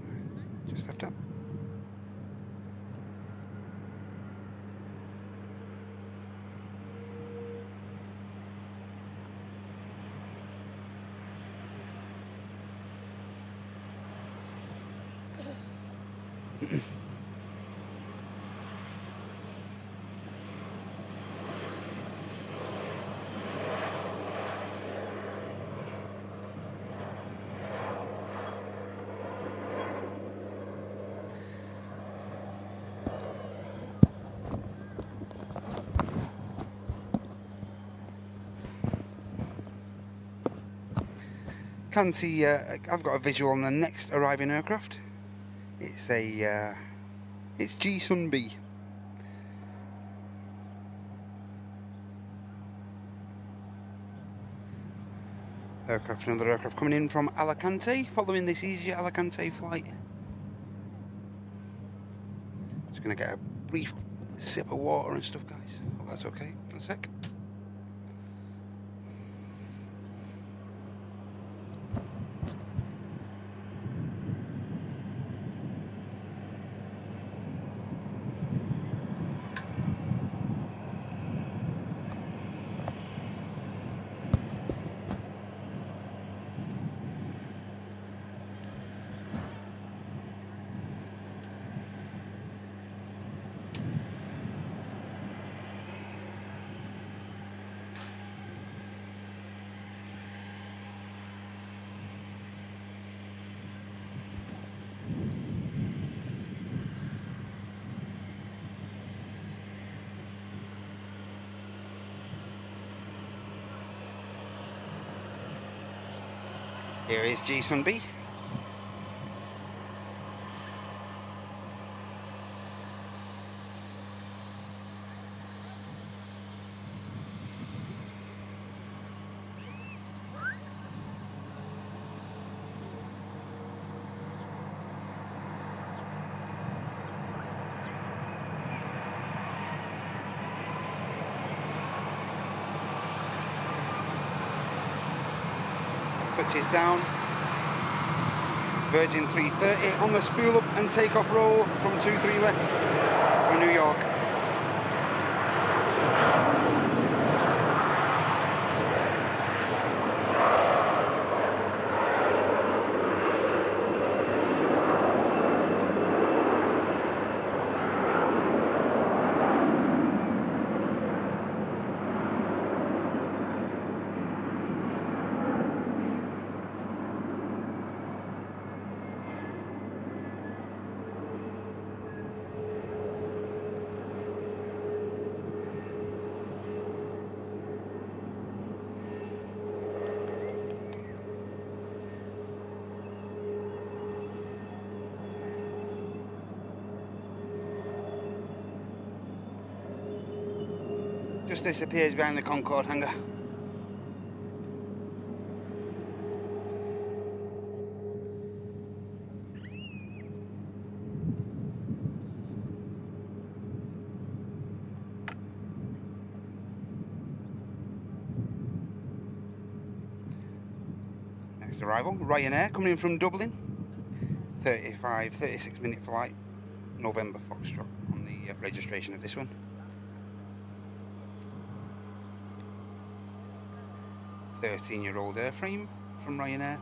just after. Can see I've got a visual on the next arriving aircraft. It's it's G Sun B. Another aircraft coming in from Alicante, following this EasyJet Alicante flight. Just gonna get a brief sip of water and stuff, guys. Hope that's okay. A sec. Here is G Sun B. touches down. Virgin 330 on the spool up and takeoff roll from 23 left for New York. Just disappears behind the Concorde hangar. Next arrival, Ryanair coming in from Dublin. 36 minute flight, November Foxtrot on the registration of this one. 13-year-old airframe from Ryanair.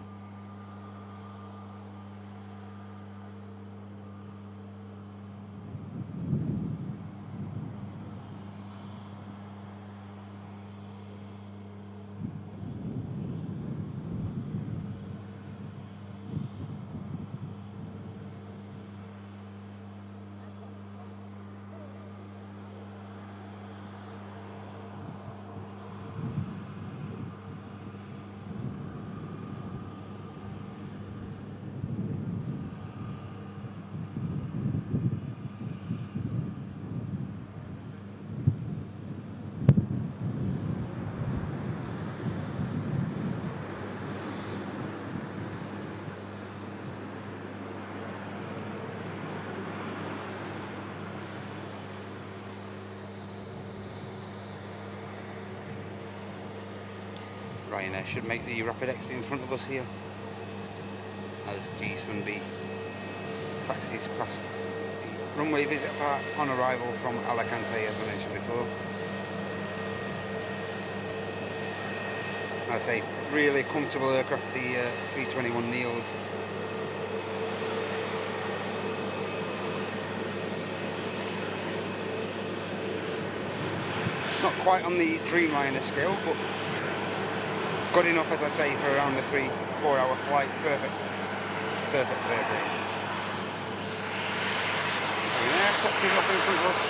Ryanair should make the rapid exit in front of us here as G Sunday taxis past the runway visit park on arrival from Alicante, as I mentioned before. I say, really comfortable aircraft, the 321 Neos. Not quite on the Dreamliner scale, but good enough, as I say, for around a 3-4 hour flight. Perfect. Perfect airplane. There, taxis up in front of us.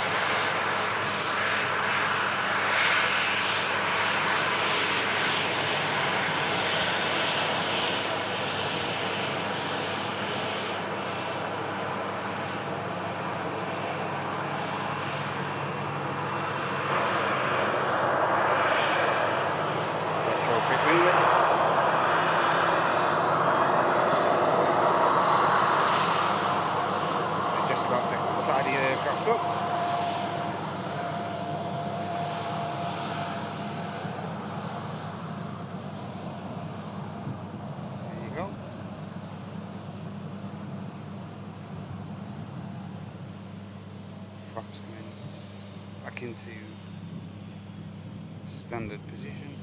Flaps coming back into standard position.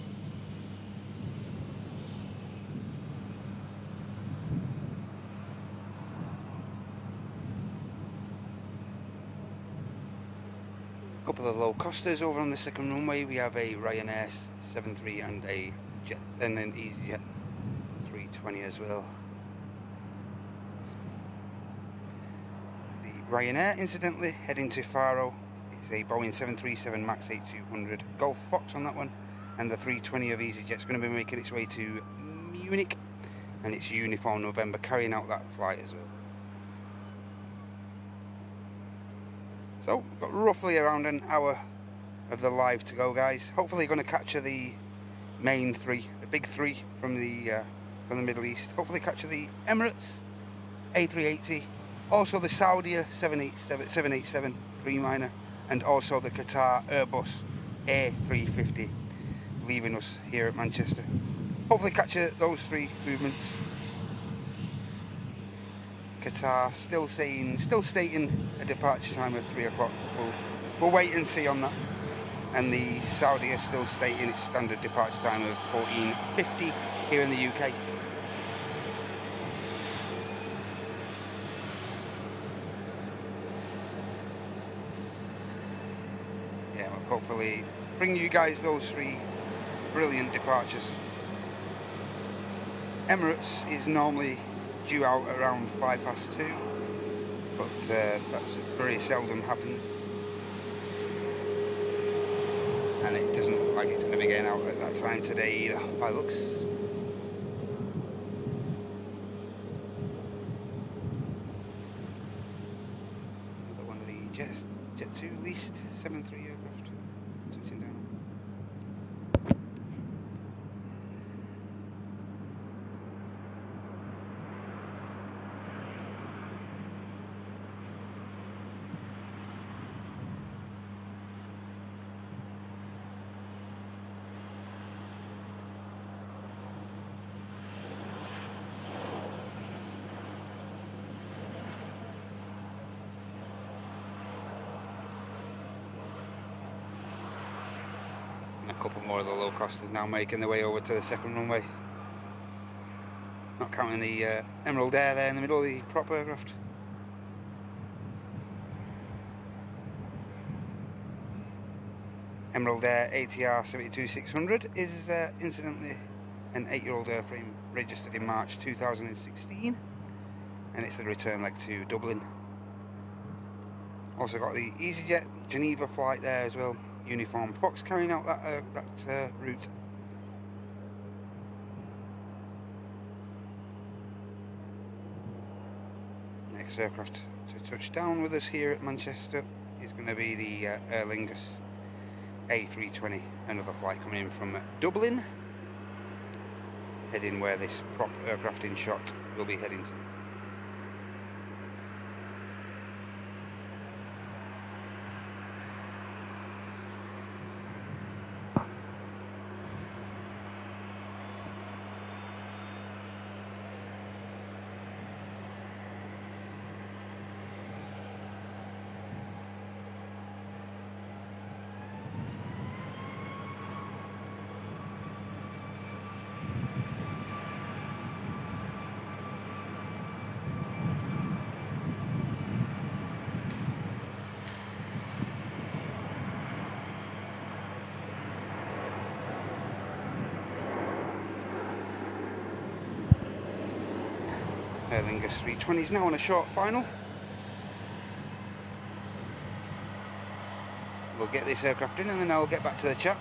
A couple of low costers over on the second runway. We have a Ryanair 73 and a jet, and an EasyJet 320 as well. The Ryanair, incidentally, heading to Faro. It's a Boeing 737 MAX 8200 Golf Fox on that one, and the 320 of EasyJet's going to be making its way to Munich, and it's uniform November, carrying out that flight as well. So, we've got roughly around an hour of the live to go, guys. Hopefully going to capture the main three, the big three from the Middle East. Hopefully capture the Emirates A380, also the Saudi 787 Dreamliner, and also the Qatar Airbus A350, leaving us here at Manchester. hopefully catch those 3 movements. Qatar still stating a departure time of 3 o'clock. We'll wait and see on that. And the Saudi are still stating its standard departure time of 14:50 here in the UK. Yeah, we'll hopefully bring you guys those 3 brilliant departures. Emirates is normally due out around 2:05, but that's very seldom happens, and it doesn't look like it's going to be getting out at that time today either, by looks. Another one of the Jet 2 Leased 73 aircraft switching down. And a couple more of the low costers now making their way over to the second runway. Not counting the Emerald Air there in the middle of the prop aircraft. Emerald Air ATR 72600 is incidentally an 8-year-old airframe registered in March 2016, and it's the return leg to Dublin. Also got the EasyJet Geneva flight there as well. Uniform Fox carrying out that route. Next aircraft to touch down with us here at Manchester is going to be the Aer Lingus A320, another flight coming in from Dublin, heading where this prop aircraft in shot will be heading to. Aer Lingus 320 is now on a short final. We'll get this aircraft in and then I'll get back to the chat.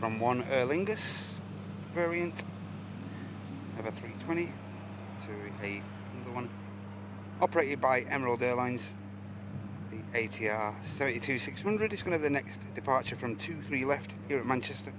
from one Aer Lingus variant of a 320 to another one operated by Emerald Airlines, the ATR 72600. It's going to have the next departure from 23 left here at Manchester.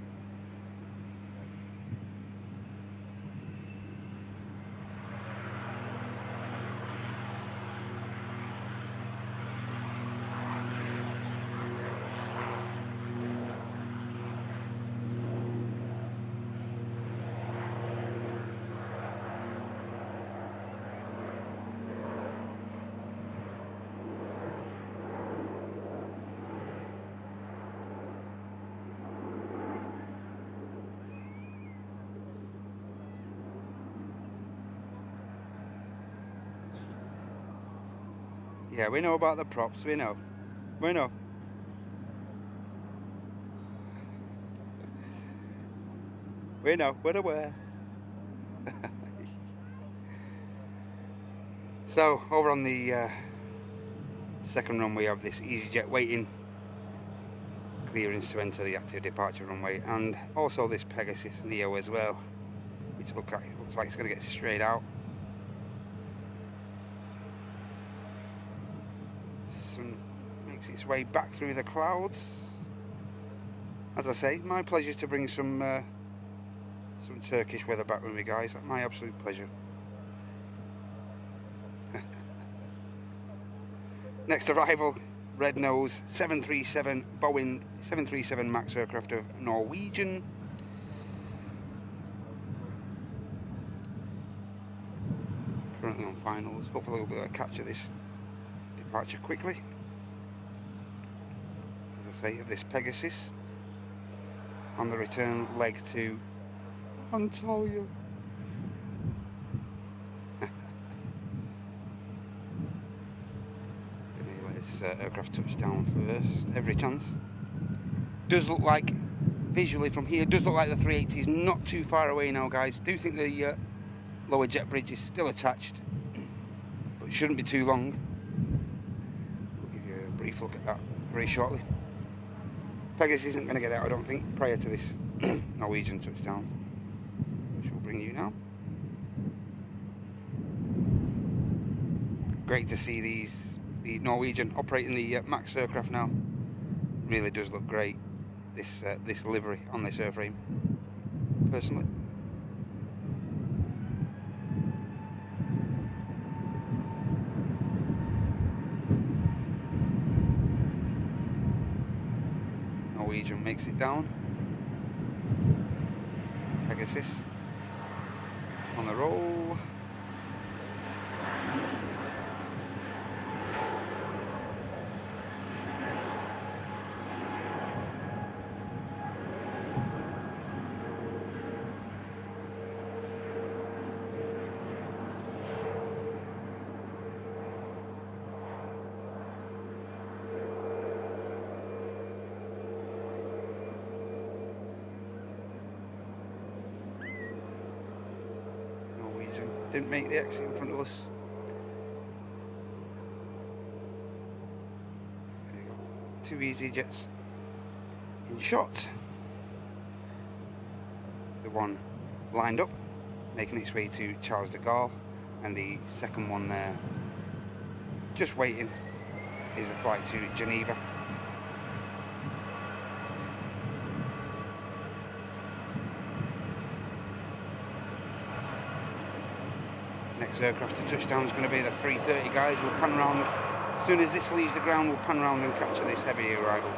Yeah, we know about the props, we know. We know. We know, we're aware. So, over on the second runway, we have this EasyJet waiting clearance to enter the active departure runway, and also this Pegasus Neo as well, which looks like it's going to get straight out. Sun makes its way back through the clouds. As I say, my pleasure to bring some Turkish weather back with me, guys. My absolute pleasure. Next arrival, red nose 737 Boeing 737 MAX aircraft of Norwegian. Currently on finals. Hopefully we'll be able to capture this departure quickly. As I say, of this Pegasus on the return leg to Antalya. Gonna let this aircraft touch down first, every chance. Does look like, visually from here, does look like the 380 is not too far away now, guys. Do think the lower jet bridge is still attached, but it shouldn't be too long. We'll give you a brief look at that very shortly. Pegasus isn't going to get out, I don't think, prior to this Norwegian touchdown, which will bring you now. Great to see the Norwegian operating the MAX aircraft now. Really does look great, this livery on this airframe, personally. Norwegian makes it down. Pegasus on the roll. Didn't make the exit in front of us. There you go. Two EasyJets in shot. The one lined up, making its way to Charles de Gaulle, and the second one there, just waiting, is a flight to Geneva. Next aircraft to touchdown is going to be the 330, guys. We'll pan around. As soon as this leaves the ground, we'll pan around and capture this heavy arrival.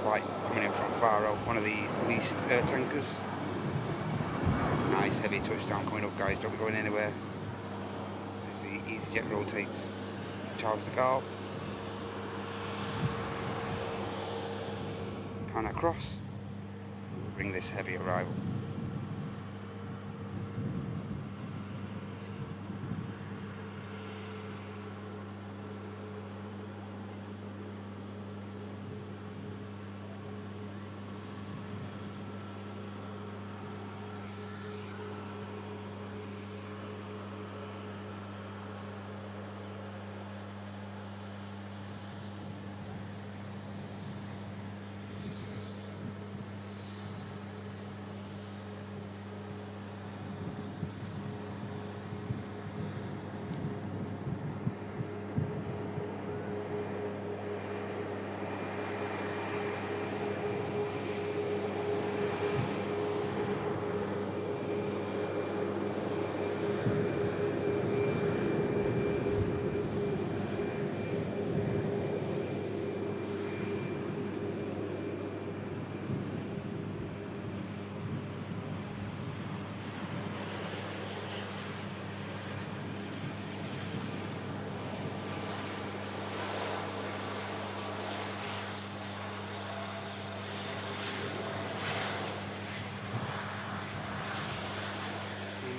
Flight coming in from Faro, one of the Leased air tankers. Nice heavy touchdown coming up, guys. Don't be going anywhere. As the EasyJet rotates to Charles de Gaulle. Pan across. We'll bring this heavy arrival.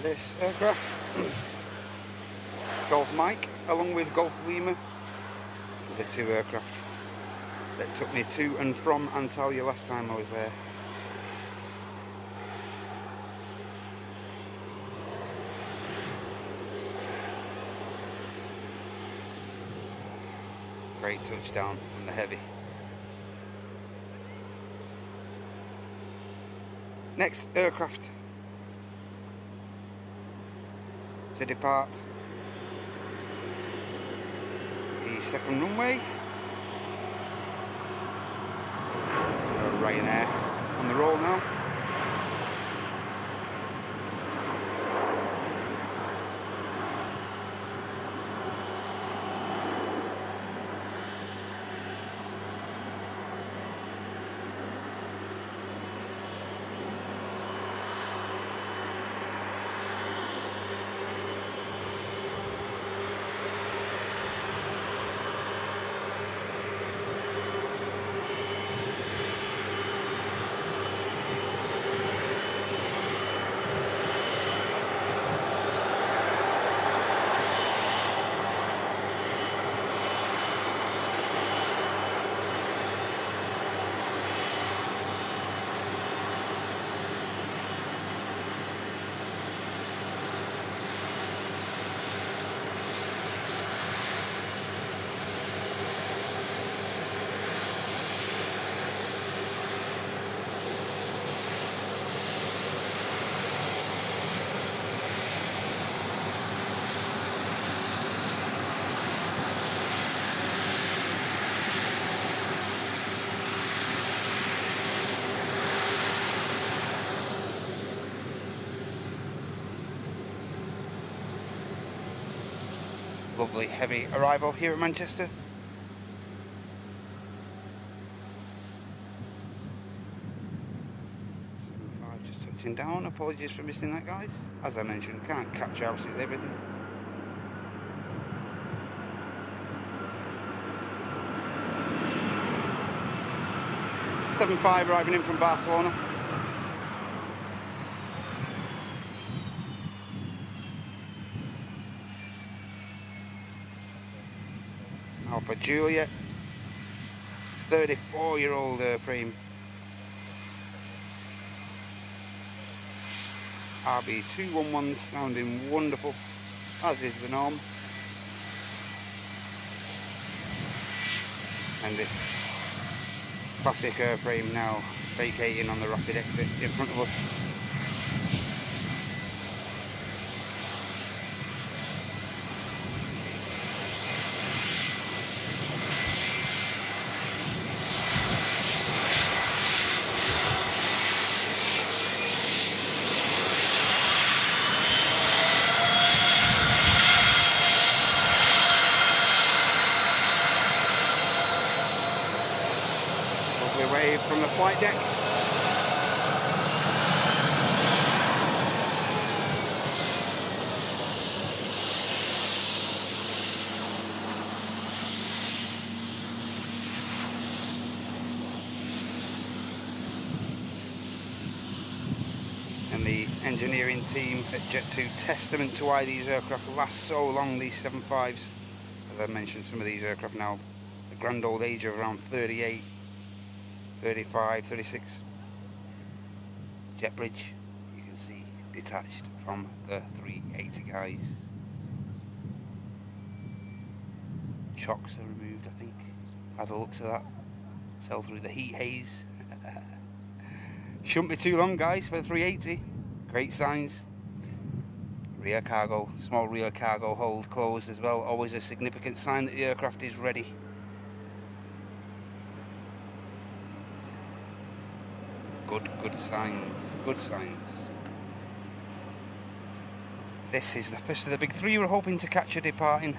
this aircraft, Golf Mike, along with Golf Lima, the two aircraft that took me to and from Antalya last time I was there. Great touchdown from the Heavy. Next aircraft to depart the second runway. Ryanair on the roll now. Lovely Heavy arrival here at Manchester. Just touching down. Apologies for missing that, guys. As I mentioned, can't capture absolutely everything. .75 arriving in from Barcelona. Alpha Juliet, 34-year-old airframe. RB211 sounding wonderful, as is the norm. And this classic airframe now vacating on the rapid exit in front of us. Wave from the flight deck. And the engineering team at Jet2, testament to why these aircraft last so long, these 75s. As I mentioned, some of these aircraft now, the grand old age of around 38. 35, 36. Jet bridge, you can see, detached from the 380 guys. Chocks are removed, I think, by the looks of that. Tell through the heat haze. Shouldn't be too long, guys, for the 380. Great signs. Rear cargo, small rear cargo hold closed as well. Always a significant sign that the aircraft is ready. Good signs, good signs. This is the first of the big three we're hoping to catch departing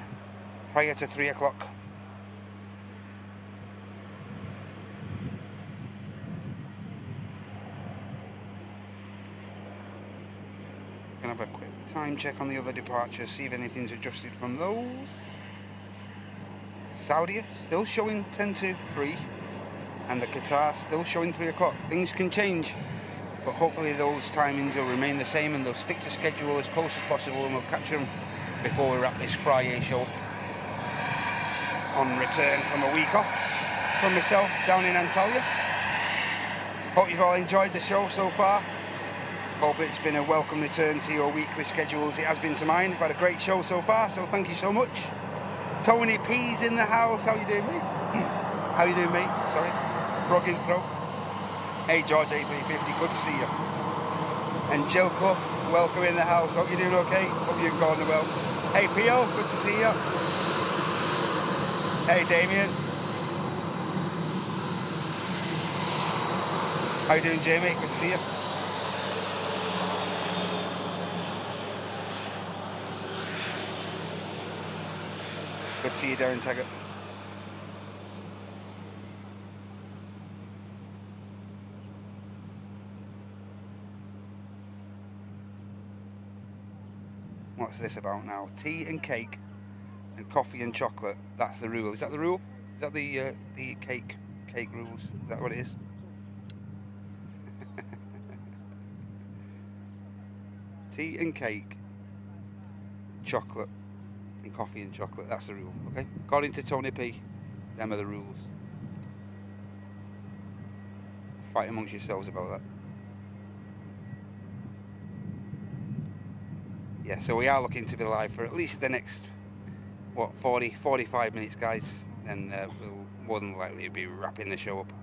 prior to 3 o'clock. Gonna have a quick time check on the other departures, see if anything's adjusted from those. Saudi still showing 10 to 3. And the Qatar still showing 3 o'clock. Things can change but hopefully those timings will remain the same and they'll stick to schedule as close as possible, and we'll capture them before we wrap this Friday show on return from a week off from myself down in Antalya. Hope you've all enjoyed the show so far. Hope it's been a welcome return to your weekly schedules. It has been to mine. We've had a great show so far, so thank you so much. Tony P's in the house. How you doing, mate? How you doing, mate? Sorry. Frog in throat. Hey, George A350, good to see you. And Jill Clough, welcome in the house. Hope you're doing okay. Hope you're going well. Hey, Pio, good to see you. Hey, Damien. How you doing, Jamie? Good to see you. Good to see you, Darren Taggart. What's this about now? Tea and cake and coffee and chocolate. That's the rule. Is that the rule? Is that the cake rules? Is that what it is? Tea and cake, chocolate and coffee and chocolate. That's the rule, okay? According to Tony P, them are the rules. Fight amongst yourselves about that. Yeah, so we are looking to be live for at least the next, what, 45 minutes, guys. Then we'll more than likely be wrapping the show up.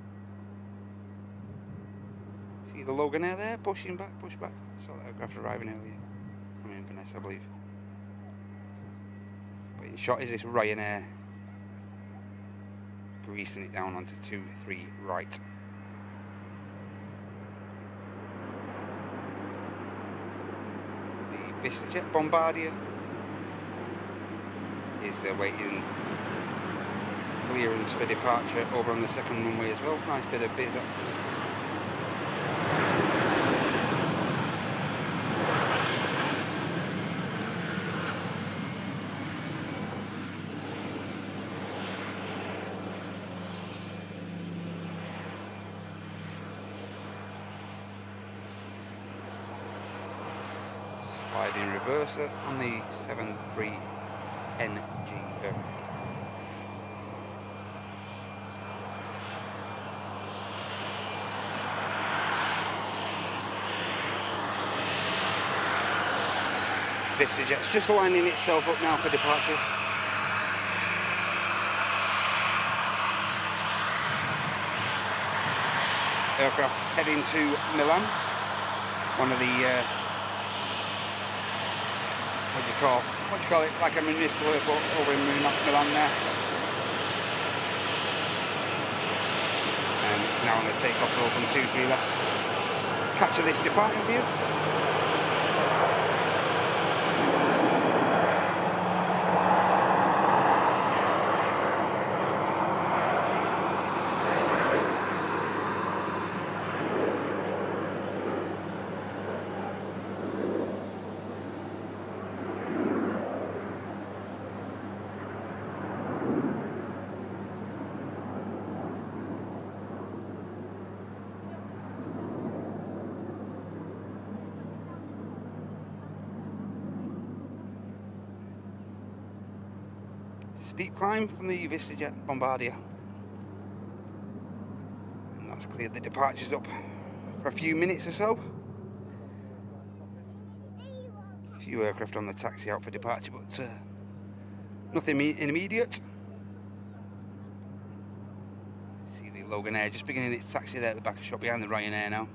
See the Logan Air there, push back. I saw that aircraft arriving earlier from Inverness, I believe. But in shot is this Ryanair greasing it down onto 2-3 right. The VistaJet Bombardier is awaiting clearance for departure over on the second runway as well. Nice bit of biz actually. Sliding reverser on the 73NG aircraft. VistaJet's just lining itself up now for departure. Aircraft heading to Milan. One of the what do you call it? Like a municipal airport over in Milan there. And it's now on the takeoff roll from 2-3 left. Capture this departing view. Steep climb from the VistaJet Bombardier, and that's cleared the departures up for a few minutes or so. A few aircraft on the taxi out for departure, but nothing immediate. See the Logan Air just beginning its taxi there at the back of the shop behind the Ryanair now.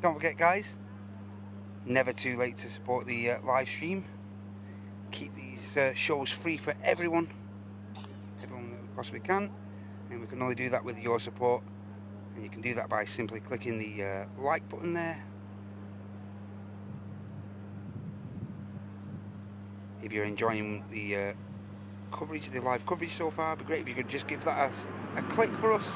Don't forget, guys, never too late to support the live stream. Keep these shows free for everyone that we possibly can, and we can only do that with your support. And you can do that by simply clicking the like button there. If you're enjoying the coverage, the live coverage so far, it'd be great if you could just give that a click for us.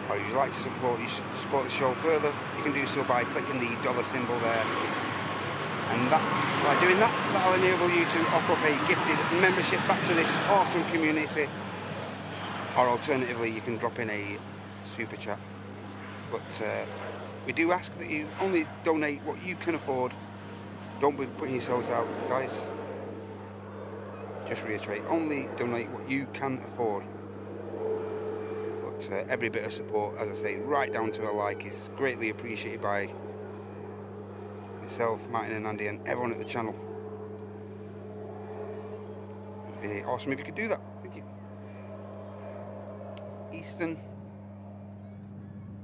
Or if you'd like to support the show further, you can do so by clicking the dollar symbol there. And that, by doing that, that'll enable you to offer up a gifted membership back to this awesome community. Or alternatively, you can drop in a super chat. But we do ask that you only donate what you can afford. Don't be putting yourselves out, guys. Just reiterate, only donate what you can afford. But every bit of support, as I say, right down to a like, is greatly appreciated by myself, Martin and Andy, and everyone at the channel. It'd be awesome if you could do that. Thank you. Eastern,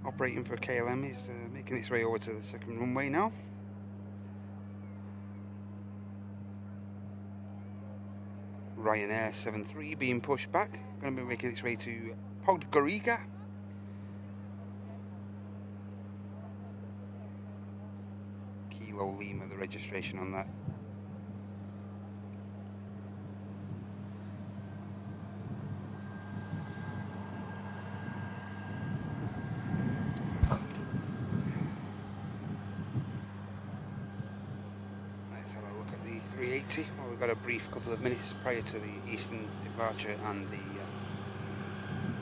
operating for KLM, is making its way over to the second runway now. Ryanair 73 being pushed back, going to be making its way to Podgorica. Kilo Lima, the registration on that. Let's have a look at the 380. Well, we've got a brief couple of minutes prior to the Eastern departure and the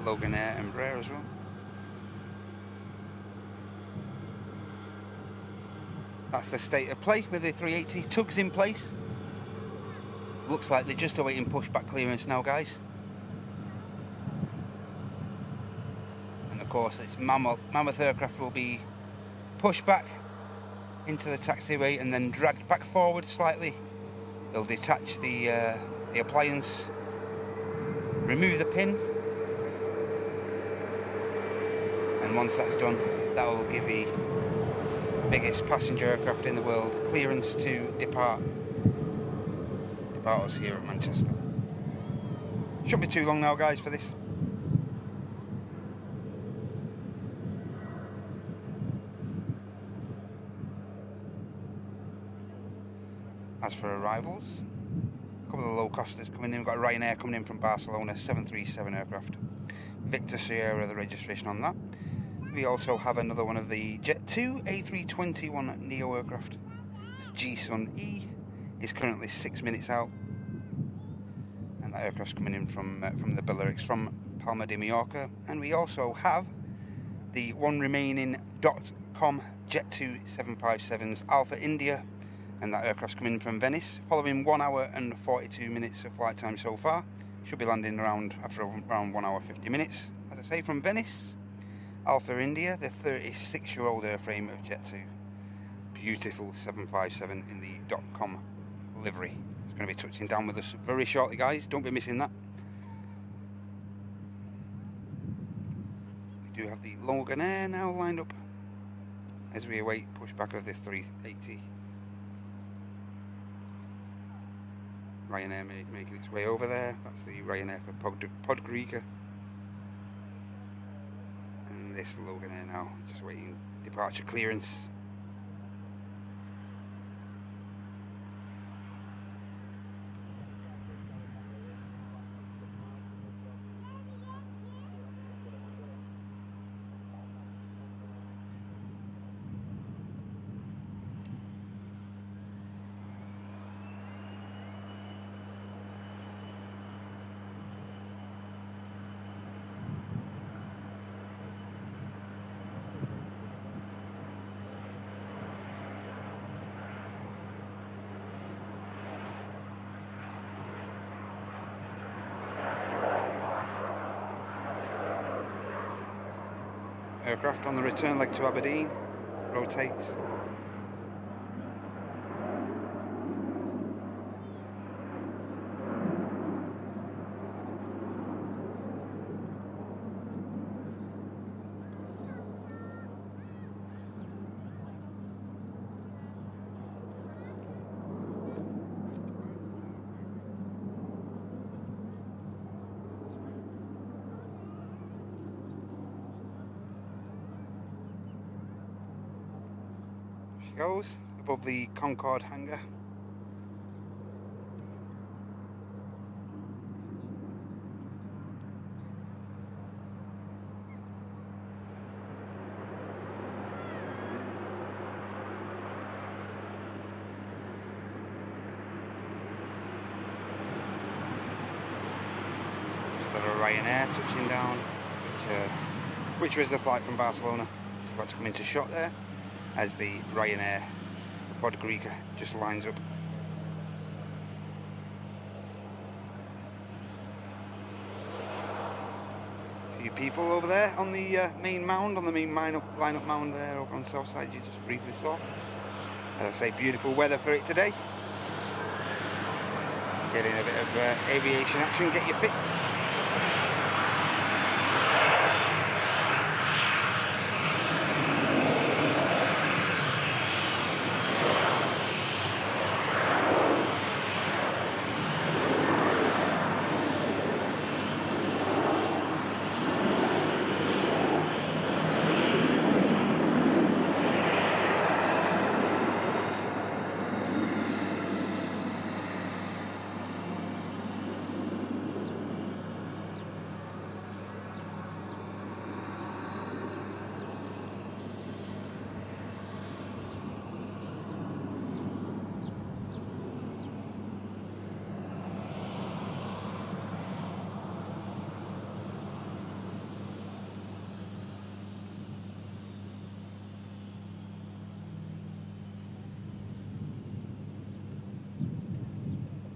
Logan Air Embraer as well. That's the state of play with the 380. Tugs in place. Looks like they're just awaiting pushback clearance now, guys. And of course, this mammoth aircraft will be pushed back into the taxiway and then dragged back forward slightly. They'll detach the appliance, remove the pin, and once that's done, that will give the biggest passenger aircraft in the world clearance to depart us here at Manchester. Shouldn't be too long now, guys, for this. As for arrivals, a couple of low costers coming in. We've got Ryanair coming in from Barcelona, 737 aircraft. Victor Sierra, the registration on that. We also have another one of the Jet2 A321 Neo aircraft. It's G-Sun E. Is currently 6 minutes out, and that aircraft's coming in from the Balearics, from Palma de Mallorca. And we also have the one remaining .com Jet2 757's Alpha India, and that aircraft's coming in from Venice, following 1 hour and 42 minutes of flight time so far. Should be landing after around 1 hour 50 minutes. As I say, from Venice, Alpha India, the 36-year-old airframe of Jet2. Beautiful 757 in the .com livery. It's going to be touching down with us very shortly, guys. Don't be missing that. We do have the Logan Air now lined up as we await pushback of this 380. Ryanair making its way over there. That's the Ryanair for Podgorica. And this Logan Air now, just waiting departure clearance. Aircraft on the return leg to Aberdeen, rotates. she goes, above the Concorde hangar. Ryanair touching down, which was the flight from Barcelona. It's about to come into shot there as the Ryanair for Podgorica just lines up. A few people over there on the main mound, on the main line-up mound there over on the south side you just briefly saw. As I say, beautiful weather for it today. Getting a bit of aviation action, get your fix.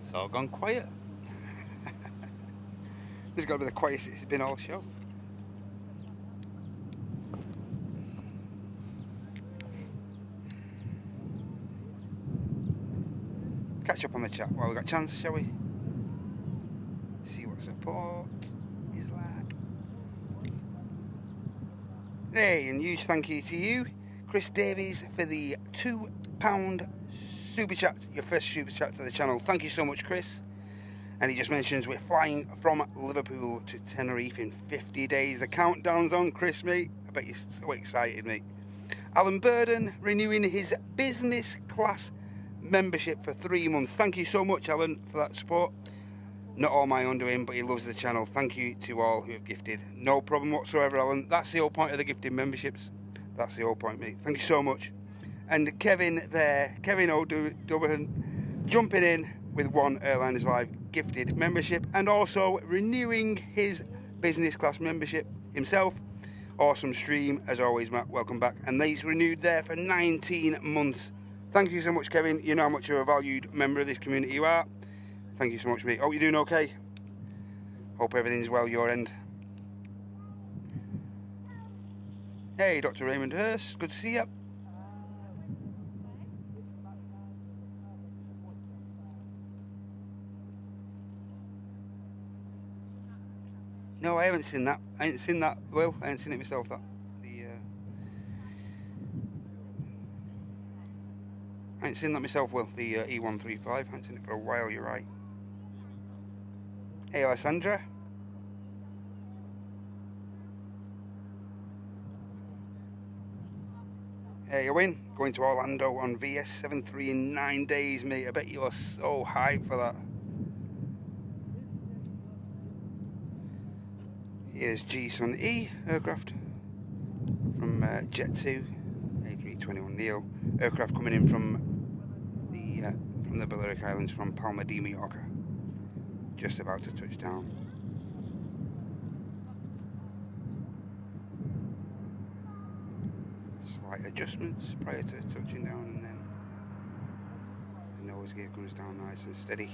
It's all gone quiet. This has got to be the quietest it's been all show. Catch up on the chat while we've got a chance, shall we? See what support is like. Hey, and huge thank you to you, Chris Davies, for the £2 super chat, your first super chat to the channel. Thank you so much, Chris. And he just mentions we're flying from Liverpool to Tenerife in 50 days. The countdown's on, Chris, mate. I bet you're so excited, mate. Alan Burden renewing his business class membership for 3 months. Thank you so much, Alan, for that support. Not all my own doing, but he loves the channel. Thank you to all who have gifted. No problem whatsoever, Alan. That's the whole point of the gifting memberships. That's the whole point, mate. Thank you so much. And Kevin there, Kevin O'Donovan, jumping in with one Airliners Live gifted membership and also renewing his business class membership himself. Awesome stream, as always, Matt. Welcome back. And he's renewed there for 19 months. Thank you so much, Kevin. You know how much of a valued member of this community you are. Thank you so much, mate. Hope you're doing okay. Hope everything's well your end. Hey, Dr. Raymond Hurst. Good to see you. No, I haven't seen that. I ain't seen that, Will. I ain't seen it myself, that. I ain't seen that myself, Will. The E135. I ain't seen it for a while, you're right. Hey, Alessandra. Hey, Owen. Going to Orlando on VS73 in 9 days, mate. I bet you're so hyped for that. Here's G-Sun E aircraft from Jet2 A321neo aircraft coming in from the Balearic Islands from Palma de Mallorca, just about to touch down. Slight adjustments prior to touching down, and then the nose gear comes down nice and steady.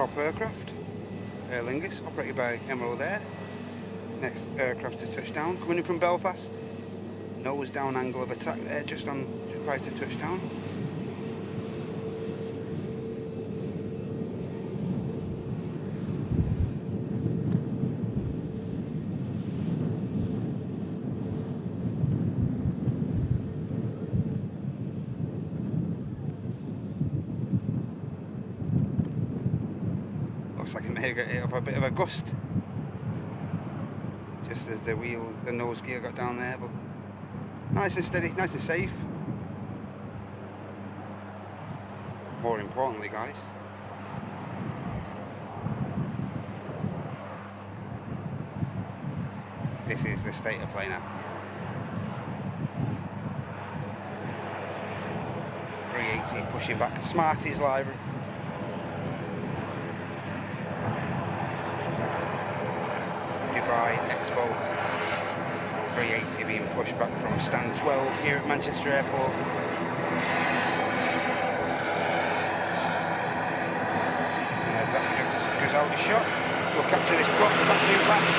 top aircraft, Aer Lingus, operated by Emerald Air. Next aircraft to touchdown, coming in from Belfast. Nose down angle of attack there, just prior to touchdown. Looks like it may get hit off a bit of a gust, just as the nose gear got down there, but nice and steady, nice and safe. More importantly, guys, this is the state of play now. 380 pushing back, Smarties livery. Dubai Expo 380 being pushed back from stand 12 here at Manchester Airport. And as that goes out of shot, we'll capture this prop taxiing past.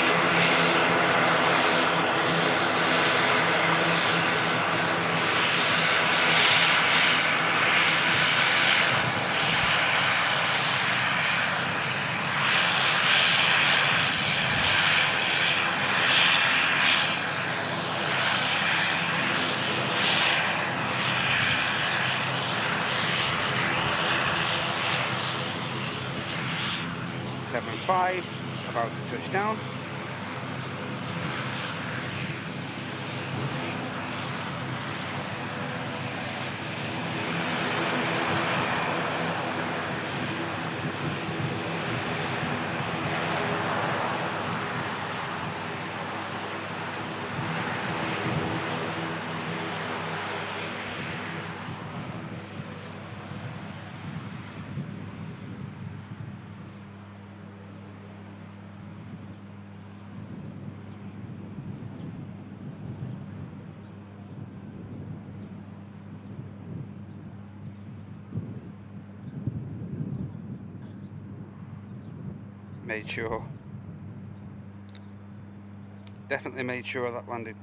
About to touch down. Definitely made sure of that landing.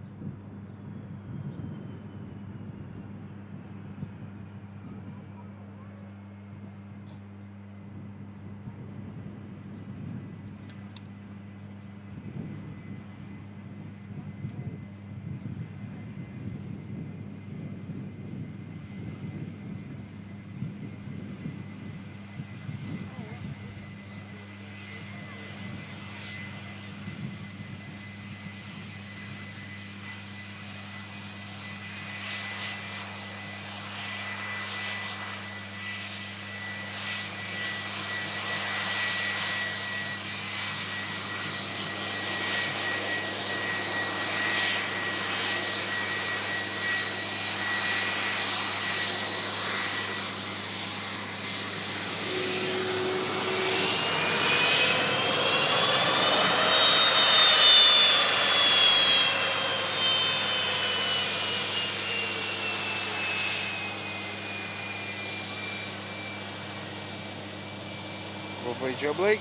Lovely jubbly.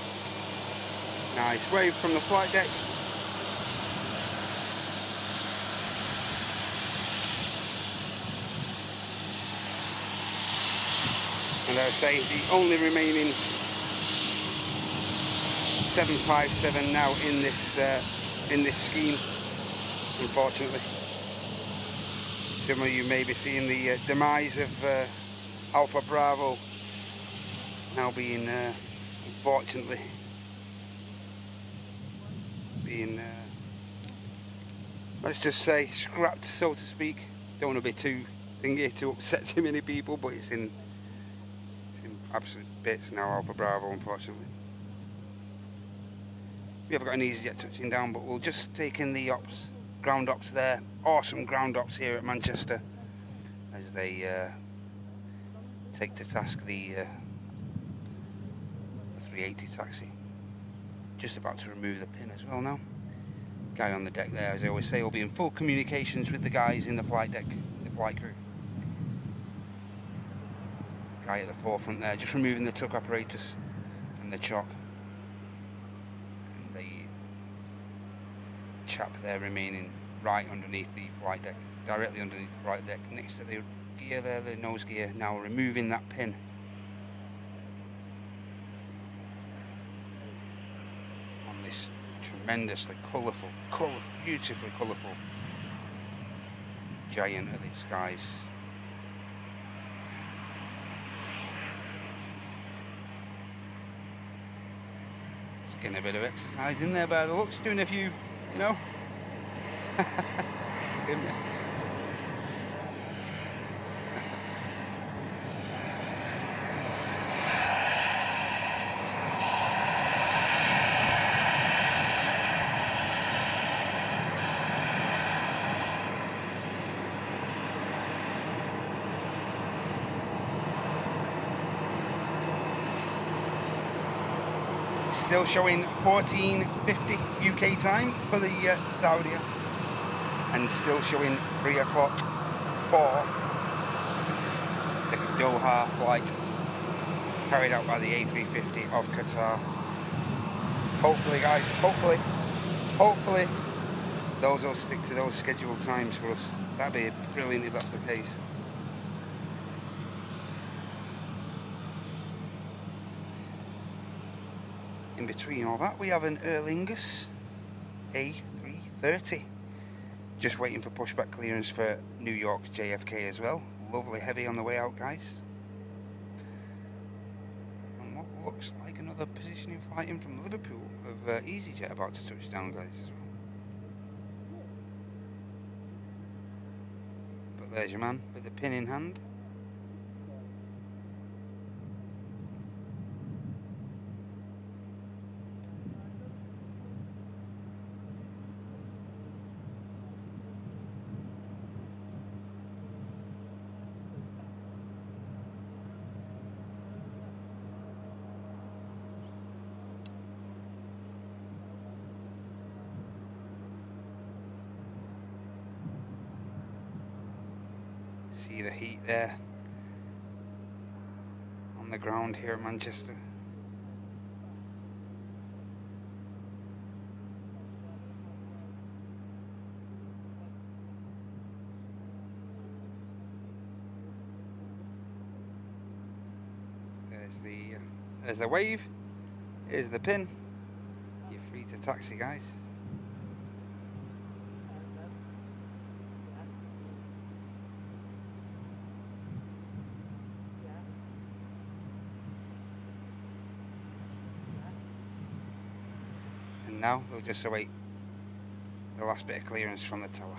Nice wave from the flight deck. And I would say the only remaining 757 now in this scheme, unfortunately. Some of you may be seeing the demise of Alpha Bravo now being unfortunately being let's just say scrapped, so to speak. Don't want to be too thingy to upset too many people, but it's in absolute bits now, Alpha Bravo, unfortunately. We haven't got an EasyJet touching down, but we'll just take in the ops, ground ops there. Awesome ground ops here at Manchester as they take to task the 380 taxi. Just about to remove the pin as well now. Guy on the deck there, as I always say, will be in full communications with the guys in the flight deck, the flight crew. Guy at the forefront there, just removing the tuck apparatus and the chock. And the chap there remaining right underneath the flight deck, directly underneath the flight deck, next to the gear there, the nose gear, now removing that pin. On this tremendously colourful, beautifully colourful giant of the skies. Just getting a bit of exercise in there by the looks, doing a few, you know. Still showing 14:50 UK time for the Saudi, and still showing 3 o'clock for the Doha flight carried out by the A350 of Qatar. Hopefully, guys, hopefully those will stick to those scheduled times for us. That'd be brilliant if that's the case. In between all that, we have an Aer Lingus A330 just waiting for pushback clearance for New York's JFK as well. Lovely heavy on the way out, guys. And what looks like another positioning flight in from Liverpool of EasyJet about to touch down, guys, as well. But there's your man with the pin in hand. See the heat there on the ground here in Manchester. There's the wave. Here's the pin. You're free to taxi, guys. And now they'll just await the last bit of clearance from the tower.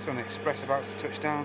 Sun Express about to touch down.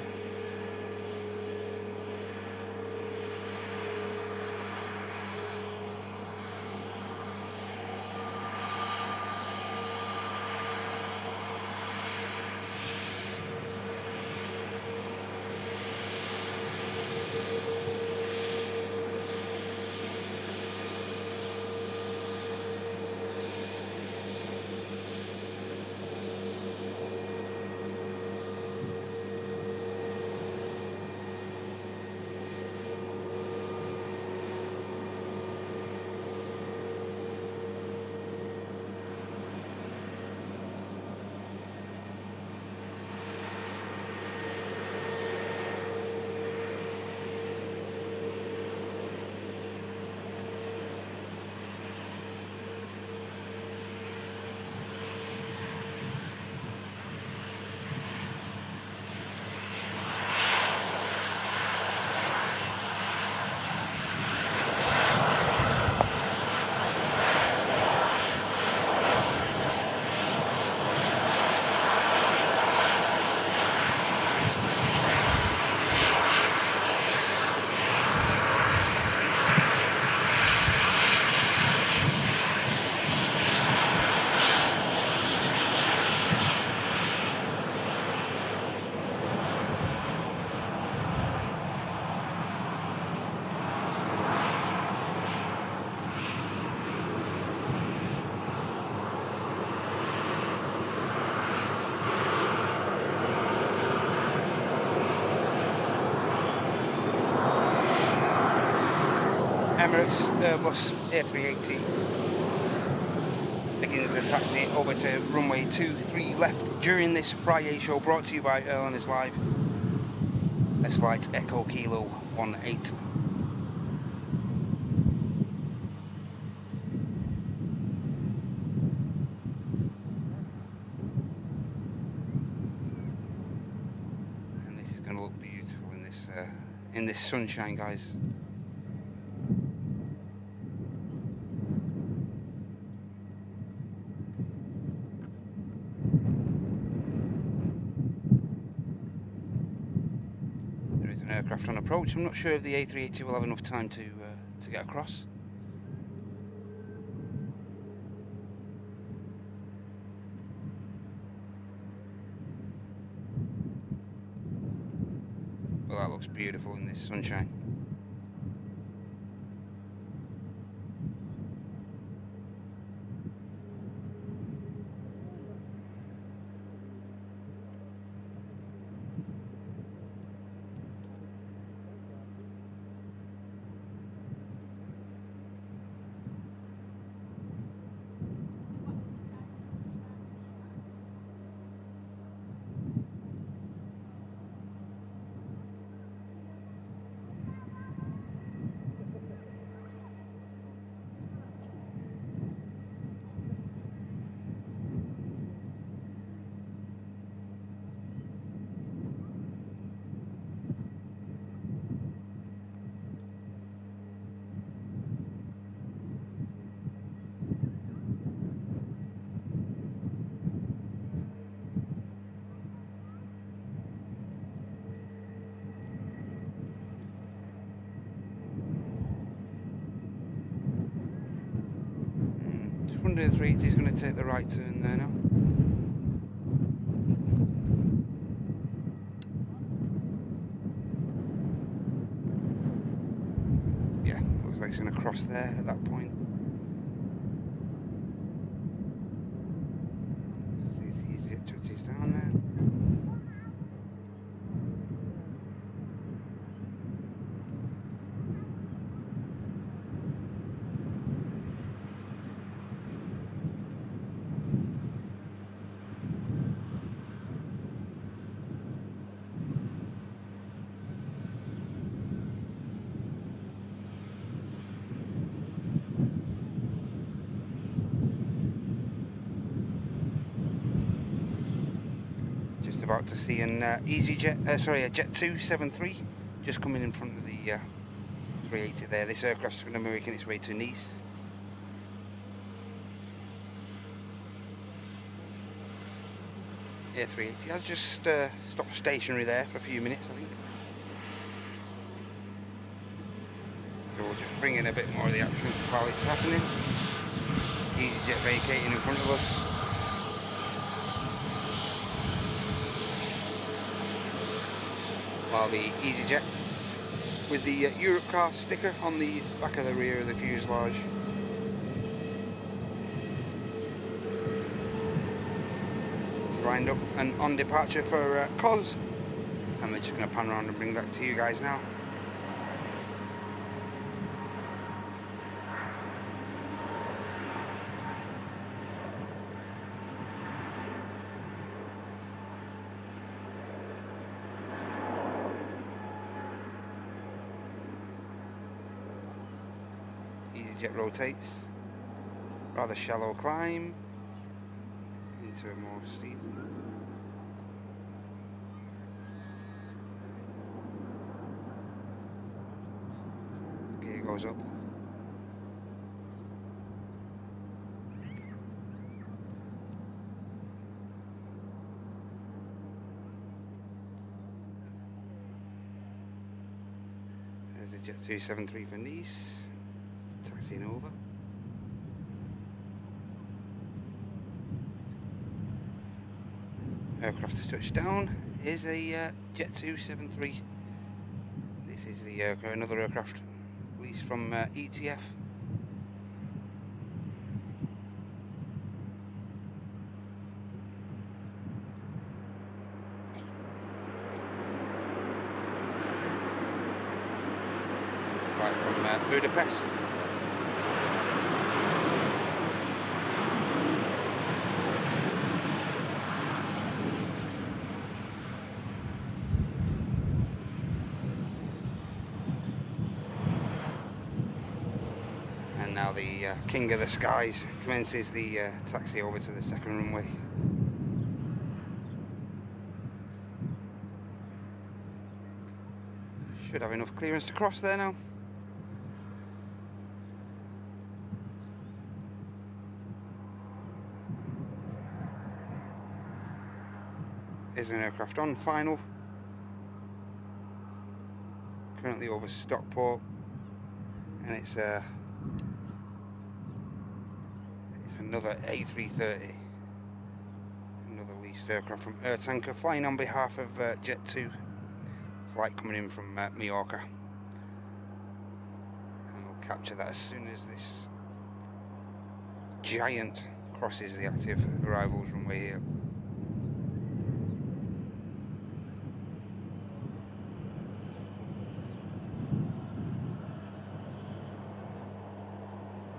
Emirates Airbus A380 begins the taxi over to runway 23 left during this Friday show, brought to you by Airline Live. That's flight Echo Kilo 18. And this is going to look beautiful in this sunshine, guys. Aircraft on approach. I'm not sure if the A380 will have enough time to get across. Well, that looks beautiful in this sunshine. Wondering if the 380 is going to take the right turn there now. Yeah, looks like it's going to cross there at that point. It's easy to touch down there. About to see an a Jet 273 just coming in front of the 380 there. This aircraft's going to be making its way to Nice. A380 has just stopped stationary there for a few minutes, I think. So we'll just bring in a bit more of the action while it's happening. EasyJet vacating in front of us. While the EasyJet with the Europe car sticker on the back of the rear of the fuselage. It's lined up and on departure for COS, and we're just going to pan around and bring that to you guys now. EasyJet rotates, rather shallow climb into a more steep. Gear goes up. There's the Jet 273 for Nice. Taxiing over. Aircraft to touch down is a Jet 273. This is the another aircraft leased from ETF. Flight from Budapest. And now the King of the Skies commences the taxi over to the second runway. Should have enough clearance to cross there now. Is an aircraft on final. Currently over Stockport, and it's another A330, another leased aircraft from Air Tanker, flying on behalf of Jet2. Flight coming in from Mallorca, and we'll capture that as soon as this giant crosses the active arrivals runway here.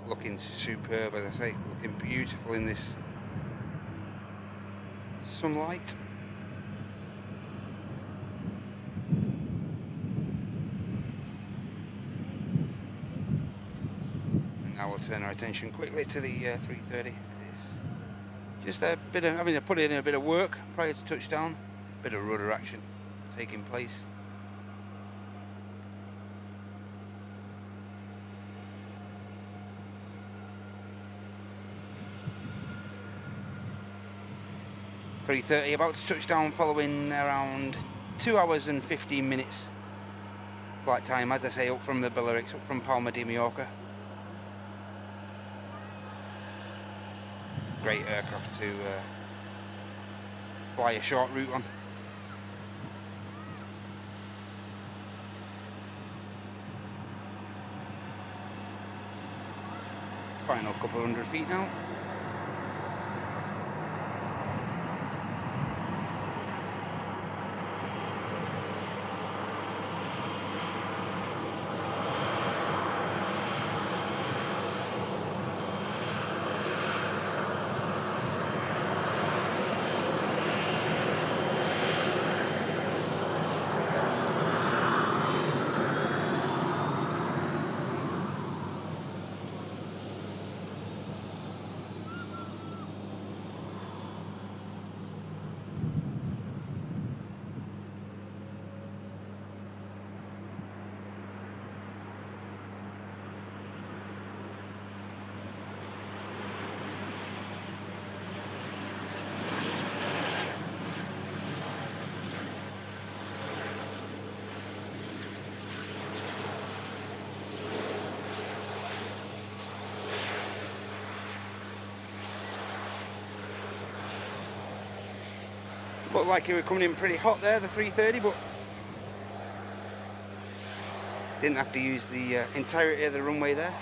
Looking superb, as I say, looking beautiful in this sunlight. Now we'll turn our attention quickly to the 330. It's just a bit of having to put in a bit of work prior to touchdown, a bit of rudder action taking place. .330 about to touch down following around 2 hours and 15 minutes flight time, as I say, up from the Balearics, up from Palma de Mallorca. Great aircraft to fly a short route on. Final couple of 100 feet now. Looked like it was coming in pretty hot there, the 330, but didn't have to use the entirety of the runway there.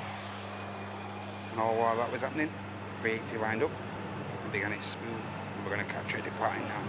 And all while that was happening, the 380 lined up and began its spool, and we're going to capture it departing now.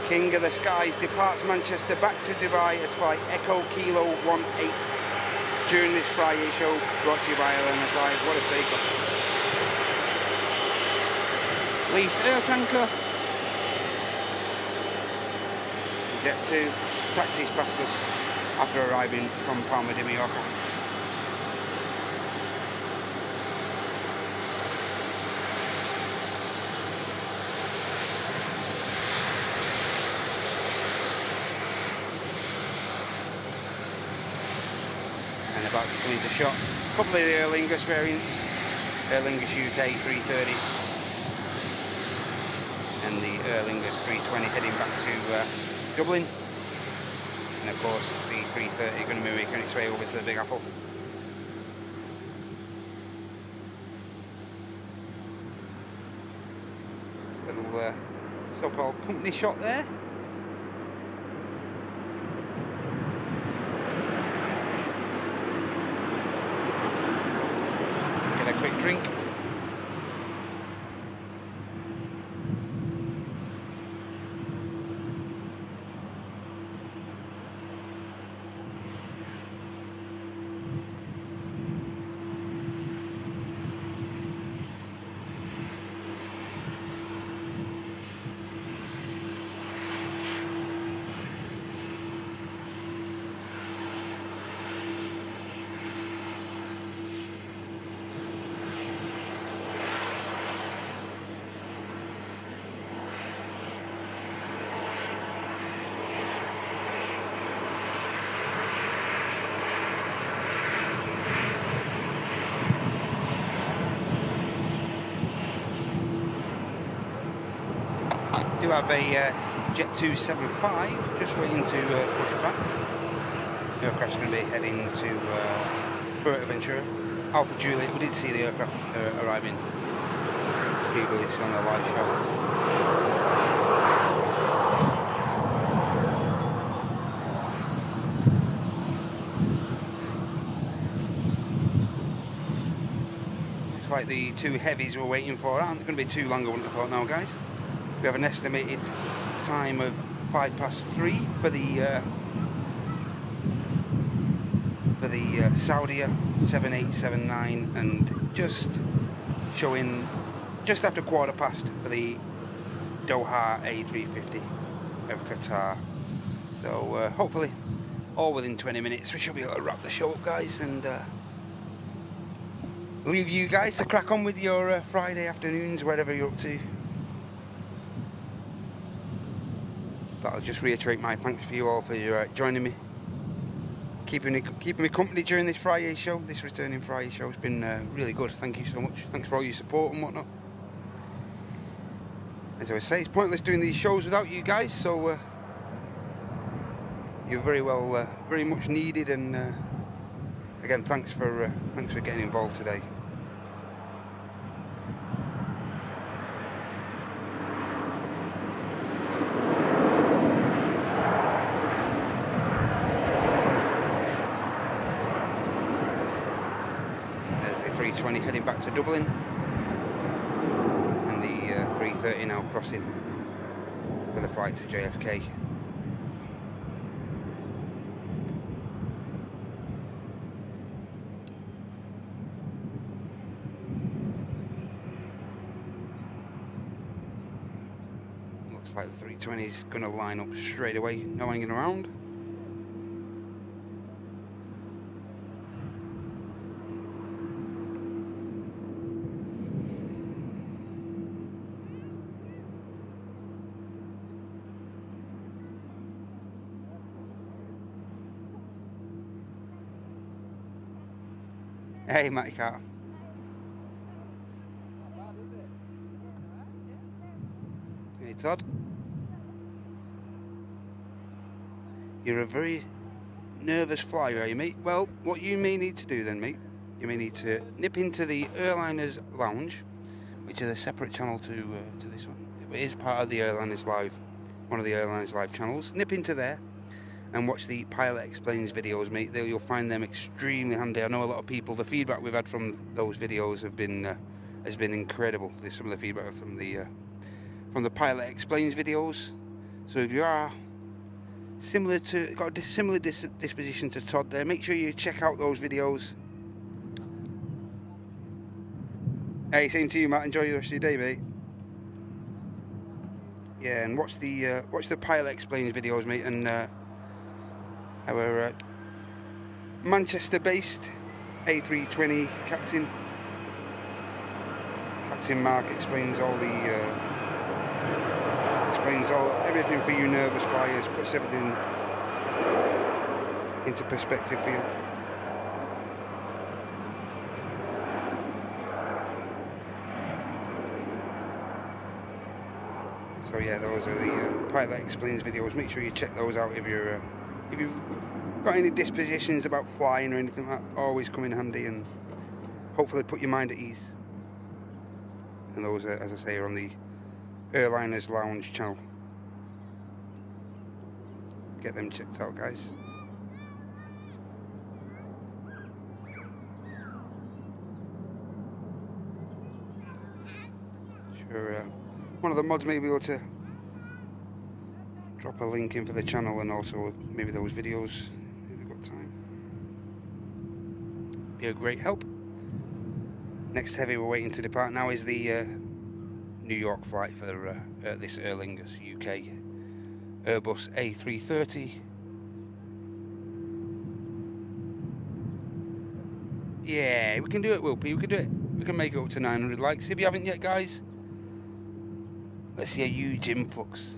King of the Skies departs Manchester back to Dubai as flight Echo Kilo 18 during this Friday show, brought to you by LMSI. What a takeoff. Leased Air Tanker. Jet2 taxis past us after arriving from Palma de Mallorca. and about to come into shot. A couple of the Aer Lingus variants, Aer Lingus UK 330 and the Aer Lingus 320 heading back to Dublin, and of course the 330 going to be making its way over to the Big Apple. This little so-called company shot there. Get a quick drink. Do have a Jet 275 just waiting to push back. The aircraft's going to be heading to Fuerteventura. Alpha Juliet, we did see the aircraft arriving previously on the live show. Looks like the two heavies we're waiting for aren't going to be too long, I wouldn't have thought now, guys. We have an estimated time of 3:05 for the Saudia 7879, and just showing just after 1/4 for the Doha A350 of Qatar. So hopefully all within 20 minutes we should be able to wrap the show up, guys, and leave you guys to crack on with your Friday afternoons, wherever you're up to. But I'll just reiterate my thanks for you all for joining me, keeping me company during this Friday show, this returning Friday show. It's been really good. Thank you so much. Thanks for all your support and whatnot. As I say, it's pointless doing these shows without you guys, so you're very much needed, and again, thanks for getting involved today. Heading back to Dublin, and the 330 now crossing for the flight to JFK. Looks like the 320 is going to line up straight away, no hanging around. Hey, Matty Carter. Hey, Todd. You're a very nervous flyer, are you, mate? Well, what you may need to do then, mate, you may need to nip into the Airliners Lounge, which is a separate channel to this one. It is part of the Airliners Live, one of the Airliners Live channels. Nip into there and watch the Pilot Explains videos, mate. You'll find them extremely handy. I know a lot of people, the feedback we've had from those videos has been incredible. There's some of the feedback from the Pilot Explains videos. So if you are got a similar disposition to Todd there, make sure you check out those videos. Hey, same to you, Matt. Enjoy the rest of your day, mate. Yeah, and watch the Pilot Explains videos, mate, and our Manchester-based A320 captain Mark explains everything for you nervous flyers, puts everything into perspective for you. So yeah, those are the Pilot Explains videos. Make sure you check those out if you've got any dispositions about flying or anything like that. Always come in handy and hopefully put your mind at ease. And those, as I say, are on the Airliners Lounge channel. Get them checked out, guys. Sure, one of the mods may be able to drop a link in for the channel, and also maybe those videos if they've got time. Be a great help. Next heavy we're waiting to depart now is the New York flight for this Aer Lingus UK Airbus A350. Yeah, we can do it, Wilpie, we can do it. We can make it up to 900 likes. If you haven't yet, guys, let's see a huge influx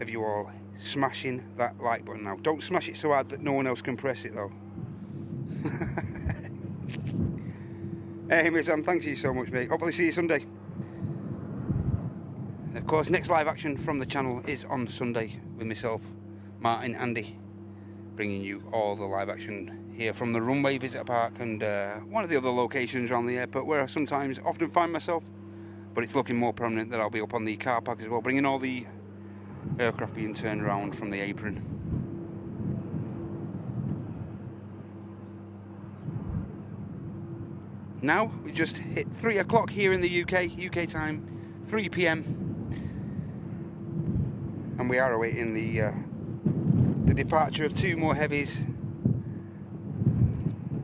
of you all smashing that like button now. Don't smash it so hard that no one else can press it, though. Hey, Miss Sam, thank you so much, mate. Hopefully see you Sunday. Of course, next live action from the channel is on Sunday with myself, Martin, Andy, bringing you all the live action here from the Runway Visitor Park and one of the other locations around the airport where I often find myself. But it's looking more prominent that I'll be up on the car park as well, bringing all the aircraft being turned around from the apron. Now we just hit 3 o'clock here in the UK time, 3 p.m. and we are awaiting the departure of 2 more heavies.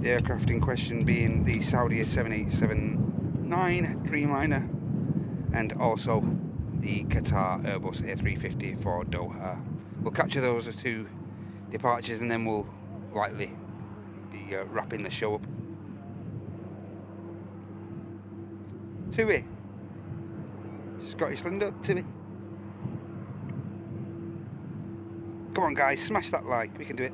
The aircraft in question being the Saudi 787-9 Dreamliner and also the Qatar Airbus A350 for Doha. We'll capture those 2 departures and then we'll likely be wrapping the show up. Tui, Scottish Linder, Tui. Come on, guys, smash that like. We can do it.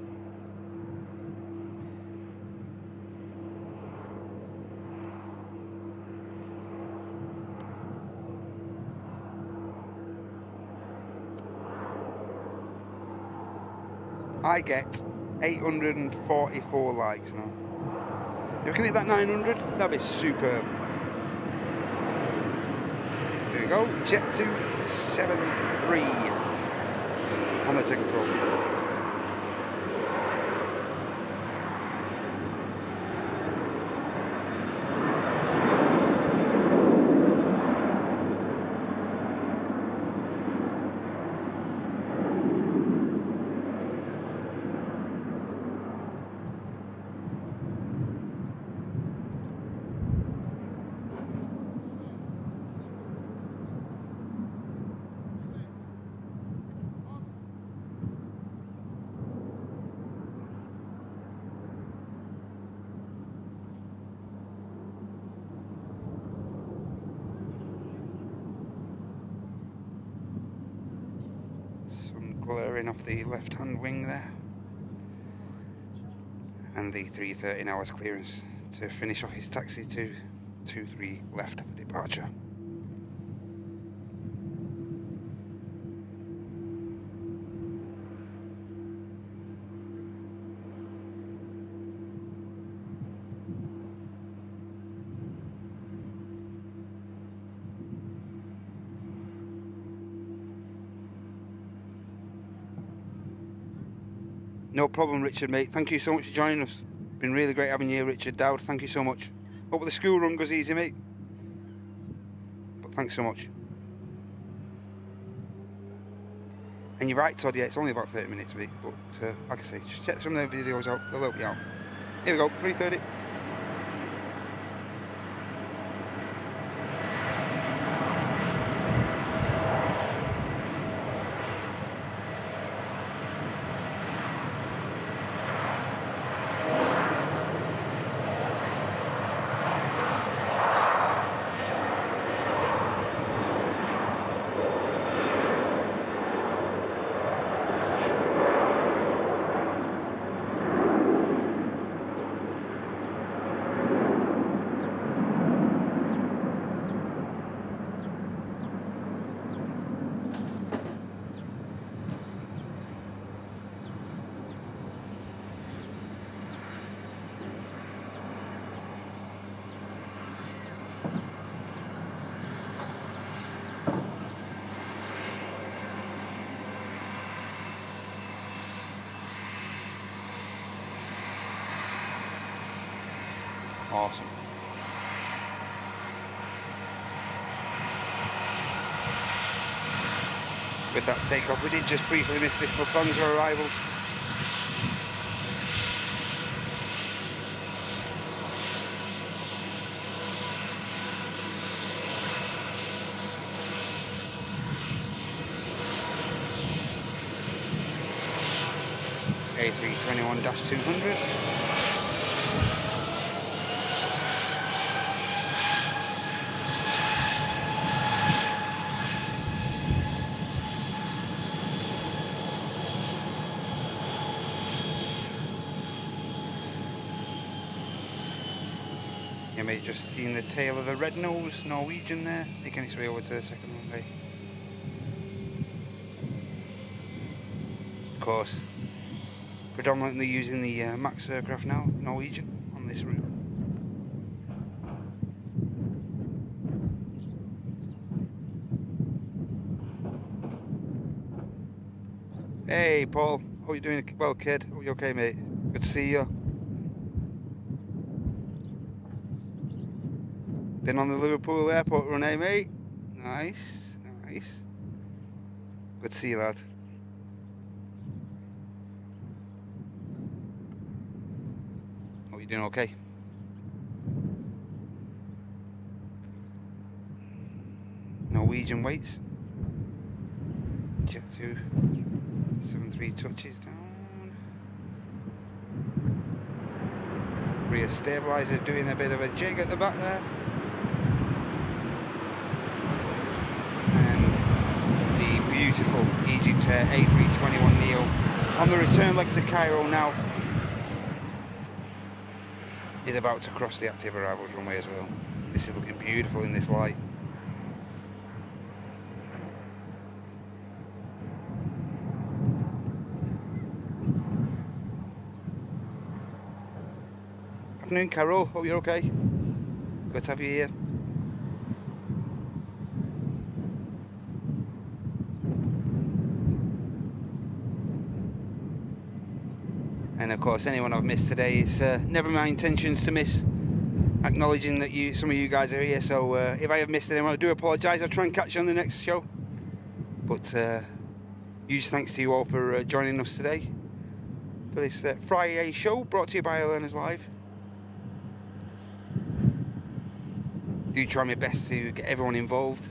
I get 844 likes now. If we can hit that 900, that'd be superb. There we go, Jet 273 on the ticket control. Glaring off the left hand wing there, and the 3:13 hours clearance to finish off his taxi to 23 left for departure. No problem, Richard, mate. Thank you so much for joining us. Been really great having you here, Richard Dowd. Thank you so much. Hope the school run goes easy, mate. But thanks so much. And you're right, Todd, yeah, it's only about 30 minutes, mate. But like I say, just check some of the videos out. They'll help you out. Here we go, 3:30. Awesome. With that takeoff, we did just briefly miss this Lufthansa arrival. A321-200. You may have just seen the tail of the red nose Norwegian there, making its way over to the second runway. Of course, predominantly using the MAX aircraft now, Norwegian, on this route. Hey Paul, how are you doing? Well kid, are you okay mate? Good to see you. Been on the Liverpool airport run, eh mate? Nice, nice. Good to see you lad. Are you doing okay? Norwegian weights. Jet 273 touches down. Rear stabilizer doing a bit of a jig at the back there. Beautiful Egyptair A321neo on the return leg to Cairo now. Is about to cross the active arrivals runway as well. This is looking beautiful in this light. Afternoon Carol, hope you're okay. Good to have you here. And of course, anyone I've missed today, it's never my intentions to miss acknowledging that some of you guys are here. So if I have missed anyone, I do apologise. I'll try and catch you on the next show. But huge thanks to you all for joining us today for this Friday show brought to you by Airliners Live. Do try my best to get everyone involved.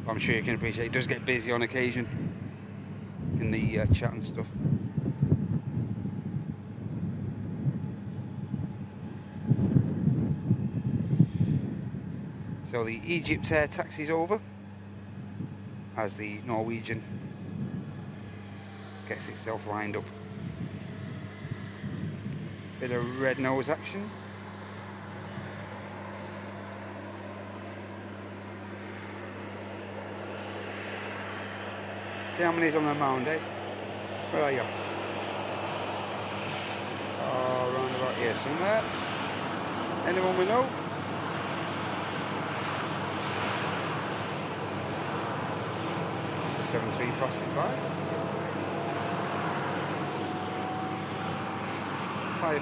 I'm sure you can appreciate it does get busy on occasion in the chat and stuff. So the Egyptair taxi's over as the Norwegian gets itself lined up. Bit of red nose action. See how many's on the mound, eh? Where are you? Oh, round about here somewhere. Anyone we know? Three passing by.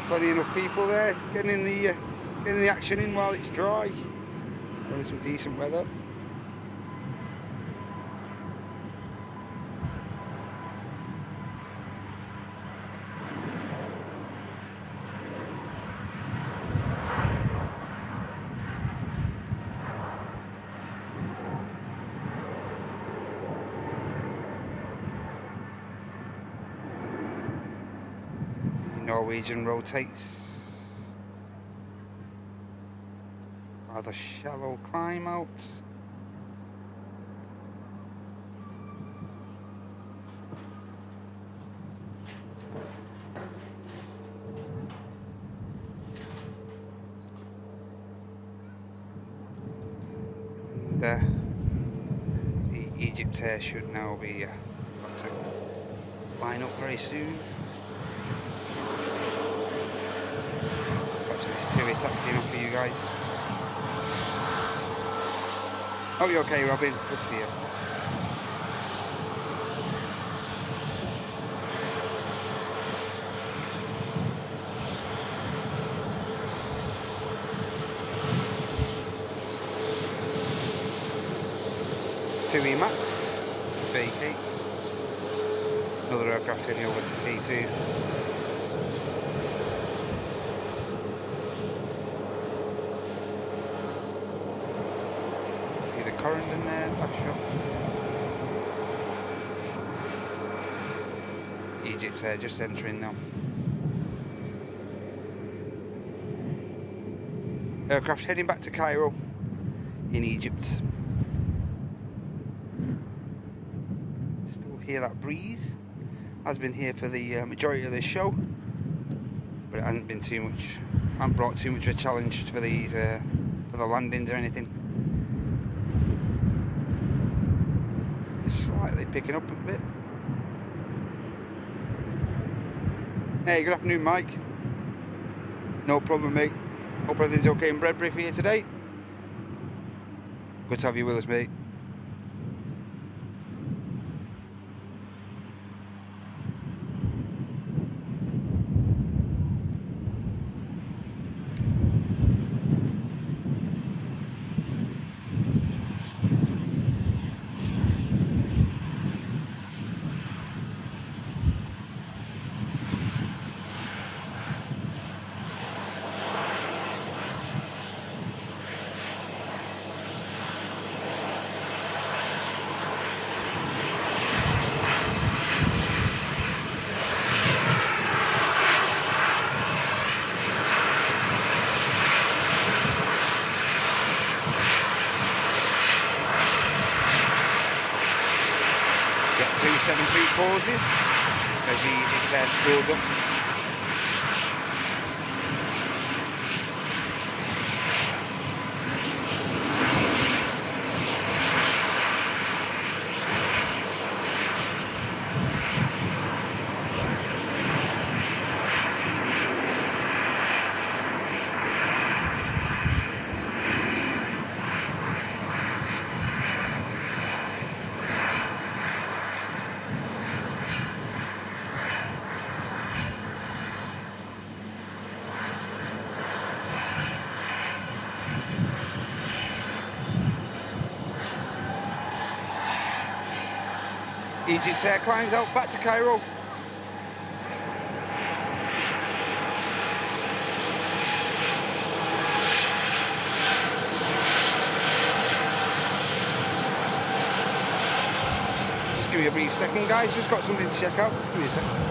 Plenty enough people there getting the action in while it's dry. Having some decent weather. Norwegian rotates. Rather shallow climb out. And the Egyptair should now be about to line up very soon. This two-way taxiing off for you guys. Oh, you okay, Robin? Good to see you. 2E Max, vacates. Another aircraft heading over to T2. See the current in there, back shot. Egypt there, just entering now. Aircraft heading back to Cairo in Egypt. Still hear that breeze. Has been here for the majority of the show, but it hasn't been too much. I haven't brought too much of a challenge for these for the landings or anything. Just slightly picking up a bit. Hey, good afternoon, Mike. No problem, mate. Hope everything's okay in Bredbury for you today. Good to have you with us, mate. Pauses as the Egypt builds up. Egypt Air climbs out back to Cairo. Just give me a brief second, guys. Just got something to check out. Give me a second.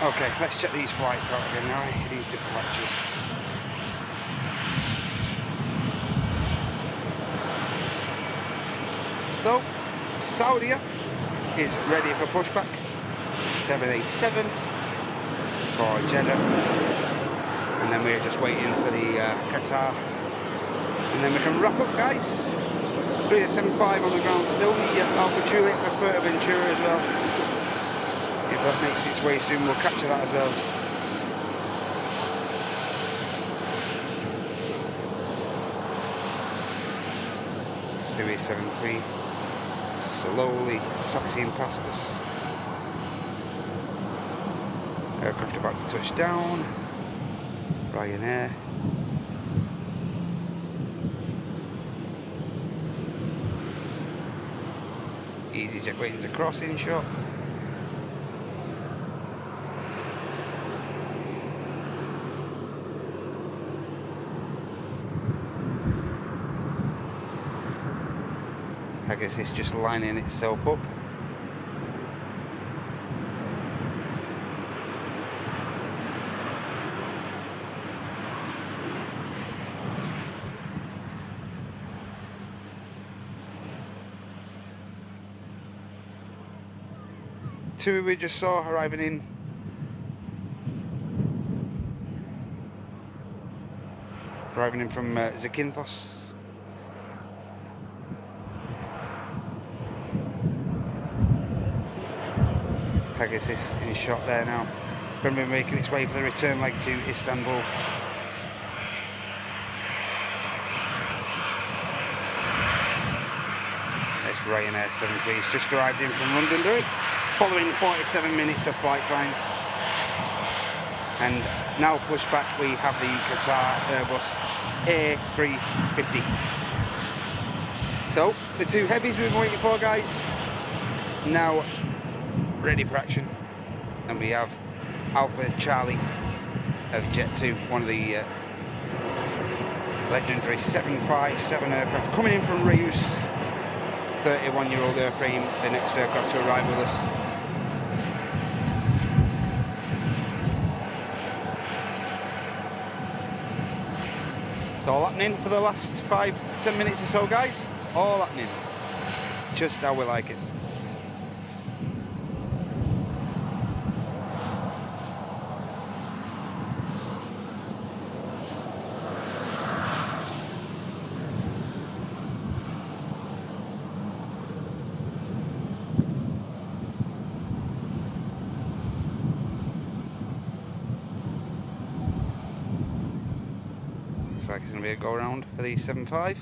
Okay, let's check these flights out again now, these departures. So, Saudi is ready for pushback. 787 for Jeddah. And then we're just waiting for the Qatar. And then we can wrap up, guys. There is a 75 on the ground still. The Alpha Juliet for Fuerteventura as well. If that makes its way soon, we'll capture that as well. Series 73 slowly taxiing past us. Aircraft about to touch down. Ryanair. EasyJet waiting to cross in shot. Pegasus just lining itself up. two we just saw arriving in. Arriving in from Zakynthos. Pegasus in shot there now. Going to be making its way for the return leg to Istanbul. It's Ryanair 73. It's just arrived in from Londonderry, following 47 minutes of flight time. And now pushed back, we have the Qatar A350. So, the two heavies we've been waiting for, guys, now ready for action. And we have Alpha Charlie of Jet 2, one of the legendary 757 aircraft, coming in from Reus, 31-year-old airframe, the next aircraft to arrive with us. It's all happening for the last 5-10 minutes or so, guys. All happening. Just how we like it. Looks like it's going to be a go around for the 7.5.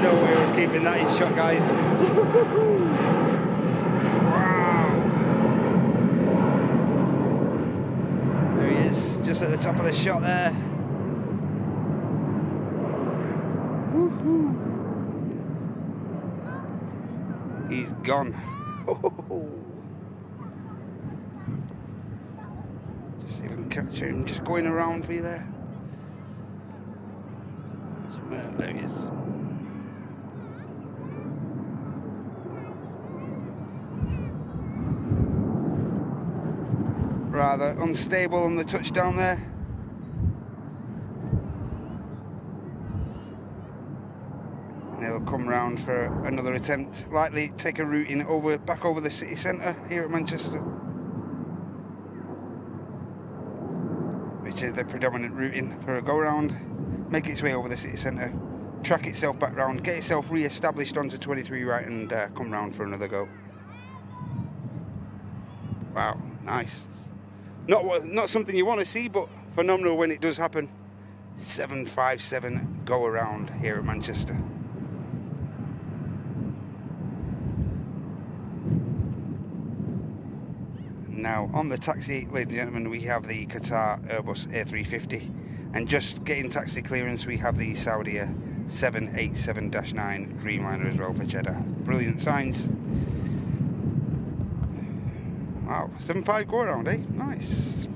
No way I was keeping that in shot, guys. Just at the top of the shot there. Woohoo! He's gone. Just see if I can catch him just going around for you there. There he is. Rather unstable on the touchdown there. And he'll come round for another attempt. Likely take a route in back over the city centre here at Manchester, which is the predominant routing for a go round. Make its way over the city centre, track itself back round, get itself re-established onto 23 right, and come round for another go. Wow, nice. Not something you want to see, but phenomenal when it does happen. 757 go around here at Manchester. Now on the taxi, ladies and gentlemen, we have the Qatar Airbus A350, and just getting taxi clearance we have the Saudi 787-9 Dreamliner as well for Jeddah. Brilliant signs. Wow, 7.5 go around, eh? Nice.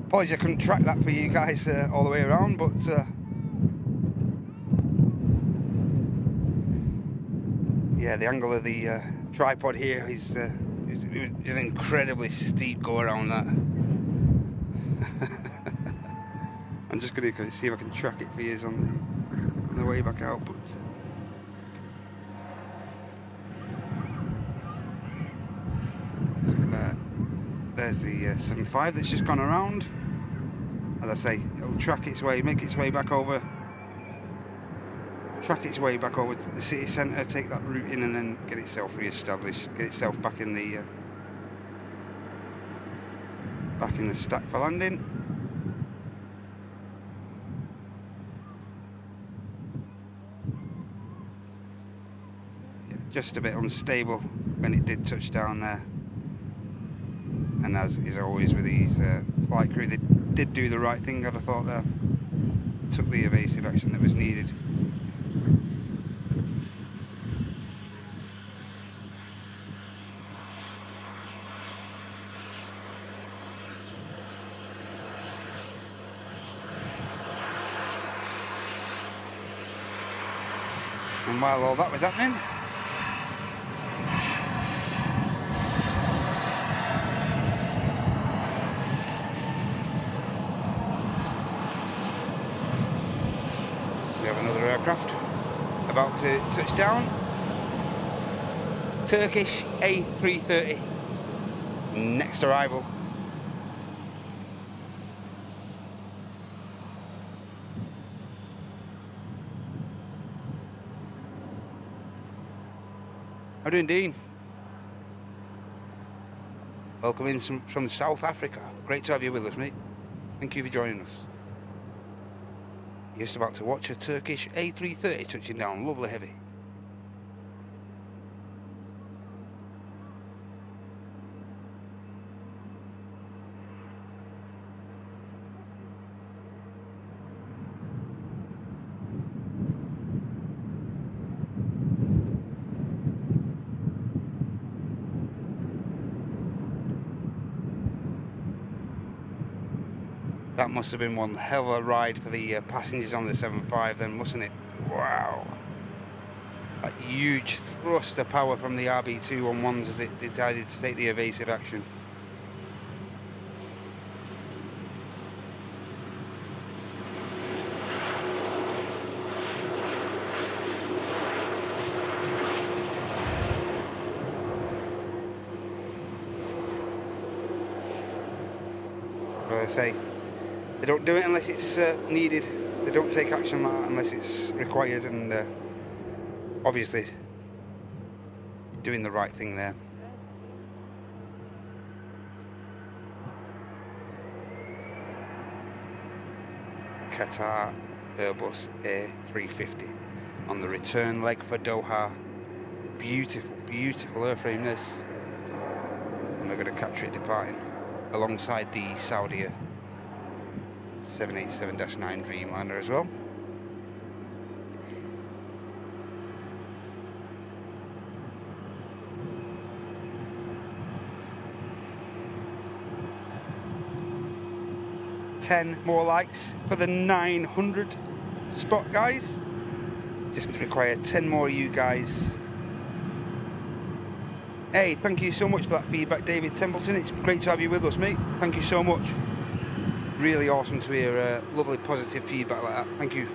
Apologies I couldn't track that for you guys all the way around, but yeah, the angle of the tripod here is an incredibly steep go around that. I'm just going to see if I can track it for you on the way back out, but there's the 7.5 that's just gone around. As I say, it'll track its way, make its way back over, track its way back over to the city centre, take that route in, and then get itself re-established, get itself back in the stack for landing. Yeah, just a bit unstable when it did touch down there. And as is always with these flight crew, they did do the right thing, I'd have thought there. Took the evasive action that was needed. And while all that was happening, we have another aircraft about to touch down. Turkish A350, next arrival. How are you doing, Dean? Welcome in from South Africa. Great to have you with us, mate. Thank you for joining us. You're just about to watch a Turkish A330 touching down. Lovely heavy. That must have been one hell of a ride for the passengers on the 75 then, mustn't it? Wow. That huge thrust of power from the RB211s as it decided to take the evasive action. What do I say? They don't do it unless it's needed. They don't take action like that unless it's required, and obviously doing the right thing there. Qatar Airbus A350 on the return leg for Doha. Beautiful, beautiful airframe this. And we're going to capture it departing alongside the Saudi 787-9 Dreamliner as well. Ten more likes for the 900 spot, guys. Just require 10 more of you guys. Hey, thank you so much for that feedback, David Templeton. It's great to have you with us, mate. Thank you so much. Really awesome to hear lovely positive feedback like that. Thank you.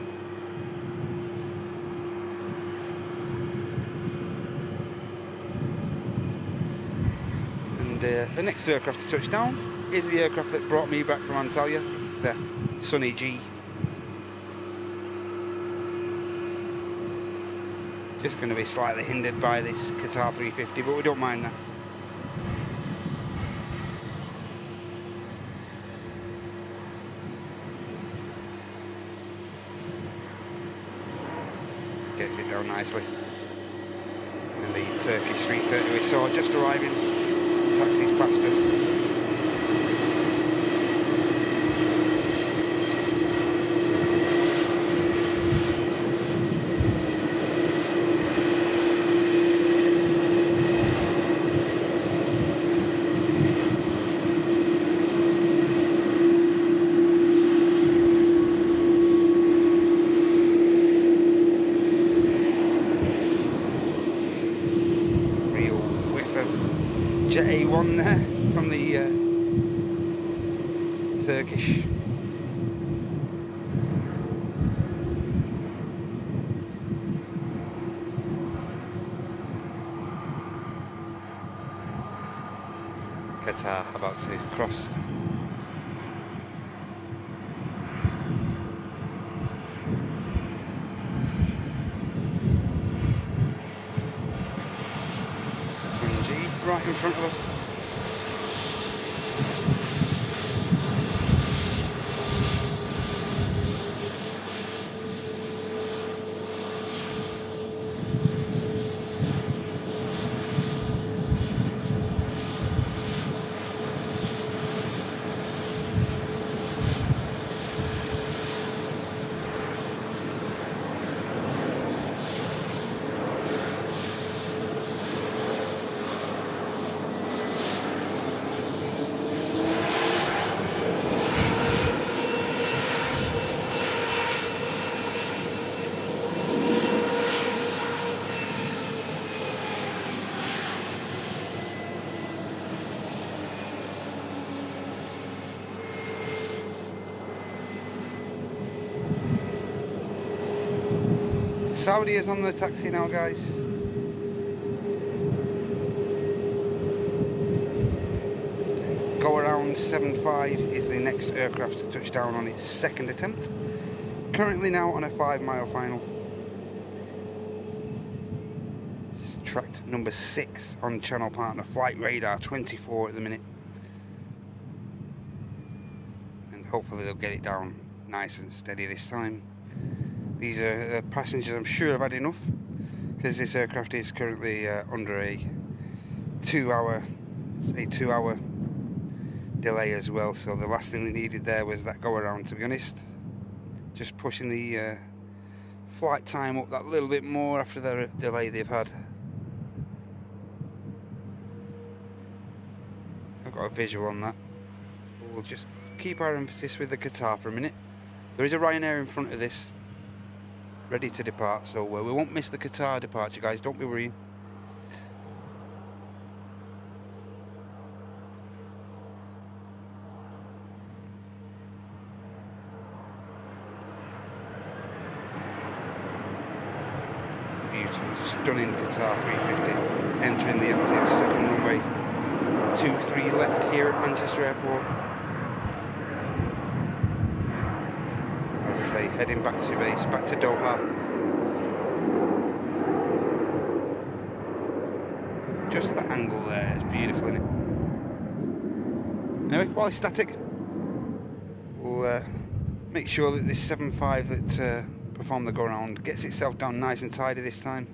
And the next aircraft to touch down is the aircraft that brought me back from Antalya. It's Sunny G. Just going to be slightly hindered by this Qatar 350, but we don't mind that. Gets it down nicely. And the Turkish 330 we saw just arriving, taxis past us. A1 there from the Turkish. Qatar about to cross. Right in front of us. Saudi is on the taxi now, guys. Go around 75 is the next aircraft to touch down on its second attempt. Currently now on a 5-mile final. It's tracked number 6 on channel partner Flight Radar 24 at the minute. And hopefully they'll get it down nice and steady this time. These are passengers I'm sure have had enough, because this aircraft is currently under a 2-hour delay as well, so the last thing they needed there was that go around, to be honest. Just pushing the flight time up that little bit more after the delay they've had. I've got a visual on that. We'll just keep our emphasis with the Qatar for a minute. There is a Ryanair in front of this, ready to depart, so we won't miss the Qatar departure, guys, don't be worrying. Beautiful, stunning Qatar A350 entering the active second runway 23 left here at Manchester Airport. As I say, heading back to base, back to Doha. Just that angle there is beautiful, isn't it? Anyway, while it's static, we'll make sure that this 7.5 that performed the go around gets itself down nice and tidy this time.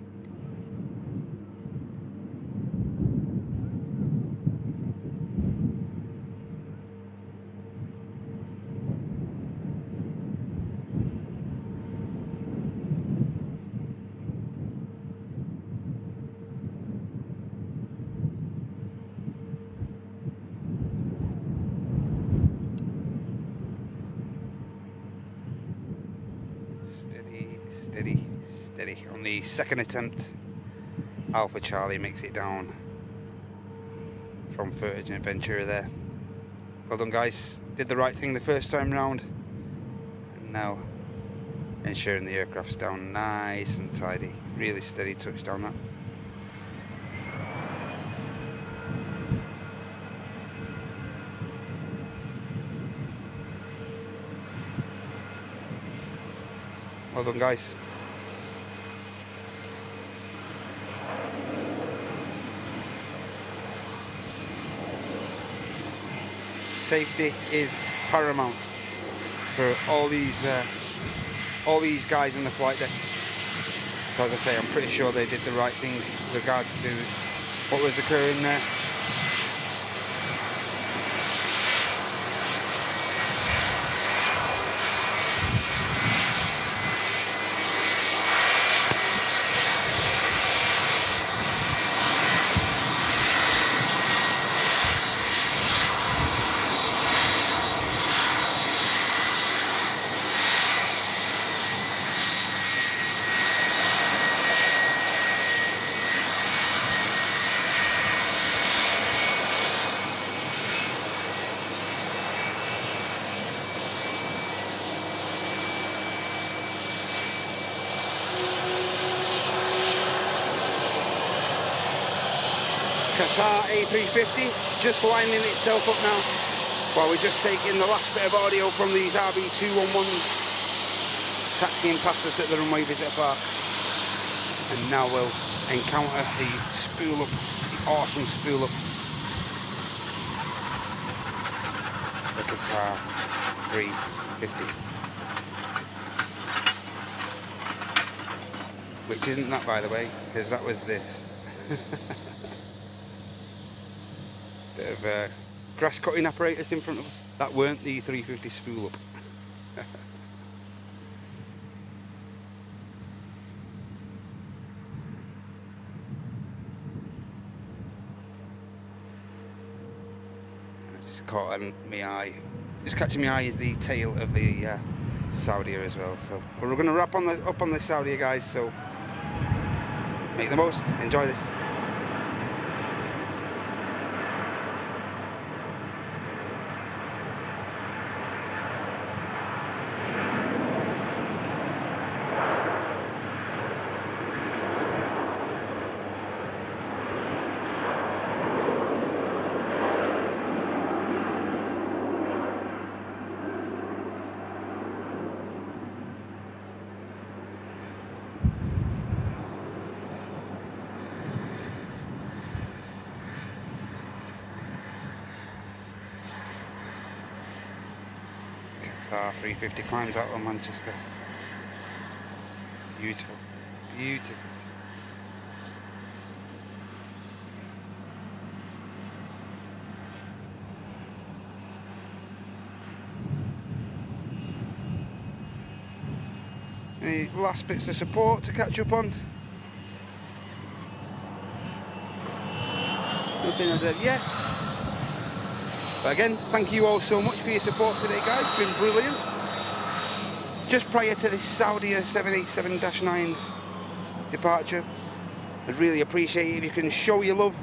Steady. On the second attempt, Alpha Charlie makes it down from footage and Ventura there. Well done, guys. Did the right thing the first time round, and now ensuring the aircraft's down nice and tidy. Really steady touchdown that. Well done, guys. Safety is paramount for all these guys in the flight deck. So as I say, I'm pretty sure they did the right thing with regards to what was occurring there. Qatar A350 just lining itself up now, while we're just taking the last bit of audio from these RB211s taxiing past us at the runway visitor park. And now we'll encounter the spool up, the awesome spool up, the Qatar A350, which isn't that, by the way, because that was this. Bit of grass cutting apparatus in front of us. That weren't the 350 spool up. Just caught on my eye. Just catching my eye is the tail of the Saudia as well. So we're going to wrap on up on the Saudia, guys. So make the most. Enjoy this. Qatar A350 climbs out of Manchester. Beautiful, beautiful. Any last bits of support to catch up on? Nothing as of yet. But again, thank you all so much for your support today, guys. It's been brilliant. Just prior to this Saudi 787-9 departure, I'd really appreciate it if you can show your love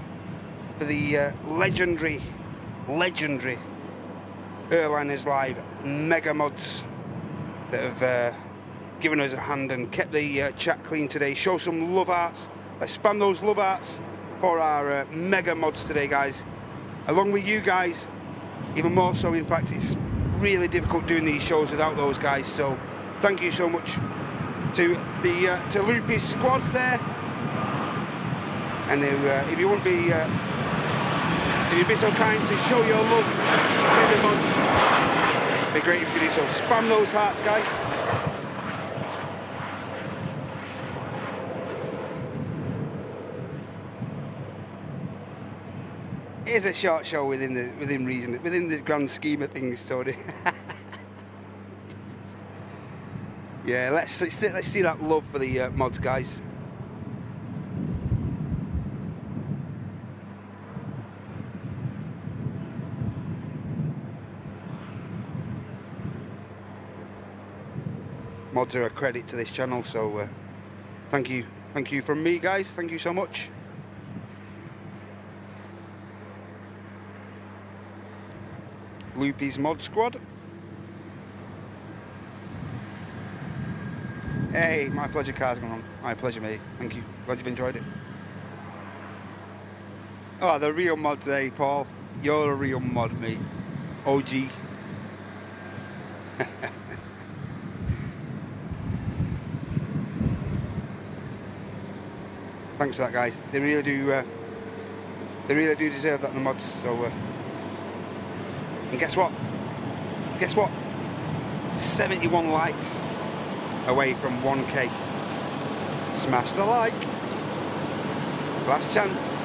for the legendary Airliners Live mega mods that have given us a hand and kept the chat clean today. Show some love arts. Let's spam those love arts for our mega mods today, guys. Along with you guys, even more so. In fact, it's really difficult doing these shows without those guys. So thank you so much to the to Loopy's squad there. And if you wouldn't be if you'd be so kind to show your love to the mods, it'd be great if you could do so. Spam those hearts, guys. It is a short show within reason, within the grand scheme of things, Tony. Yeah, let's see that love for the mods, guys. Mods are a credit to this channel, so thank you from me, guys. Thank you so much. Loopy's mod squad. Hey, my pleasure, car's going on. My pleasure, mate. Thank you. Glad you've enjoyed it. Oh, the real mods, eh, Paul? You're a real mod, mate. OG. Thanks for that, guys. They really do deserve that in the mods. So. And guess what? 71 likes away from 1K. Smash the like. Last chance.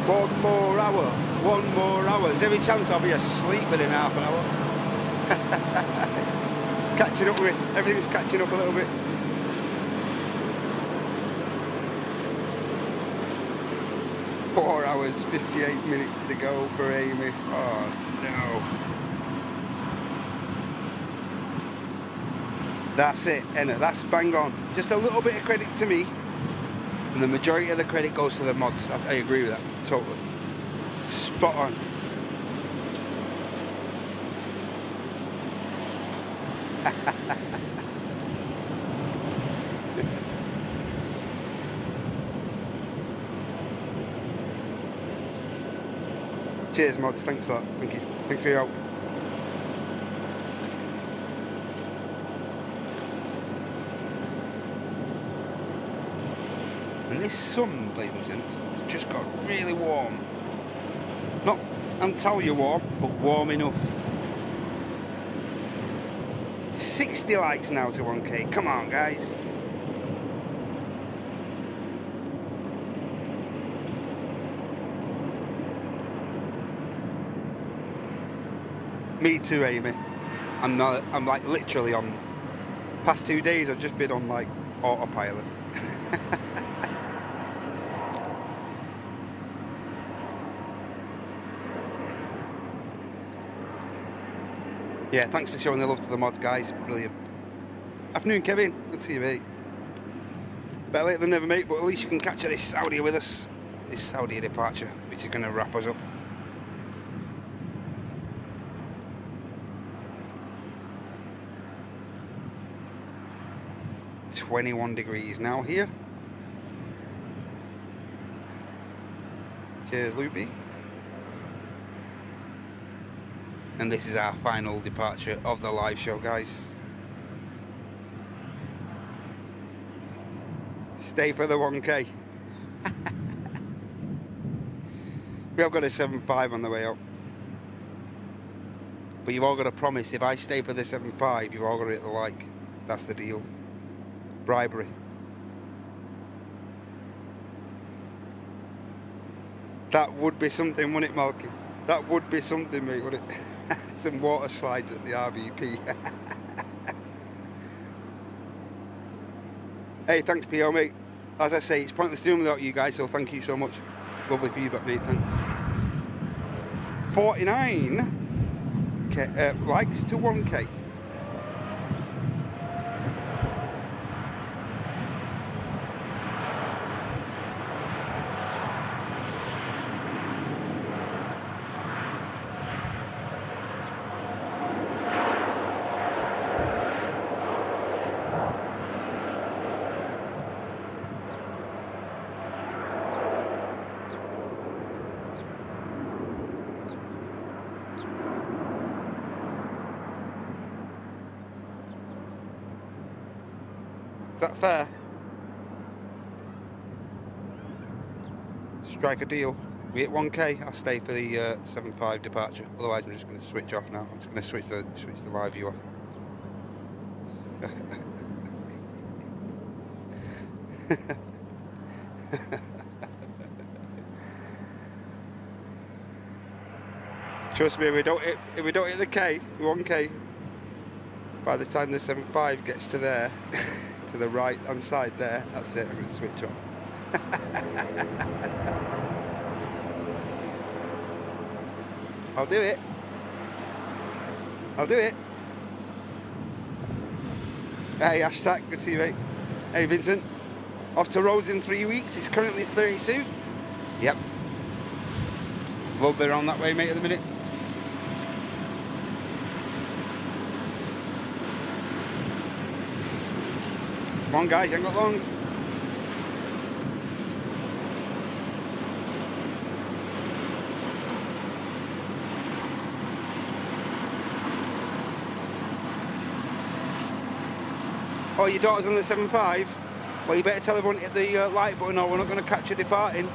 One more hour. There's every chance I'll be asleep within half an hour. Catching up with it. Everything's catching up a little bit. Four hours, 58 minutes to go for Amy. Oh no. That's it, Enna. That's bang on. Just a little bit of credit to me, and the majority of the credit goes to the mods. I agree with that, totally. Spot on. Cheers, mods. Thanks a lot. Thank you. Thanks for your help. And this sun, ladies and gents, has just got really warm. Not Antalya warm, but warm enough. 60 likes now to 1K. Come on, guys. Me too, Amy. I'm like literally on, past 2 days I've just been on like autopilot. Yeah, thanks for showing the love to the mods, guys. Brilliant. Afternoon, Kevin. Good to see you, mate. Better late than never, mate, but at least you can capture this Saudi with us. This Saudi departure, which is going to wrap us up. .21 degrees now here. Cheers, Loopy. And this is our final departure of the live show, guys. Stay for the 1K. We have got a 7.5 on the way up. But you've all got to promise, if I stay for the 7.5, you've all got to hit the like. That's the deal. Bribery. That would be something, wouldn't it, Malky? That would be something, mate, wouldn't it? Some water slides at the RVP. Hey, thanks, PO, mate. As I say, it's pointless doing without you guys, so thank you so much. Lovely feedback, mate, thanks. 49 likes to 1K. Is that fair? Strike a deal. We hit 1K, I'll stay for the 7.5 departure. Otherwise, I'm just going to switch off now. I'm just going to switch the live view off. Trust me, if we don't hit the K, 1K, by the time the 7.5 gets to there, to the right hand side there, that's it, I'm going to switch off. I'll do it. I'll do it. Hey, hashtag, good to see you, mate. Hey, Vincent. Off to Rhodes in 3 weeks. It's currently 32. Yep. Love they're on that way, mate, at the minute. Come on, guys, you ain't got long. Oh, your daughter's on the 7.5? Well, you better tell everyone to hit the like button or we're not going to catch her departing.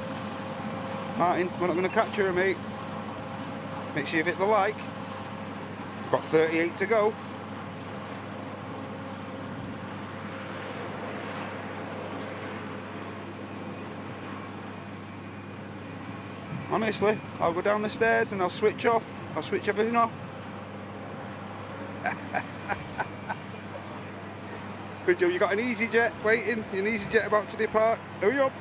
Martin, we're not going to catch her, mate. Make sure you hit the like. We've got 38 to go. Honestly, I'll go down the stairs and I'll switch off. I'll switch everything off. Good Joe, you got an EasyJet waiting, an EasyJet about to depart. Hurry up.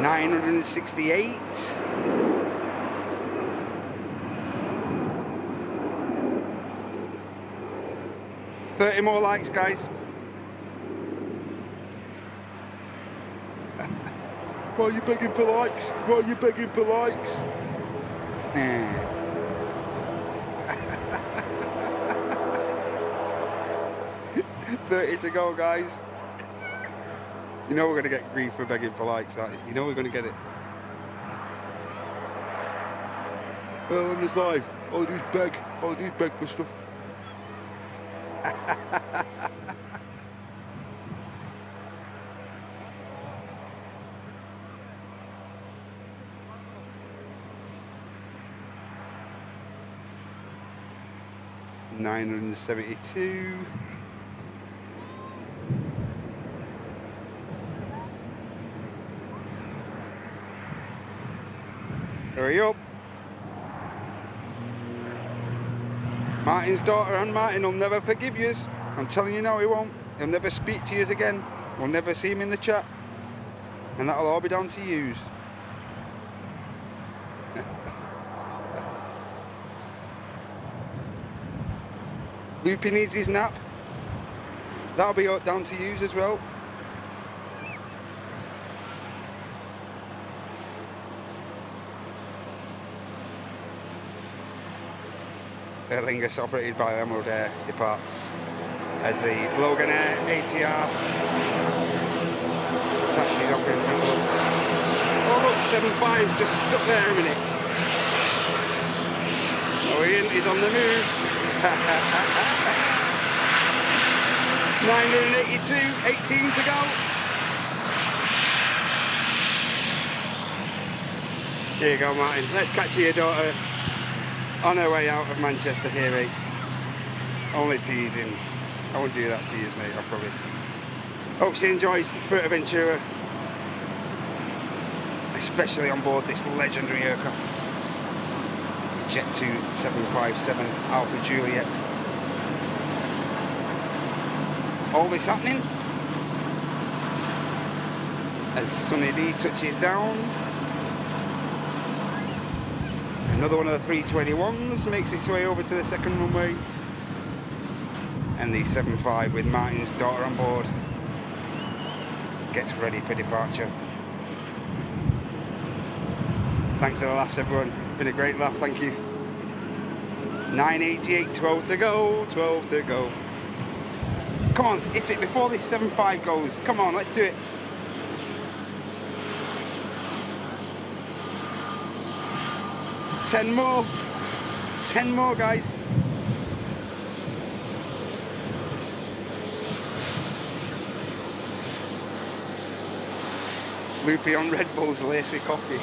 $968. $30 more likes, guys. Why are you begging for likes? Why are you begging for likes? 30 to go, guys. You know we're going to get grief for begging for likes, aren't you? You know we're going to get it. Well, on this live, all I do is beg for stuff. $972. Hurry up. Martin's daughter and Martin will never forgive yous. I'm telling you now, he won't. He'll never speak to yous again. We'll never see him in the chat. And that'll all be down to yous. Loopy needs his nap. That'll be down to yous as well. Aer Lingus, operated by Emerald Air, departs as the Logan Air ATR taxis off in front of us. Oh look, 7.5's just stuck there a minute. Orient is on the move. 982, 18 to go. Here you go, Martin. Let's catch your daughter on her way out of Manchester here, mate. Only teasing. I won't do that to you, mate, I promise. Hope she enjoys Fuerteventura, especially on board this legendary aircraft. Jet 2757 Alpha Juliet. All this happening as Sunny D touches down. Another one of the 321s makes its way over to the second runway. And the 75 with Martin's daughter on board gets ready for departure. Thanks for the laughs, everyone. Been a great laugh, thank you. 988, 12 to go, 12 to go. Come on, hit it before this 75 goes. Come on, let's do it. Ten more, guys. Loopy on Red Bulls laced with coffee.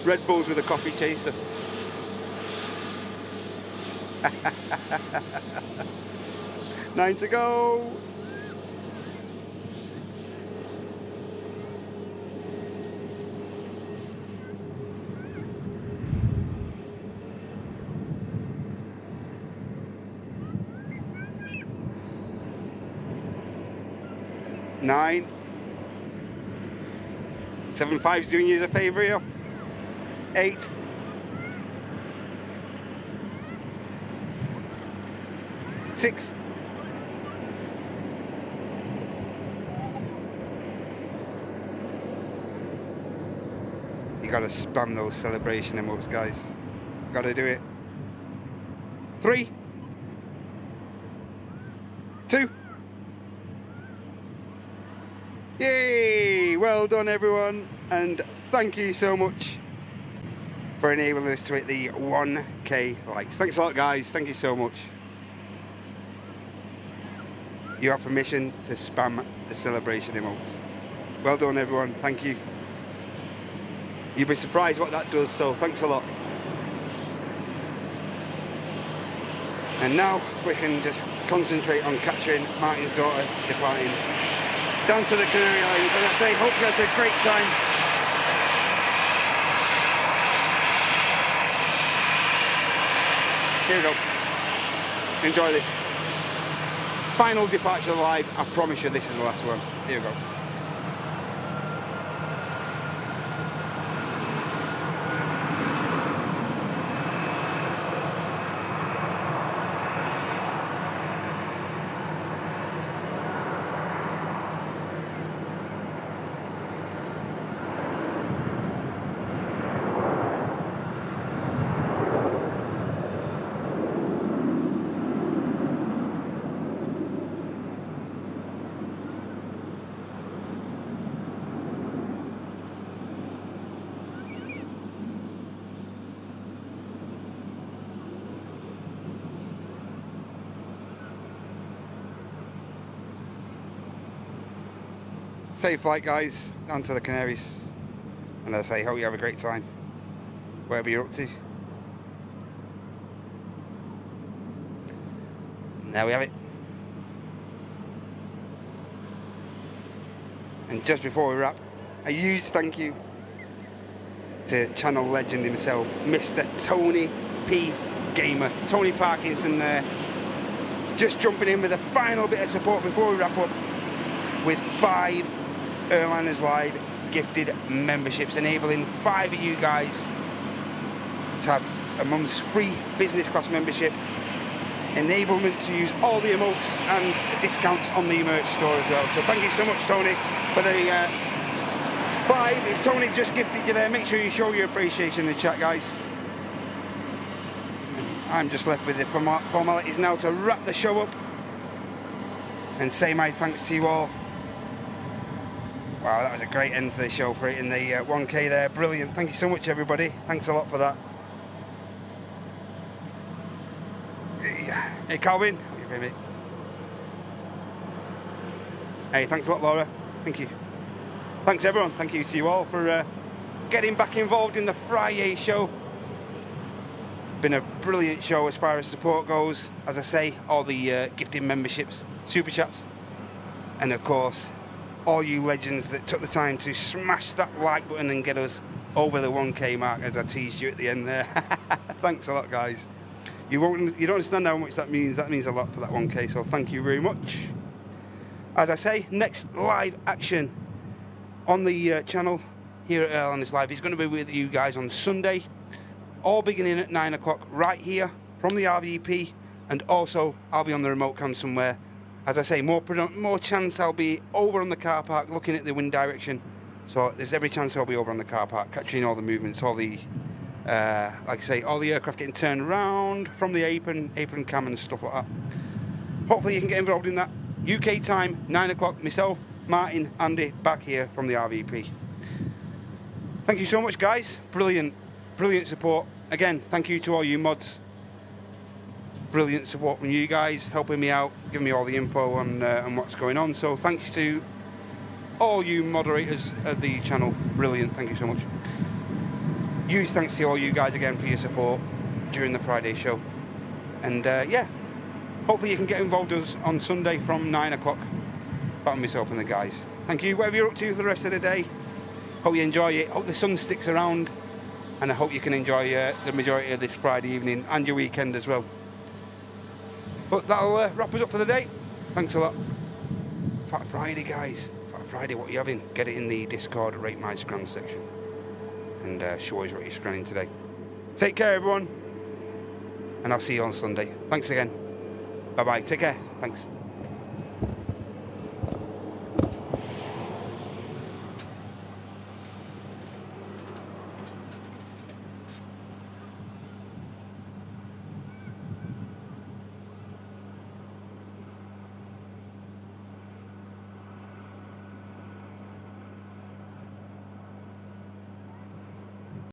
Red Bulls with a coffee chaser. Nine to go. Nine. 75's doing you a favour here. 8. 6. 'You gotta spam those celebration emotes, guys. Gotta do it. 3. 2. Yay! Well done, everyone, and thank you so much for enabling us to hit the 1K likes. Thanks a lot, guys. Thank you so much. You have permission to spam the celebration emotes. Well done, everyone. Thank you. You'll be surprised what that does, so thanks a lot. And now we can just concentrate on capturing Martin's daughter departing down to the Canary Islands, and I say, hope you guys had a great time. Here we go. Enjoy this. Final departure live. I promise you this is the last one. Here we go. Safe flight, guys, down to the Canaries. And as I say, hope you have a great time, wherever you're up to. And there we have it. And just before we wrap, a huge thank you to channel legend himself, Mr. Tony P. Gamer. Tony Parkinson there, just jumping in with a final bit of support before we wrap up with 5 Airliners Live gifted memberships, enabling 5 of you guys to have a month's free business class membership, enablement to use all the emotes and discounts on the merch store as well. So thank you so much, Tony, for the 5. If Tony's just gifted you there, make sure you show your appreciation in the chat, guys. I'm just left with the formalities now to wrap the show up and say my thanks to you all. Wow, that was a great end to the show for it in the 1K there. Brilliant. Thank you so much, everybody. Thanks a lot for that. Hey Calvin. How you doing, mate? Hey, thanks a lot, Laura. Thank you. Thanks everyone. Thank you to you all for getting back involved in the Friday show. Been a brilliant show as far as support goes. As I say, all the gifting memberships, super chats, and of course, all you legends that took the time to smash that like button and get us over the 1K mark, as I teased you at the end there. Thanks a lot, guys. You don't understand how much that means. That means a lot for that 1K, so thank you very much. As I say, next live action on the channel here at Airline is Live is going to be with you guys on Sunday, all beginning at 9 o'clock right here from the RVP, and also I'll be on the remote cam somewhere. As I say, more chance I'll be over on the car park looking at the wind direction, so there's every chance I'll be over on the car park capturing all the movements, all the like I say, all the aircraft getting turned around from the apron cam and stuff like that. Hopefully you can get involved in that. UK time, 9 o'clock, myself, Martin, Andy, back here from the RVP. Thank you so much, guys. Brilliant support. Again, thank you to all you mods. Brilliant support from you guys, helping me out, giving me all the info on what's going on. So thanks to all you moderators of the channel. Brilliant, thank you so much. Huge thanks to all you guys again for your support during the Friday show. And yeah, hopefully you can get involved with us on Sunday from 9 o'clock. Back myself and the guys. Thank you. Whatever you're up to for the rest of the day, hope you enjoy it. Hope the sun sticks around, and I hope you can enjoy the majority of this Friday evening and your weekend as well. But that'll wrap us up for the day. Thanks a lot. Fat Friday, guys. Fat Friday, what are you having? Get it in the Discord Rate My Scran section, and show us what you're scranning today. Take care, everyone, and I'll see you on Sunday. Thanks again. Bye-bye. Take care. Thanks.